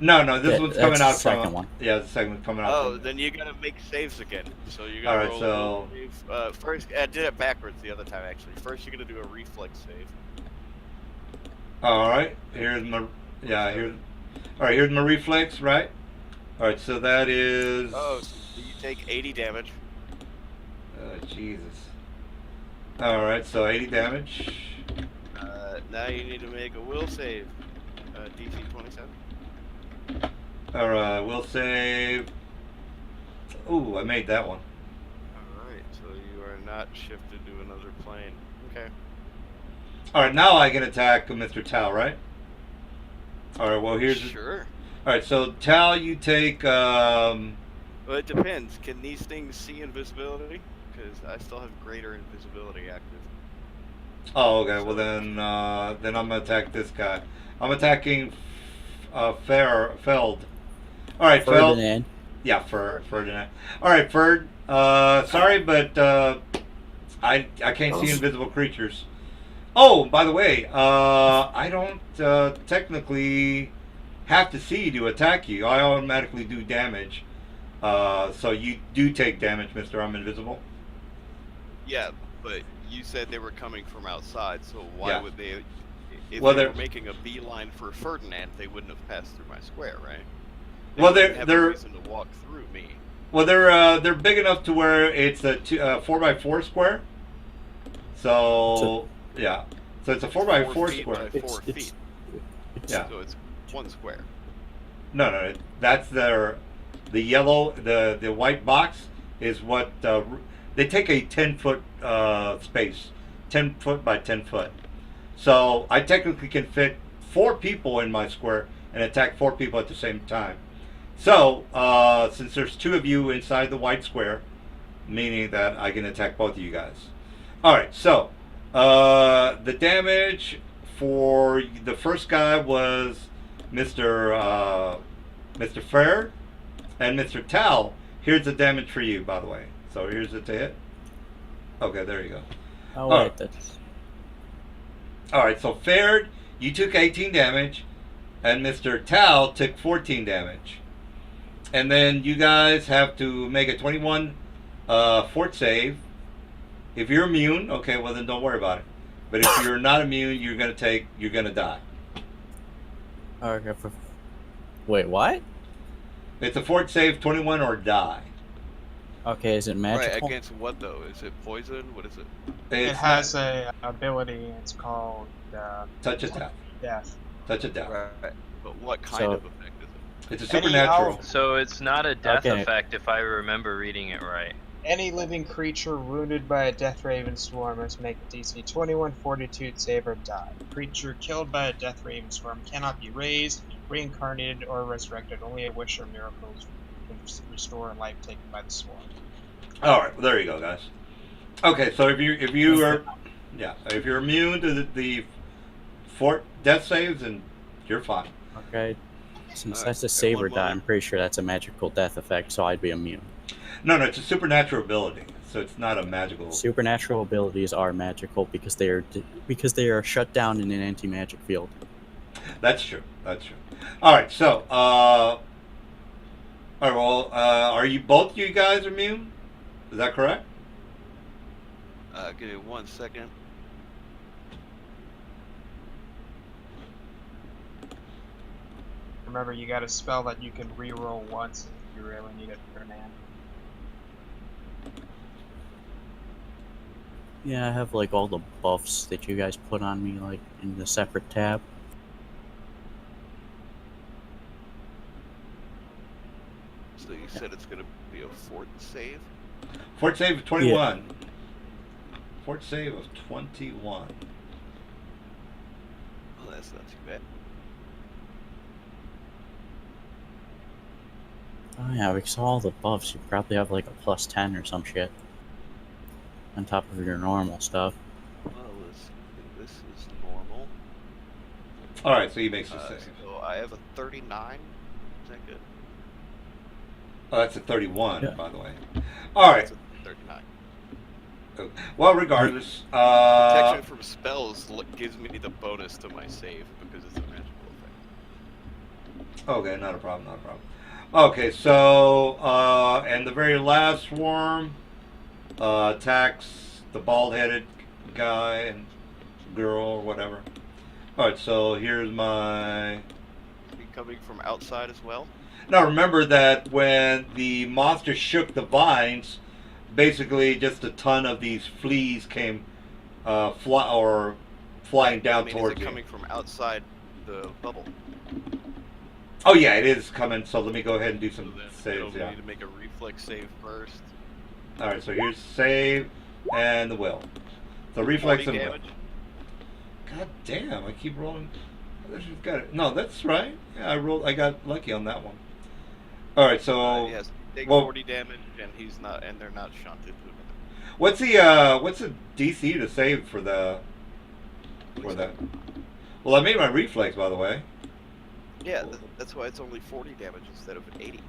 No, this one's coming that's out the second from. one. Yeah, the second one's coming out. Oh, from, then you're gonna make saves again. So you're All gonna right, roll a save. First, I did it backwards the other time actually. First, you're gonna do a reflex save. All right. Here's my. Yeah. Here's. All right. Here's my reflex. Right. All right. So that is. Oh, so you take 80 damage. Jesus. All right. So 80 damage. Now you need to make a will save. DC 27. All right. We'll save. Ooh, I made that one. Alright, so you are not shifted to another plane. Okay. All right. Now I can attack Mr. Tal. Right. All right. Well, here's. Sure. All right. So Tal, you take. Well, it depends. Can these things see invisibility? Because I still have greater invisibility active. Oh, okay. Well, then I'm gonna attack this guy. I'm attacking Feld. All right, Feld. Ferdinand. Yeah, Ferdinand. All right, Ferd. Sorry, but I can't see invisible creatures. Oh, by the way, I don't technically have to see to attack you. I automatically do damage. So you do take damage, Mister. I'm invisible. Yeah, but you said they were coming from outside, so why Yeah. would they? If Well, they they're- were making a beeline for Ferdinand, they wouldn't have passed through my square, right? Well, wouldn't have a they're reason to walk through me. Well, they're big enough to where it's a 4x4 square. So yeah, so it's a 4x4 feet square. by 4 feet. Yeah. So it's one square. No, that's the yellow, the white box is what they take a 10-foot space, 10 foot by 10 foot. So I technically can fit 4 people in my square and attack 4 people at the same time. So since there's 2 of you inside the white square, meaning that I can attack both of you guys. All right, so the damage for the first guy was Mr. Fair and Mr. Tal. Here's the damage for you, by the way. So here's it to hit. Okay, there you go. Oh wait, that's. All right, so Fair, you took 18 damage, and Mr. Tal took 14 damage. And then you guys have to make a 21 fort save. If you're immune, okay, well then don't worry about it. But if you're not immune, you're gonna die. Okay. Wait, what? It's a fort save 21 or die. Okay, is it magical? Right, against what though? Is it poison? What is it? It has a ability. It's called touch of death. Death. Touch of death. Right. But what kind So- of effect is it? It's a supernatural. So it's not a death Okay. effect if I remember reading it right. Any living creature wounded by a Death Raven swarm must make a DC 21 Fortitude save or die. A creature killed by a Death Raven swarm cannot be raised, reincarnated, or resurrected. Only a wish or miracles can restore life taken by the swarm. All right, well, there you go, guys. Okay, so if you are, yeah, if you're immune to the fort death saves, then you're fine. Okay. Since Alright, that's a got save one or die, I'm moment. pretty sure that's a magical death effect, so I'd be immune. No, it's a supernatural ability, so it's not a magical. Supernatural abilities are magical because they are shut down in an anti-magic field. That's true. That's true. All right, so all right, well, are you both you guys immune? Is that correct? Give me 1 second. Remember, you got a spell that you can reroll once if you really need it for an amp. Yeah, I have like all the buffs that you guys put on me like in the separate tab. So you said it's gonna be a fort save? Fort save of 21. Fort save of 21. Well, that's not too bad. Oh yeah, because all the buffs, you probably have like a plus 10 or some shit on top of your normal stuff. Well, let's see. All right, so he makes the save. So I have a 39. Is that good? Oh, that's a 31, Yeah. by the way. All right. That's a 39. Well, regardless, Protection from spells gives me the bonus to my save because it's a magical effect. okay, not a problem, not a problem. Okay, so and the very last swarm attacks the bald-headed guy and girl or whatever. All right, so here's my. Be coming from outside as well. Now remember that when the monster shook the vines, basically just a ton of these fleas came flying down Is towards it you. coming from outside the bubble? Oh yeah, it is coming. So let me go ahead and do some So saves. we Yeah. need to make a reflex save first. All right, so here's save and the will. So reflex 40 and will. damage. God damn! I keep rolling. She's got it. No, that's right. Yeah, I rolled. I got lucky on that one. All right, so Yes, take well- 40 damage, and he's not, and they're not shunted. what's the DC to save for that? Well, I made my reflex, by the way. Yeah, that's why it's only 40 damage instead of an 80.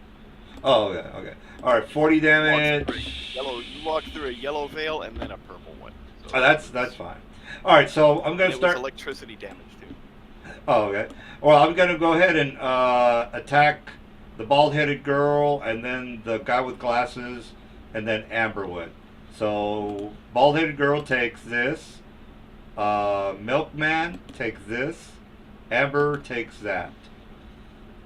Oh, okay, okay. All right, 40 You walk damage. through a yellow veil and then a purple one. So Oh, that's fine. All right, so I'm and gonna it start. was electricity damage too. Oh, okay. Well, I'm gonna go ahead and attack the bald-headed girl, and then the guy with glasses, and then Amberwood. So bald-headed girl takes this. Milkman takes this. Amber takes that.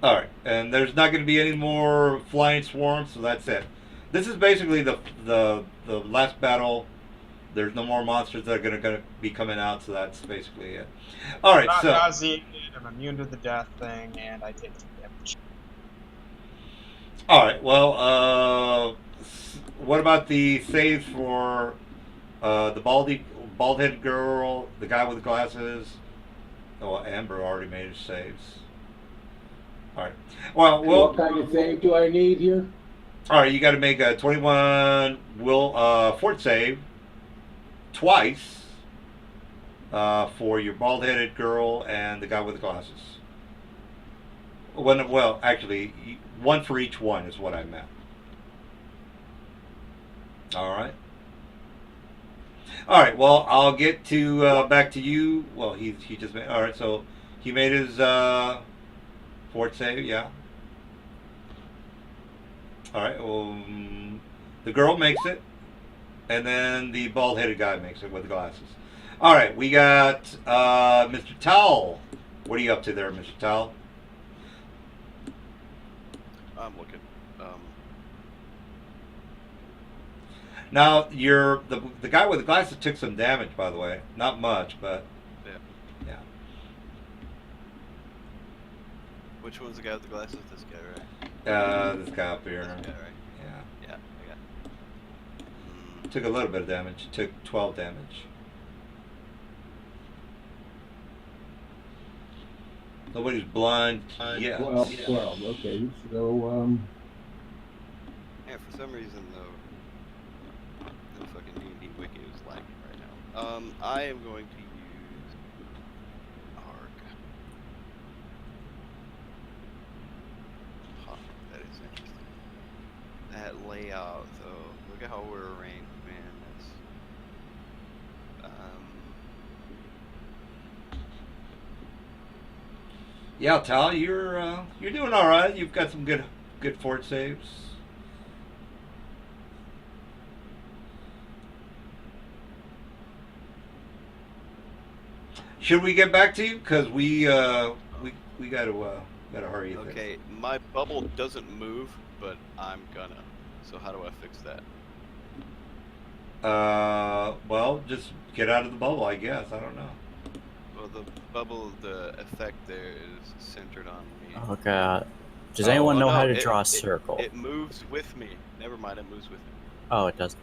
All right, and there's not going to be any more flying swarms, so that's it. This is basically the last battle. There's no more monsters that are going to be coming out, so that's basically it. All right, Not so nauseated, I'm immune to the death thing, and I take 2 damage. all right. Well, what about the saves for the bald-headed girl, the guy with the glasses? Oh, Amber already made his saves. All right. Well, What kind of save do I need here? all right. You got to make a 21 fort save twice for your bald-headed girl and the guy with the glasses. Well, actually, one for each one is what I meant. All right. All right. Well, I'll get to back to you. Well, he just made. All right. So he made his fort save. Yeah. All right. The girl makes it, and then the bald-headed guy makes it with the glasses. All right. We got Mr. Towel. What are you up to there, Mr. Towel? I'm looking. Now, the guy with the glasses took some damage, by the way. Not much, but yeah. Which one's the guy with the glasses? This guy, right? This guy up here. This guy, right? Yeah. Yeah, I got. Took a little bit of damage. Took 12 damage. Nobody's blind yet. 12. Okay, so Yeah, for some reason the fucking D&D wiki is lagging right now. I am going to use ARG. Huh, that is interesting. That layout, though. Look at how we're arranged, man. That's Yeah, Tal, you're doing all right. You've got some good fort saves. Should we get back to you? Because we gotta hurry. a bit. okay. My bubble doesn't move, but I'm gonna. So how do I fix that? Well, just get out of the bubble, I guess. I don't know. Well, the bubble, the effect there is centered on me. Okay. Does anyone know no, how to it- draw a it- circle? It moves with me. Never mind, it moves with me. Oh, it doesn't.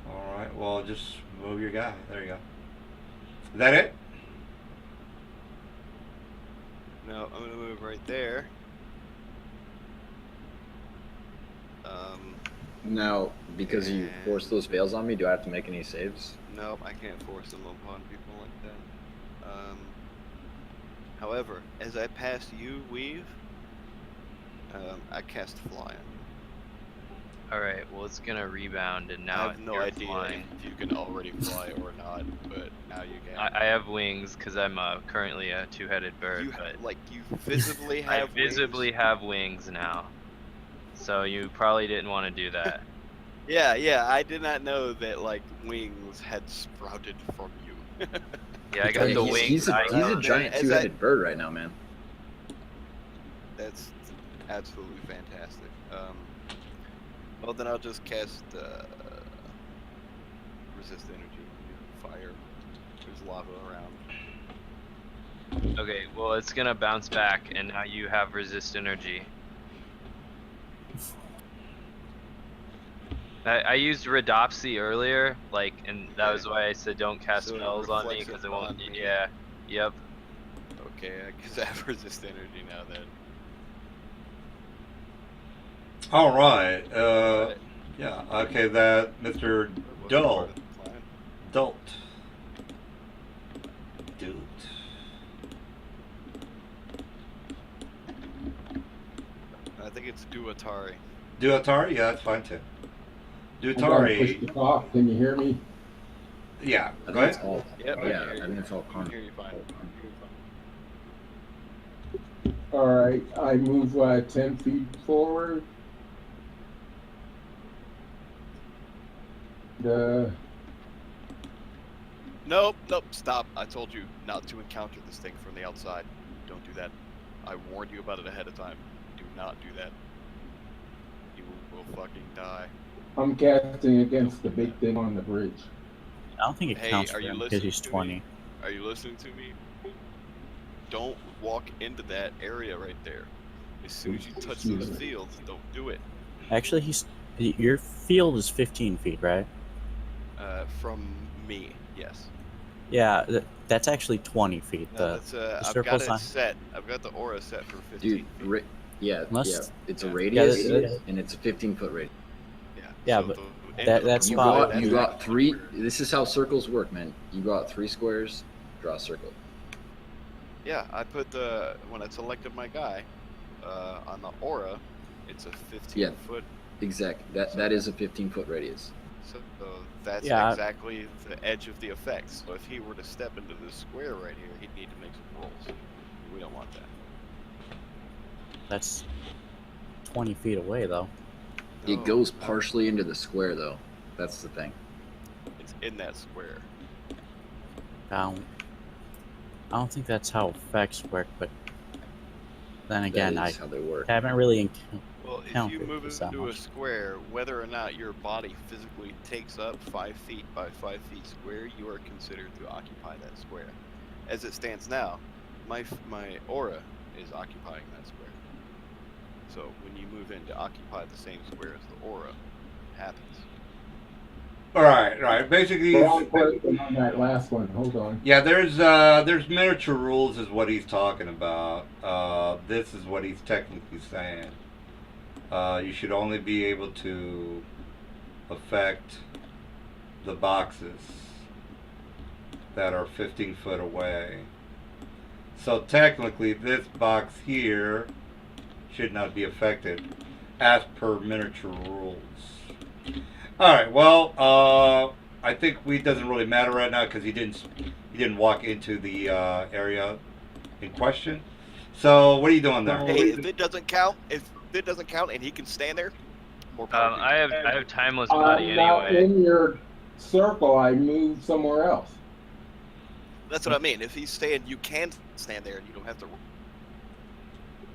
All right. Well, just move your guy. There you go. Is that it? No, I'm gonna move right there. Now, because you forced those veils on me, do I have to make any saves? Nope, I can't force them upon people like that. However, as I pass you, Weave, I cast Fly. Alright, well it's gonna rebound and now I have no you're idea flying. if you can already fly or not, but now you can. I have wings because I'm currently a two-headed bird, You but like you visibly I have visibly wings? have wings now. So you probably didn't want to do that. Yeah, I did not know that like wings had sprouted from you. Yeah, I got Yeah, the he's, wings. he's a Then giant as two-headed bird right now, man. That's absolutely fantastic. Well then I'll just cast resist energy, fire. There's lava around. Okay, well it's gonna bounce back and now you have resist energy. I used Redopsy earlier, like, and that was why I said don't cast So it spells on me reflects because it it won't. on me. Yeah, yep. Okay, I guess I have resist energy now then. All right. Alright. Yeah. Okay. That Mr. Wasn't Dull. part of the plan. Dult. Dude. I think it's Duatari. Duatari? Yeah, that's fine too. I'm gonna push Duatari. this off. Can you hear me? Yeah. I Go think it's ahead. all. Yep, Yeah, I think it's all I can con. hear you fine. All right. I move 10 feet forward. Nope, stop. I told you not to encounter this thing from the outside. Don't do that. I warned you about it ahead of time. Do not do that. You will fucking die. I'm casting against the big thing on the bridge. I don't think it Hey, counts are for you him because listening he's to me? 20. Are you listening to me? Don't walk into that area right there. As soon as you touch those fields, don't do it. Actually, your field is 15 feet, right? From me, yes. Yeah, that's actually 20 feet. No, that's I've got circle's it not. set. I've got the aura set for 15 Dude, feet. yeah, Unless- it's a Yeah. radius, Yeah, and it's a 15-foot radius. Yeah, so but the end that- of the that You spot- board, got you that's got three. This is how circles work, man. You got 3 squares, draw a circle. Yeah, I put the when I selected my guy on the aura, it's a 15-foot. Exactly. That is a 15-foot radius. So that's Yeah. exactly the edge of the effect. So if he were to step into this square right here, he'd need to make some rolls. We don't want that. That's 20 feet away, though. No, It goes partially into the square, though. That's the thing. It's in that square. I don't think that's how effects work, but then again, That I is how they work. haven't really Well, if Count you it move as that into a much. square, whether or not your body physically takes up 5 feet by 5 feet square, you are considered to occupy that square. As it stands now, my aura is occupying that square. So when you move in to occupy the same square as the aura, it happens. All right. Basically, Wrong person on that last one. Hold on. yeah. There's miniature rules, is what he's talking about. This is what he's technically saying. You should only be able to affect the boxes that are 15 foot away. So technically, this box here should not be affected, as per miniature rules. All right. Well, I think it doesn't really matter right now because he didn't walk into the area in question. So what are you doing there? Hey, if it doesn't count, and he can stand there, more power to you. I have timeless body I'm not anyway. in your circle. I moved somewhere else. That's what I mean. If he's staying, you can stand there, and you don't have to.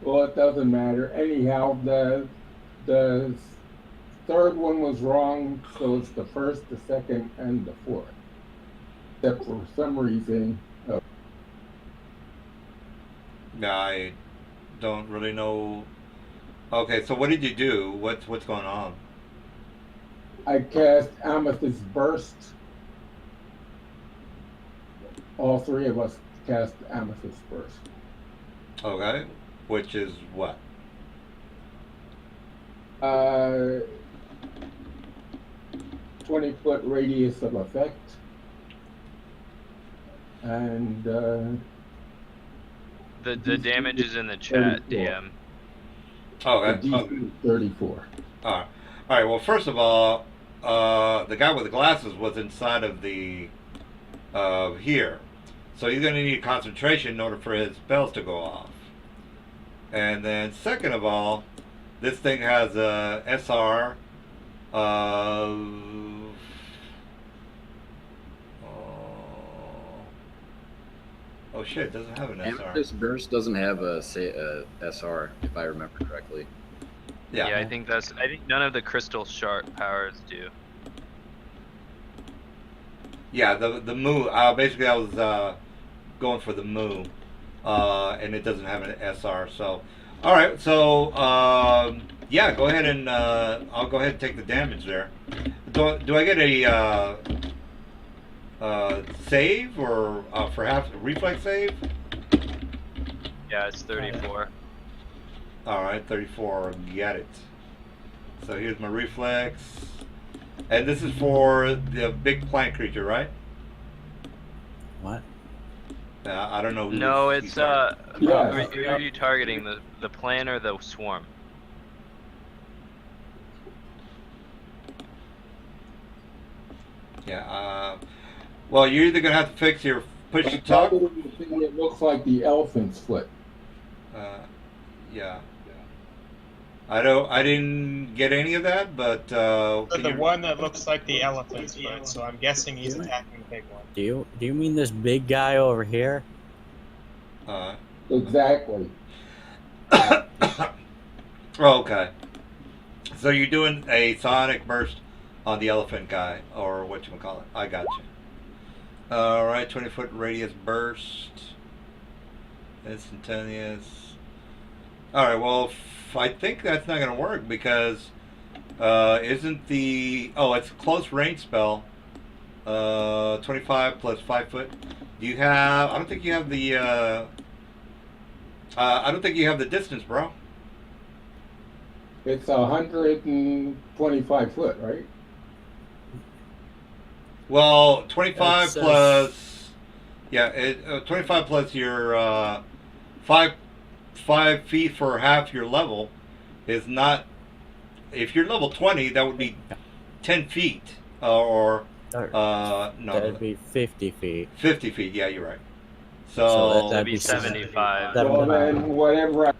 Well, it doesn't matter. Anyhow, the third one was wrong, so it's the first, the second, and the fourth. Except for some reason, I don't really know. Okay, so what did you do? What's going on? I cast Amethyst Burst. All 3 of us cast Amethyst Burst. Okay, which is what? 20-foot radius of effect. and The damage is in the chat, 34. DM. Okay. The DC is 34. All right. Well, first of all, the guy with the glasses was inside of the here, so he's going to need concentration in order for his spells to go off. And then, second of all, this thing has a SR of oh shit, it doesn't have an SR. Amethyst Burst doesn't have a SR, if I remember correctly. Yeah. I think none of the crystal sharp powers do. Yeah, the moo. Basically, I was going for the moo, and it doesn't have an SR. So, all right. So, yeah, go ahead and I'll go ahead and take the damage there. Do I get a save or perhaps a reflex save? Yeah, it's 34. All right, 34. Get it. So here's my reflex. And this is for the big plant creature, right? What? I don't know. No, it's Yeah. who are you targeting? The plant or the swarm? Yeah. Well, you're either gonna have to fix your push to talk. Probably the thing that looks like the elephant's foot. Yeah. I didn't get any of that, but So can the you- one that looks like the elephant's foot, so I'm guessing he's attacking the big one. Do you mean this big guy over here? Exactly. Oh, okay. So you're doing a sonic burst on the elephant guy, or what you call it? I got you. All right, 20-foot radius burst, instantaneous. All right. Well, I think that's not going to work because isn't the it's a close range spell. 25 plus 5 foot. Do you have? I don't think you have the. I don't think you have the distance, bro. It's 125 foot, right? Well, 25 That says- plus, yeah, 25 plus your 5 feet for half your level is not. If you're level 20, that would be 10 feet, or no, That'd be 50 feet. 50 feet. Yeah, you're right. So So That'd that'd be be 75. That- Well, then whatever.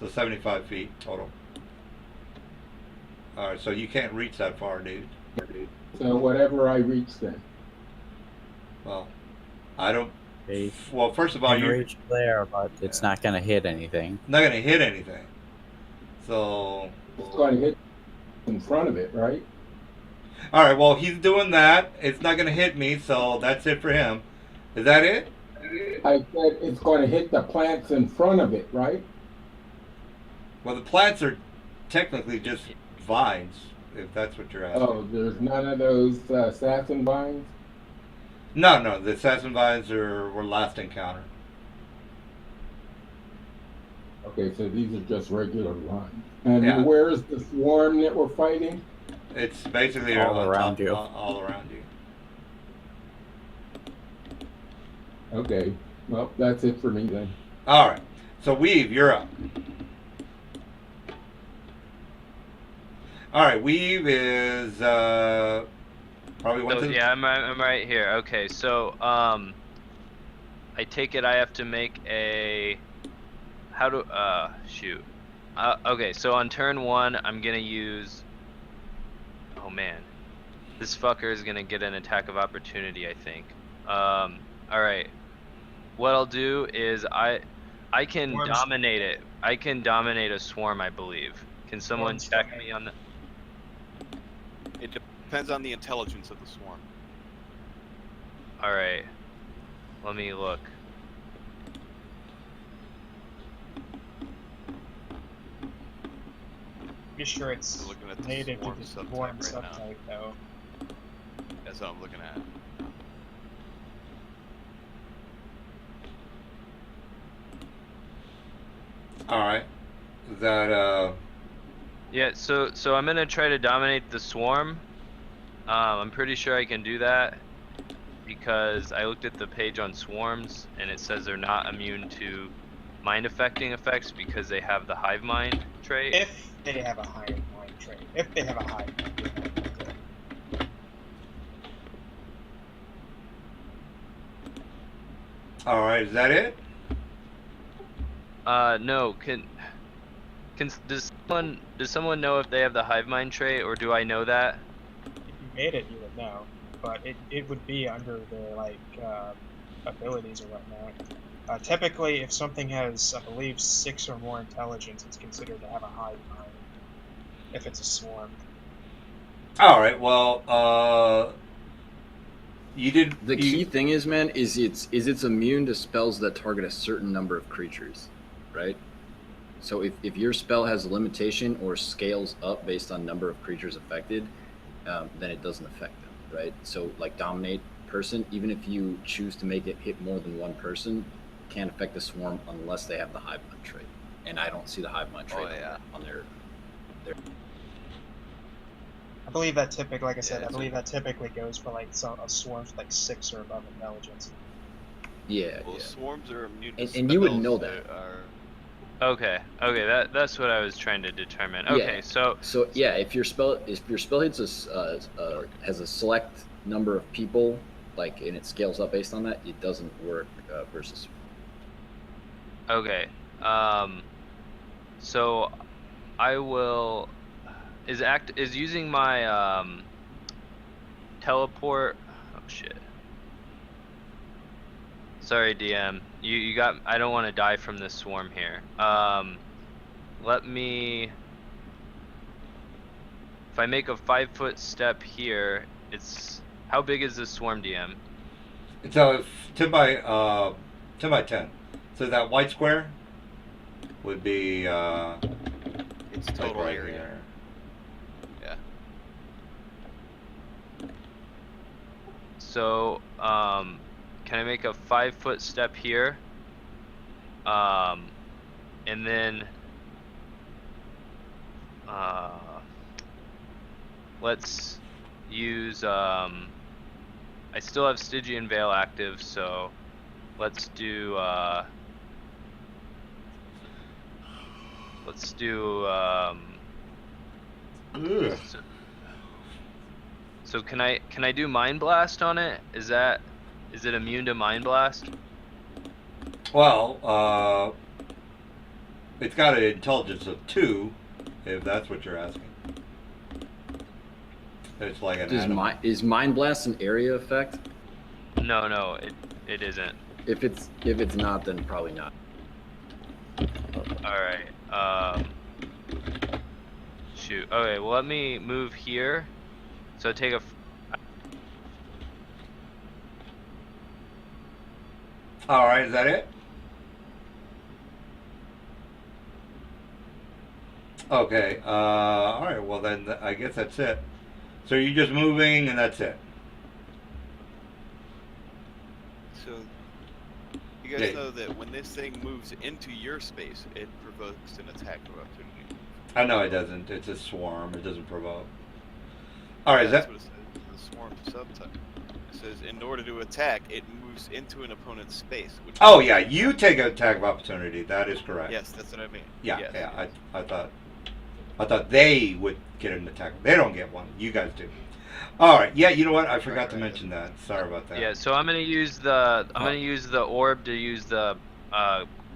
so 75 feet total. All right, so you can't reach that far, dude. So whatever I reach then. Well, I don't. They Well, first of all, can you're reach there, but it's not gonna hit anything. not going to hit anything. So, It's going to hit in front of it, right? all right. Well, he's doing that. It's not going to hit me, so that's it for him. Is that it? I said it's going to hit the plants in front of it, right? Well, the plants are technically just vines, if that's what you're asking. Oh, there's none of those assassin vines? No, the assassin vines were last encounter. Okay, so these are just regular vines. And Yeah. where's the swarm that we're fighting? It's basically All on around top, you. all around you. Okay, well, that's it for me then. All right. So Weave, you're up. All right, Weave is probably one So, to the yeah, I'm right here. Okay, so I take it I have to make a shoot. Okay, so on turn 1, I'm gonna use. Oh man, this fucker is gonna get an attack of opportunity, I think. All right. What I'll do is I can Swarms. dominate it. I can dominate a swarm, I believe. Can someone Swarms check dominate. me on that? It depends on the intelligence of the swarm. All right. Let me look. Pretty sure it's We're looking at the native to swarm the subtype swarm right now. subtype, though. That's what I'm looking at. All right. Is that Yeah, so I'm gonna try to dominate the swarm. I'm pretty sure I can do that. because I looked at the page on swarms and it says they're not immune to mind affecting effects because they have the hive mind trait. If they have a hive mind trait. If they have a hive mind, they're not affected. All right, is that it? No. Does someone know if they have the hive mind trait, or do I know that? If you made it, you would know. But it would be under their like abilities or whatnot. Typically, if something has, I believe, 6 or more intelligence, it's considered to have a hive mind. If it's a swarm. All right. Well, you did. The key thing is, man, is it's immune to spells that target a certain number of creatures, right? So if your spell has a limitation or scales up based on number of creatures affected, then it doesn't affect them, right? So like Dominate person, even if you choose to make it hit more than one person, can't affect the swarm unless they have the hive mind trait. And I don't see the hive mind trait on their. I believe that typically, like I said, I believe that typically goes for like a swarm with like 6 or above intelligence. Yeah, Well, yeah. swarms are immune to And you would spells know that. are... Okay, that's what I was trying to determine. Okay, Yeah. So yeah, if your spell hits has a select number of people, like, and it scales up based on that, it doesn't work versus. Okay. So I will is using my teleport. Oh shit. Sorry, DM. You got. I don't want to die from this swarm here. Let me. If I make a 5-foot step here, it's how big is this swarm, DM? So 10 by 10. So that white square would be It's like total right area. here. Yeah. So can I make a 5-foot step here? And then let's use I still have Stygian Veil active, so let's do Ugh. so can I do Mind Blast on it? Is it immune to Mind Blast? Well, it's got an intelligence of 2, if that's what you're asking. It's like an animal. Is Mind Blast an area effect? No, it isn't. If it's not, then probably not. All right. Shoot. Okay. Well, let me move here. So take a. All right, is that it? Okay. All right. Well, then I guess that's it. So you're just moving, and that's it. So you guys know that when this thing moves into your space, it provokes an attack of opportunity. I know it doesn't. It's a swarm. It doesn't provoke. All right. Is That's that? what it says in the swarm subtype. It says in order to attack, it moves into an opponent's space. Which Oh yeah, you take an attack of opportunity. That is correct. Yes, that's what I mean. Yeah. Yes, Yeah. yes. I thought they would get an attack. They don't get one. You guys do. All right. Yeah. You know what? I forgot to mention that. Sorry about that. Yeah. So I'm gonna use the orb to use the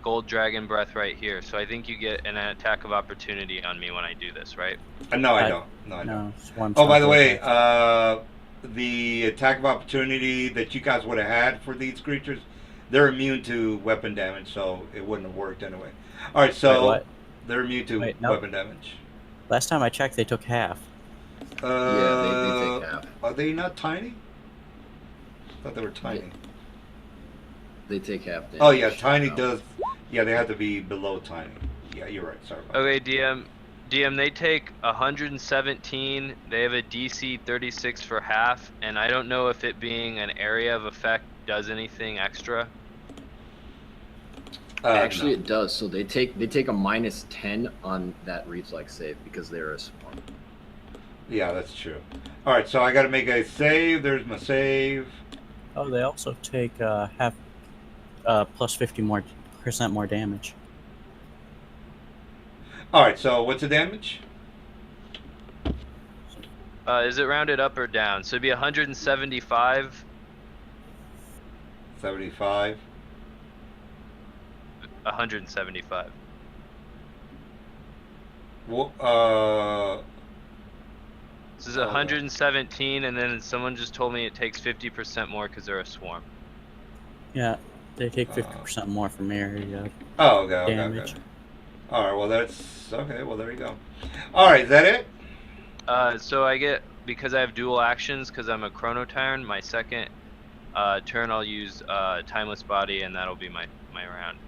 gold dragon breath right here. So I think you get an attack of opportunity on me when I do this, right? No, I don't. No, I don't. No, swarm's Oh, not by the good way, attack. the attack of opportunity that you guys would have had for these creatures, they're immune to weapon damage, so it wouldn't have worked anyway. All right, so Wait, what? they're immune to Wait, no. weapon damage. Last time I checked, they took half. Yeah, they take half. Are they not tiny? I thought they were tiny. They take half damage. Oh yeah, tiny does. Yeah, they have to be below tiny. Yeah, you're right. Sorry about Okay, DM, they take 117. They have a DC 36 for half, and I don't know if it being an area of effect does anything extra. Actually, no. it does. So they take a -10 on that reflex save because they're a swarm. Yeah, that's true. All right, so I got to make a save. There's my save. Oh, they also take half plus 50% more damage. All right. So what's the damage? Is it rounded up or down? So it'd be 175. 75. 175. Well, This is 117, and then someone just told me it takes 50% more because they're a swarm. Yeah, they take 50% more from area Oh, okay, damage. okay. All right. Well, that's okay. Well, there you go. All right. Is that it? So I get, because I have dual actions, because I'm a Chrono Tyrant, my second turn I'll use Timeless Body, and that'll be my round.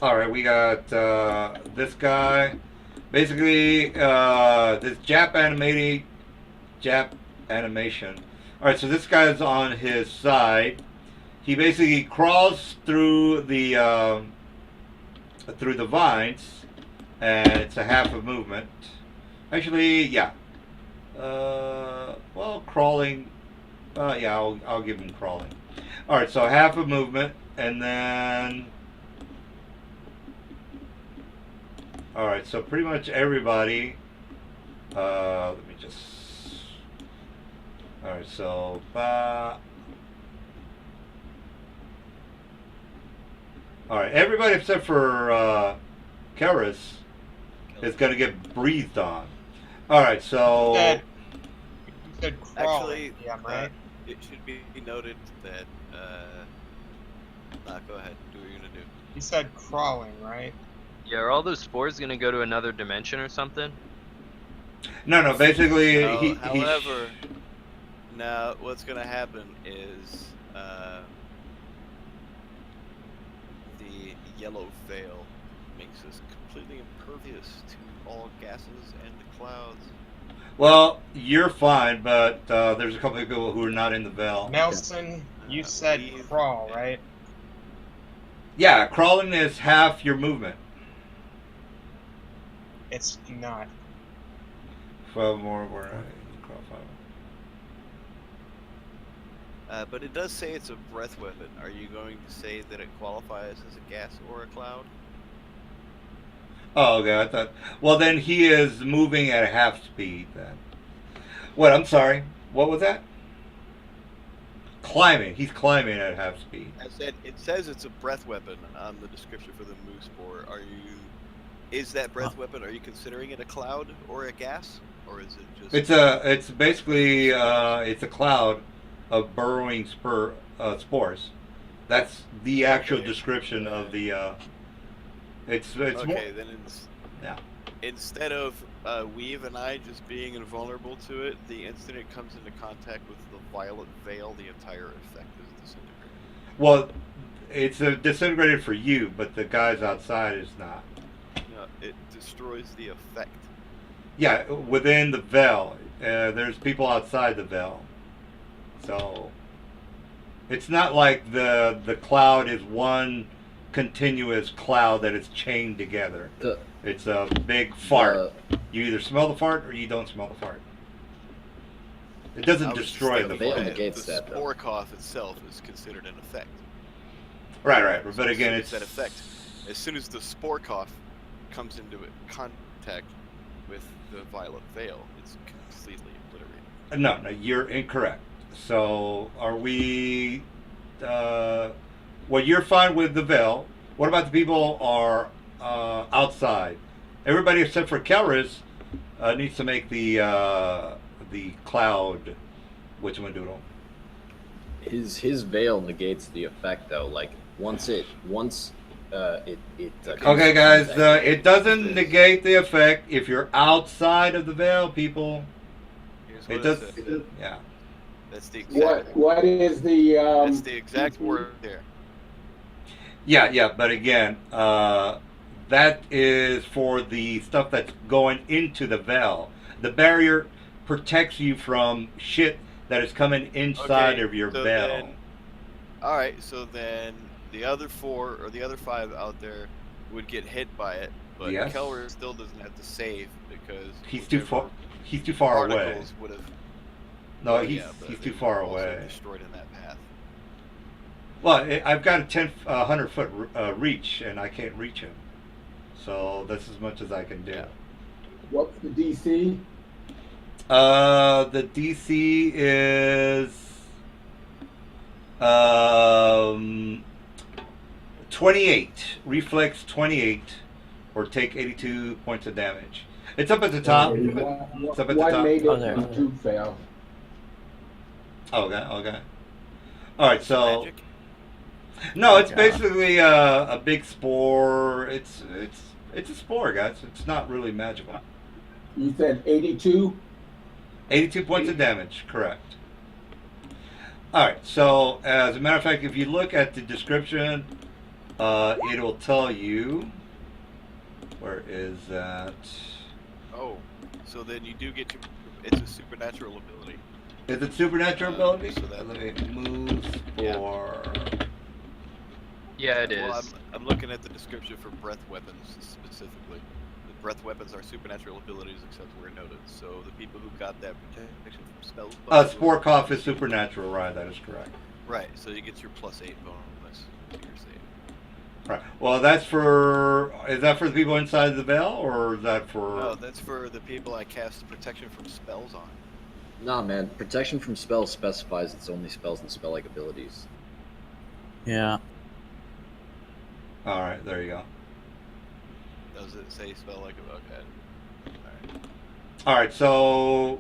All right. We got this guy. Basically, this Jap animation. All right. So this guy's on his side. He basically crawls through the vines, and it's a half a movement. Actually, yeah. Well, crawling. Yeah, I'll give him crawling. All right, so half a movement, and then. All right, so pretty much everybody. Let me just. All right, so. All right, everybody except for Karis is going to get breathed on. All right, so. You said crawling. Actually, Yeah, right. it should be noted that. Go ahead. Do what you're gonna do. You said crawling, right? Yeah, are all those spores gonna go to another dimension or something? No, basically, No, however, now what's gonna happen is the yellow veil makes us completely impervious to all gases and clouds. Well, you're fine, but there's a couple of people who are not in the veil. Nelson, you said crawl, right? Yeah, crawling is half your movement. It's not. 12 more where I crawl 5. But it does say it's a breath weapon. Are you going to say that it qualifies as a gas or a cloud? Oh, okay, I thought. Well, then he is moving at half speed then. What? I'm sorry. What was that? Climbing. He's climbing at half speed. I said it says it's a breath weapon on the description for the moose spore. Is that breath weapon? Are you considering it a cloud or a gas, or is it just? It's basically it's a cloud of burrowing spores. That's the actual description of the. It's okay, more. then Yeah. Instead of Weave and I just being invulnerable to it, the instant it comes into contact with the violet veil, the entire effect is disintegrated. Well, it's disintegrated for you, but the guys outside is not. No, it destroys the effect. Yeah, within the veil. There's people outside the veil. So it's not like the cloud is one continuous cloud that is chained together. It's a big fart. You either smell the fart or you don't smell the fart. It doesn't destroy the veil fart. negates The that, though. spore cough itself is considered an effect. Right. But So again, as it's soon as that effect. As soon as the spore cough comes into contact with the violet veil, it's completely obliterated. No, you're incorrect. So are we? Well, you're fine with the veil. What about the people are outside? Everybody except for Kelris needs to make the cloud. Which one doodle? His veil negates the effect though. Like once it Okay, guys, it doesn't negate the effect if you're outside of the veil, people. Here's It what does. says. Yeah. That's the exact. What is the That's the exact word there. Yeah, but again, that is for the stuff that's going into the veil. The barrier protects you from shit that is coming inside of your veil. All right, so then the other 4 or the other 5 out there would get hit by it, but Yes. Keller still doesn't have to save because He's too far. He's too far away. Would have. No, Well, he's yeah, but too they far were also away. Destroyed in that path. Well, I've got a 100 foot reach, and I can't reach him. So that's as much as I can do. Yeah. What's the DC? The DC is 28. Reflex 28, or take 82 points of damage. It's up at the top. It's up at the What top. made Oh, it there. to fail? Okay, okay. All right, so Magic? no, it's Yeah. basically a big spore. It's a spore, guys. It's not really magical. You said 82? 82 points of damage, correct. All right, so as a matter of fact, if you look at the description, it'll tell you. Where is that? Oh, so then you do get your. It's a supernatural ability. Is it supernatural ability? So that- Let me move Yeah. spore. Yeah, it Well, is. I'm looking at the description for breath weapons specifically. The breath weapons are supernatural abilities except where noted. So the people who got that protection from spells. Spore cough is supernatural, right? That is correct. Right, so you get your +8 bonus to your save. Right. Well, that's for. Is that for the people inside the bell, or is that for? No, that's for the people I cast protection from spells on. Nah, man. Protection from spells specifies it's only spells and spell-like abilities. Yeah. All right, there you go. Does it say spell like okay? Alright. All right, so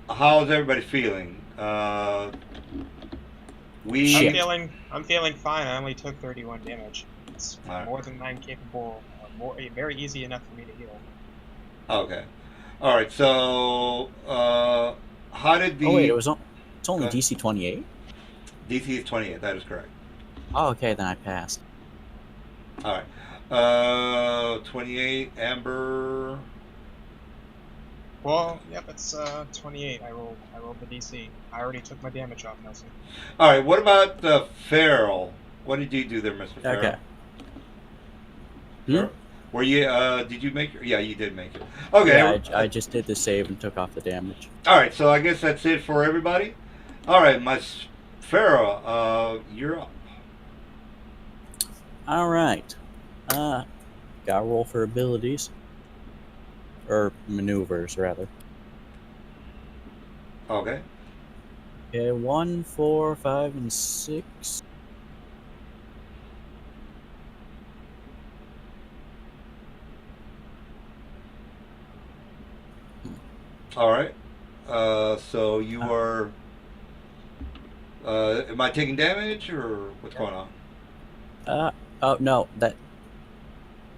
how's everybody feeling? We. Shit. I'm feeling fine. I only took 31 damage. It's Alright. more than I'm capable. Very easy enough for me to heal. Okay. All right, so how did the Oh wait, it's only Uh, DC 28. DC is 28? That is correct. Oh, okay, then I passed. All right. 28. Amber. Well, yep, it's 28. I rolled the DC. I already took my damage off, Nelson. All right. What about Farrell? What did you do there, Mr. Farrell? Okay. Farrell? Were you? Did you make? Yeah, you did make it. Okay. Yeah, I just did the save and took off the damage. All right. So I guess that's it for everybody. All right, Farrell. You're up. All right. Gotta roll for abilities. Or maneuvers, rather. Okay. Okay, 1, 4, 5, and 6. All right. So you are. Am I taking damage or what's going on? Oh no, that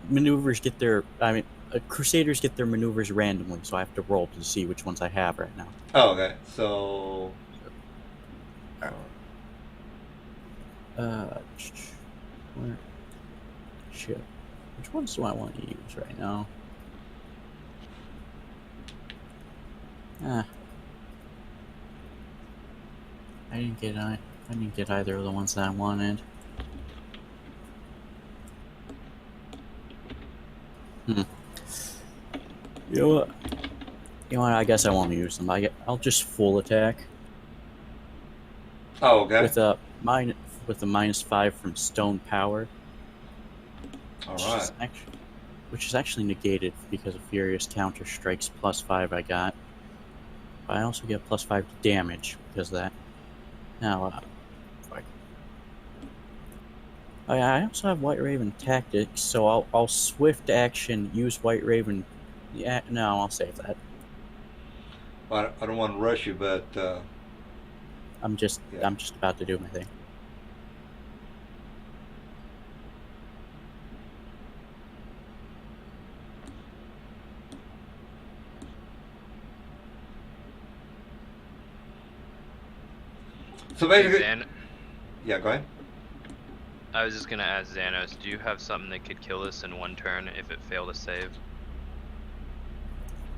maneuvers get their. I mean, Crusaders get their maneuvers randomly, so I have to roll to see which ones I have right now. Oh, okay. So. Where? Shit. Which ones do I want to use right now? I didn't get either of the ones that I wanted. You know what? I guess I won't use them. I'll just full attack Oh, okay. with a -5 from stone power. All right. Which is actually negated because of Furious Counter Strikes +5 I got. But I also get +5 to damage because of that. Now, fuck. Oh yeah, I also have White Raven Tactics, so I'll swift action use White Raven. Yeah, no, I'll save that. Well, I don't want to rush you, but I'm just Yeah. about to do my thing. so Hey, basically, Xan- yeah. Go ahead. I was just gonna ask Xanos, do you have something that could kill us in one turn if it failed to save?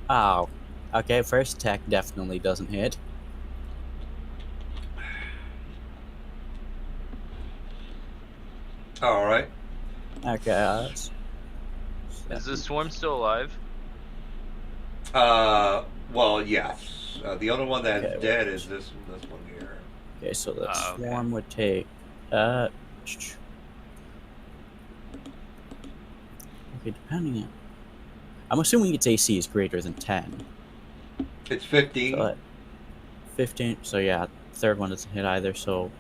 Oh, okay. First attack definitely doesn't hit. All right. Okay. Is the swarm still alive? Well, yes. The only one that's Okay, dead is this one here. Okay, so the Oh, okay. swarm would take Okay, depending on... I'm assuming its AC is greater than 10. It's 15. So 15, so yeah, third one doesn't hit either, so...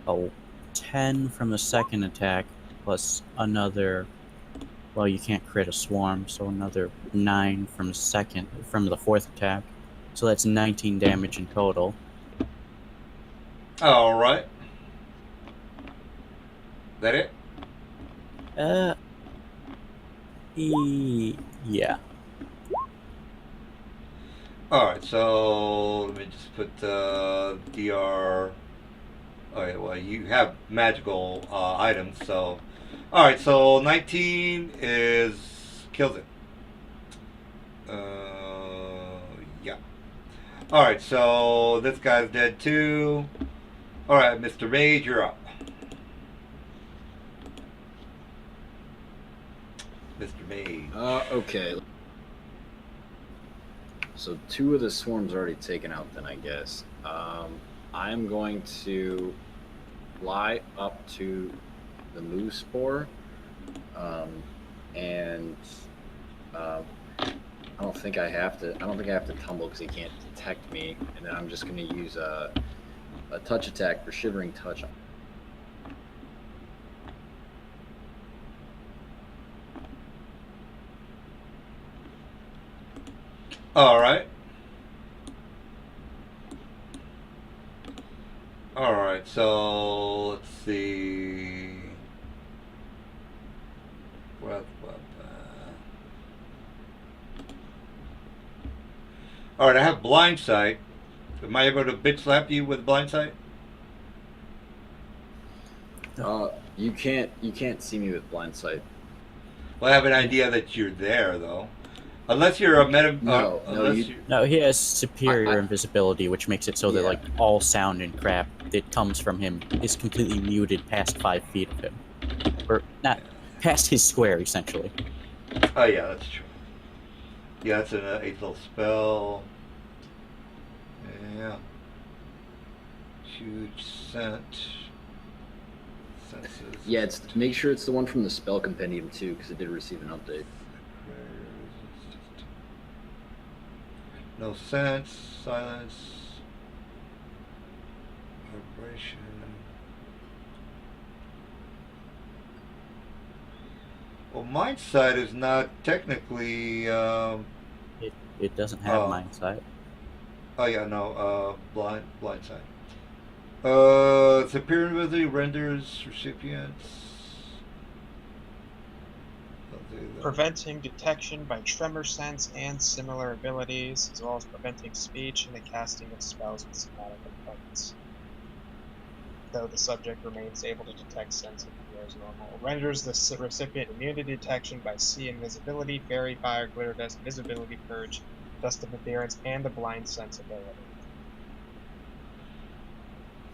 Oh, 10 from the second attack, plus another... Well, you can't crit a swarm, so another 9 from the fourth attack. So that's 19 damage in total. All right. That it? Yeah. All right. So let me just put DR. Okay. Well, you have magical items, so. All right. So 19 kills it. Yeah. All right. So this guy's dead too. All right, Mr. Mage, you're up. Mr. Mage. Okay. So 2 of the swarms already taken out then, I guess. I'm going to fly up to the moose spore. And I don't think I have to tumble because he can't detect me. And then I'm just going to use a touch attack for Shivering Touch. All right. All right. So let's see. All right. I have blind sight. Am I able to bitch slap you with blind sight? You can't see me with blind sight. Well, I have an idea that you're there, though. Unless you're a meta. No, he has superior invisibility, which makes it so that Yeah. like all sound and crap that comes from him is completely muted past 5 feet of him, or not past his square, essentially. Oh yeah, that's true. Yeah, that's an 8th level spell. Yeah. Huge scent. Senses. Yeah, make sure it's the one from the spell compendium too, because it did receive an update. No sense, silence, vibration. Well, mind sight is not technically. It doesn't have mind sight. Oh yeah, no. Blind sight. Superior ability renders recipients. Preventing detection by tremor sense and similar abilities, as well as preventing speech and the casting of spells with somatic effects. Though the subject remains able to detect sense and hear as normal. Renders the recipient immune to detection by sea invisibility, fairy fire, glitter dust, invisibility purge, dust of adherence, and the blind sense ability.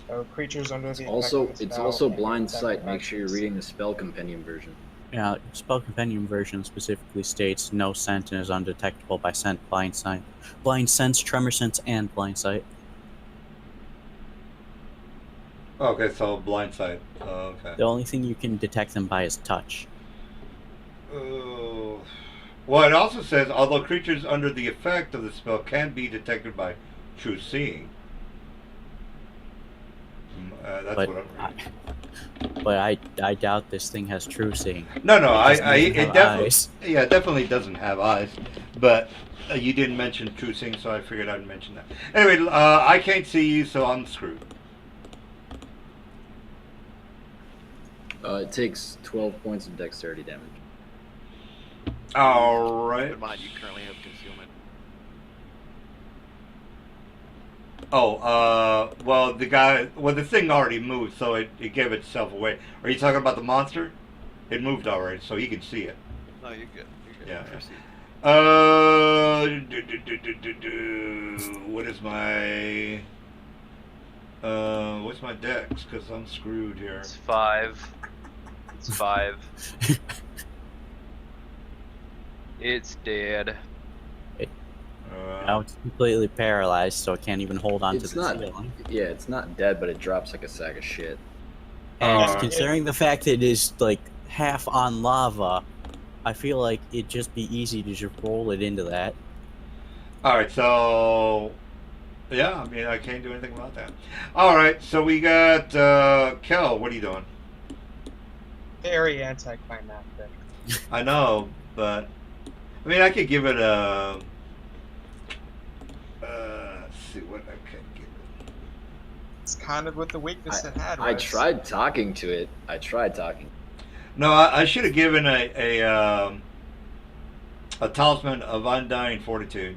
So creatures under the It's also blind sight. Make sure you're reading the spell compendium version. Yeah, spell compendium version specifically states no scent and is undetectable by scent, blind sense, tremor sense, and blind sight. Okay, so blind sight. Okay. The only thing you can detect them by is touch. Well, it also says although creatures under the effect of the spell can be detected by true seeing. That's But what I'm reading. But I doubt this thing has true seeing. No, It it definitely doesn't have eyes. But you didn't mention true seeing, so I figured I'd mention that. Anyway, I can't see you, so I'm screwed. It takes 12 points of dexterity damage. All right. Keep in mind, you currently have concealment. Oh, well, the thing already moved, so it gave itself away. Are you talking about the monster? It moved already, so he can see it. No, you're good. You're good. Yeah. Proceed. What is my, what's my dex? Because I'm screwed here. It's 5. It's 5. It's dead. Now it's completely paralyzed, so it can't even hold on to It's the not. ceiling. Yeah, it's not dead, but it drops like a sack of shit. And Alright. considering the fact that it is like half on lava, I feel like it'd just be easy to just roll it into that. Alright, so yeah, I mean I can't do anything about that. Alright, so we got Kel, what are you doing? Very anticlimactic. I know, but I mean I could give it a let's see what I can give it. It's kind of what the weakness it had was. I tried talking to it. I tried talking. No, I should have given a talisman of undying fortitude.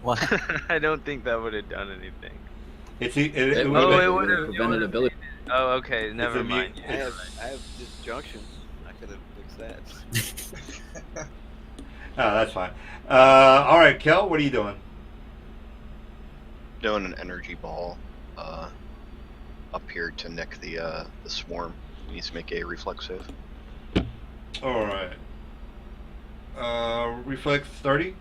What? I don't think that would have done anything. It It would've Oh, been- it would have. prevented ability. Oh, okay. Never a mu- mind. I have disjunction. I could have fixed that. Oh, that's fine. All right, Kel, what are you doing? Doing an energy ball up here to nick the swarm. He needs to make a reflex save. All right. Reflex 30.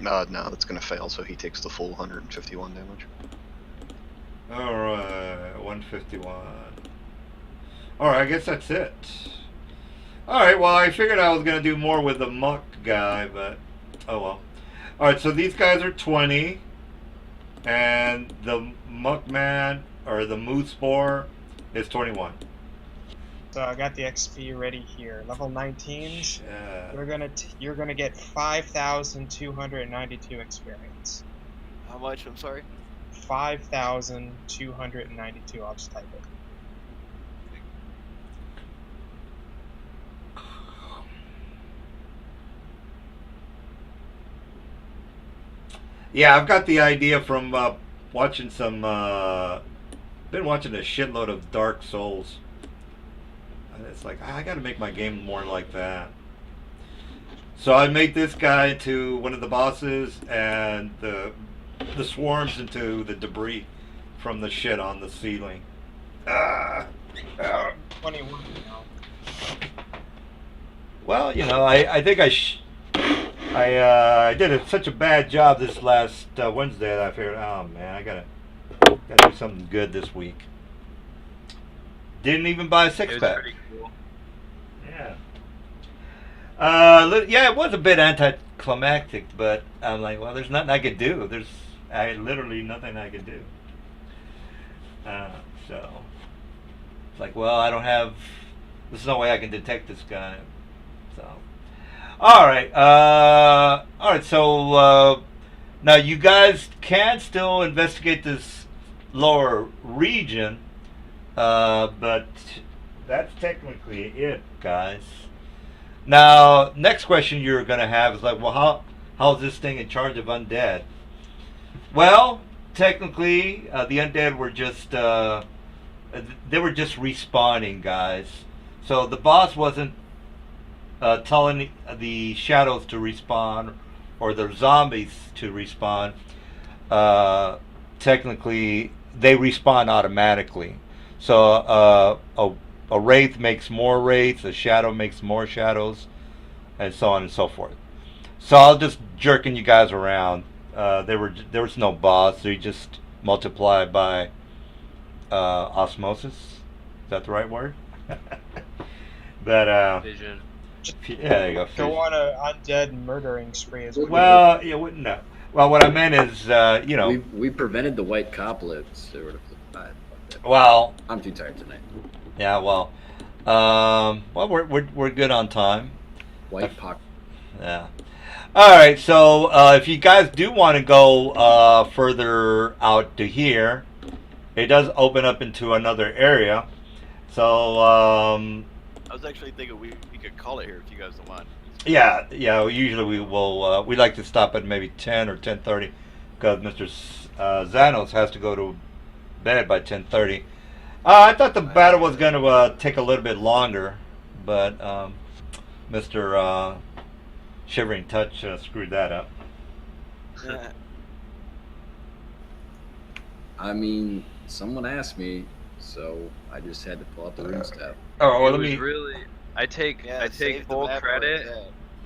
No, that's gonna fail, so he takes the full 151 damage. All right, 151. All right, I guess that's it. All right, well, I figured I was gonna do more with the muck guy, but oh well. All right, so these guys are 20, and the muck man or the moose spore is 21. So I got the XP ready here. Level 19s. Yeah. You're gonna get 5,292 experience. How much? I'm sorry. 5,292. I'll just type it. Yeah, I've got the idea from watching some. Been watching a shitload of Dark Souls. And it's like I got to make my game more like that. So I made this guy into one of the bosses, and the swarms into the debris from the shit on the ceiling. Ah. 21 now. Well, you know, I think I did such a bad job this last Wednesday that I figured, oh man, I gotta do something good this week. Didn't even buy a It six was pack. pretty cool. Yeah. Yeah, it was a bit anticlimactic, but I'm like, well, there's nothing I could do. There's literally nothing I could do. So it's like, well, I don't have. There's no way I can detect this guy. So, all right, So now you guys can still investigate this lower region, but that's technically it, guys. Now, next question you're gonna have is like, well, how's this thing in charge of undead? Well, technically, the undead were just they were just respawning, guys. So the boss wasn't telling the shadows to respawn or the zombies to respawn. Technically, they respawn automatically. So a wraith makes more wraiths, a shadow makes more shadows, and so on and so forth. So I'll just jerking you guys around. There was no boss, so you just multiply by osmosis. Is that the right word? But Vision. yeah, there you go. Go on a undead murdering spree as well. Well, yeah, no. Well, what I meant is, you know, We prevented the white coplets. They were to well, I'm too tired tonight. yeah, well, we're good on time. White pock. Yeah. All right. So if you guys do want to go further out to here, it does open up into another area. So I was actually thinking we could call it here if you guys don't mind. yeah. Usually we will. We like to stop at maybe 10 or 10:30 because Mr. Zanos has to go to bed by 10:30. I thought the battle was going to take a little bit longer, but Mr. Shivering Touch screwed that up. I mean, someone asked me, so I just had to pull out the rune staff. Oh, well, It let was me. really. I take save the full map credit. right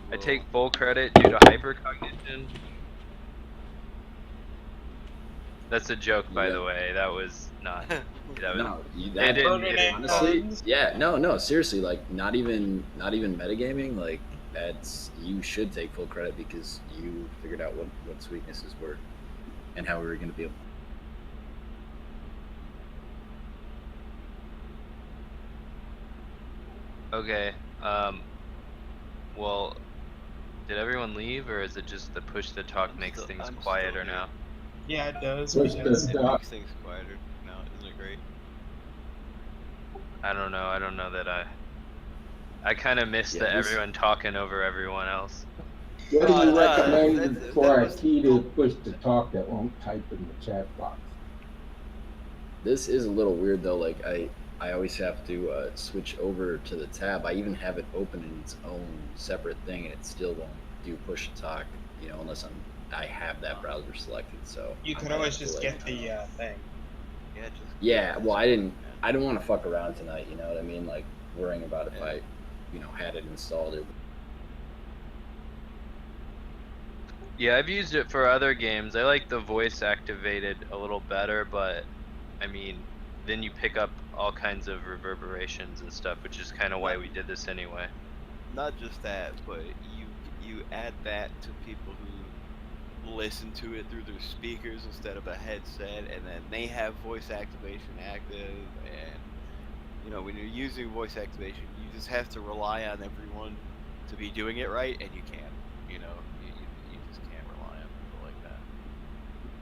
I there. take full credit due to hypercognition. That's a joke, by Yeah. the way. That was not. That was. No, It that didn't. Burger It name didn't honestly, puns. yeah, no, seriously, like not even metagaming. Like that's you should take full credit because you figured out what its weaknesses were and how we were going to be able. Okay. Well, did everyone leave, or is it just the push to talk makes things I'm still quieter here. now? Yeah, it does. Push Because the It dot. makes things quieter now, isn't it great? I don't know. I don't know that I kind of miss Yeah, that this- everyone talking over everyone else. What do you that- recommend that for a was- key to push to talk that won't type in the chat box? This is a little weird though. Like I always have to switch over to the tab. I even have it open in its own separate thing, and it still won't do push to talk. You know, unless I have that browser selected. So you I could might always have to, just like, get the thing. Yeah, just. Yeah, well, I didn't want to fuck around tonight. You know what I mean? Like worrying about if I, had it installed. Yeah, I've used it for other games. I like the voice activated a little better, but I mean, then you pick up all kinds of reverberations and stuff, which is kind of why we did this anyway. Not just that, but you add that to people who listen to it through their speakers instead of a headset, and then they have voice activation active, and when you're using voice activation, you just have to rely on everyone to be doing it right, and you can't. You just can't rely on people like that.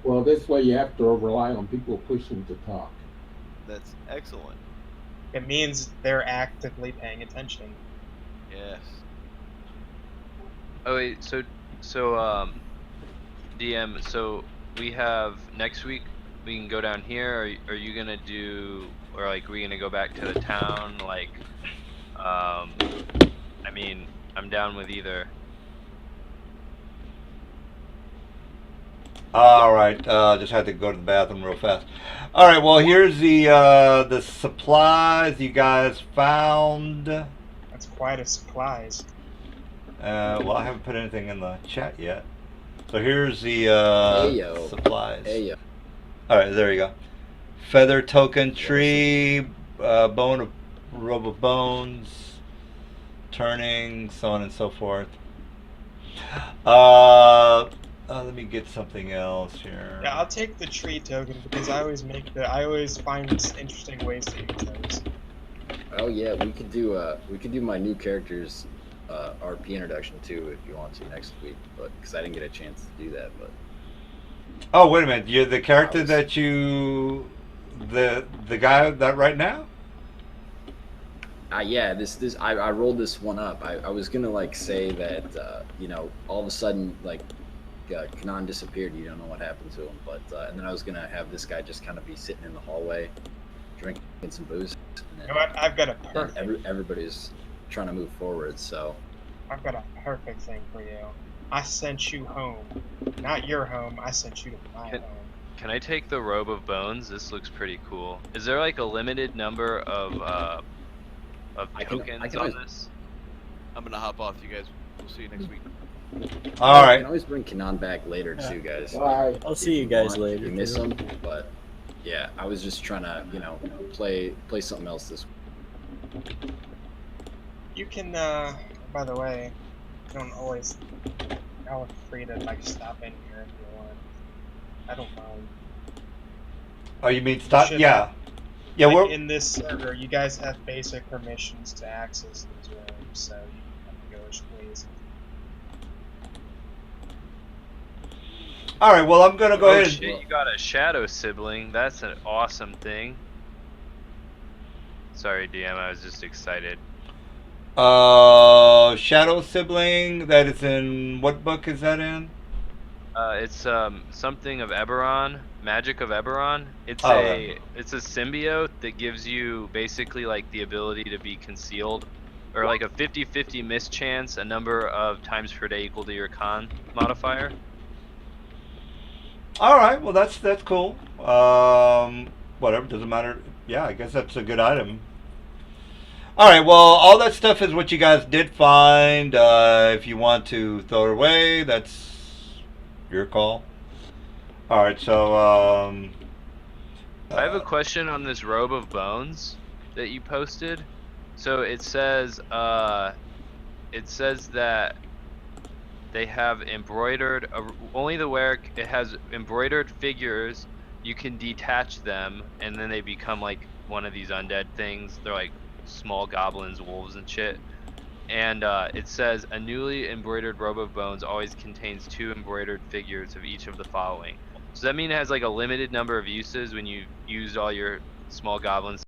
Well, this way you have to rely on people pushing to talk. That's excellent. It means they're actively paying attention. Yes. Oh wait, so DM, so we have next week we can go down here, or are you gonna do, or like we gonna go back to the town? Like, I mean, I'm down with either. All right, just had to go to the bathroom real fast. All right, well here's the supplies you guys found. That's quite a supplies. Well, I haven't put anything in the chat yet. So here's the Heyo. supplies. Hey, All right, there you go. Feather token tree, bone of robe of bones, turning, so on and so forth. Let me get something else here. Yeah, I'll take the tree token because I always find interesting ways to use those. oh yeah, we could do my new character's RP introduction too if you want to next week, but because I didn't get a chance to do that, but. Oh, wait a minute. You're the character I was- that you, the guy that right now? Yeah, this I rolled this one up. I was gonna like say that all of a sudden like Kanan disappeared. You don't know what happened to him, but and then I was gonna have this guy just kind of be sitting in the hallway, drinking some booze. And You know what? I've got a then perfect. everybody's trying to move forward. So I've got a perfect thing for you. I sent you home, not your home. I sent you to my Can- home. Can I take the robe of bones? This looks pretty cool. Is there like a limited number of I can tokens on always- this? I'm gonna hop off, you guys. We'll see you next week. All I right. can always bring Kanan back later too, guys. Bye. I'll see you guys want, later. You miss too. him, but yeah, I was just trying to play something else this. You can, by the way, you don't always. Y'all are free to like stop in here if you want. I don't mind. Oh, you mean stop? Should- Yeah. Yeah, Like, we're, in this server, you guys have basic permissions to access these rooms, so you can come and go as you please. all right, well, I'm going to go Oh ahead. shit, you got a shadow sibling. That's an awesome thing. Sorry, DM, I was just excited. Shadow sibling, that is in, what book is that in? It's something of Eberron, Magic of Eberron. It's Oh, it's a symbiote that gives you basically like the ability to be concealed, or like a 50-50 miss chance a number of times per day equal to your con modifier. All right, well, that's cool. Whatever, doesn't matter. Yeah, I guess that's a good item. All right, well, all that stuff is what you guys did find. If you want to throw it away, that's your call. All right, so I have a question on this robe of bones that you posted. So it says that they have embroidered only the wearer it has embroidered figures. You can detach them and then they become like one of these undead things. They're like small goblins, wolves and shit. And it says a newly embroidered robe of bones always contains 2 embroidered figures of each of the following. So that mean it has like a limited number of uses when you've used all your small goblins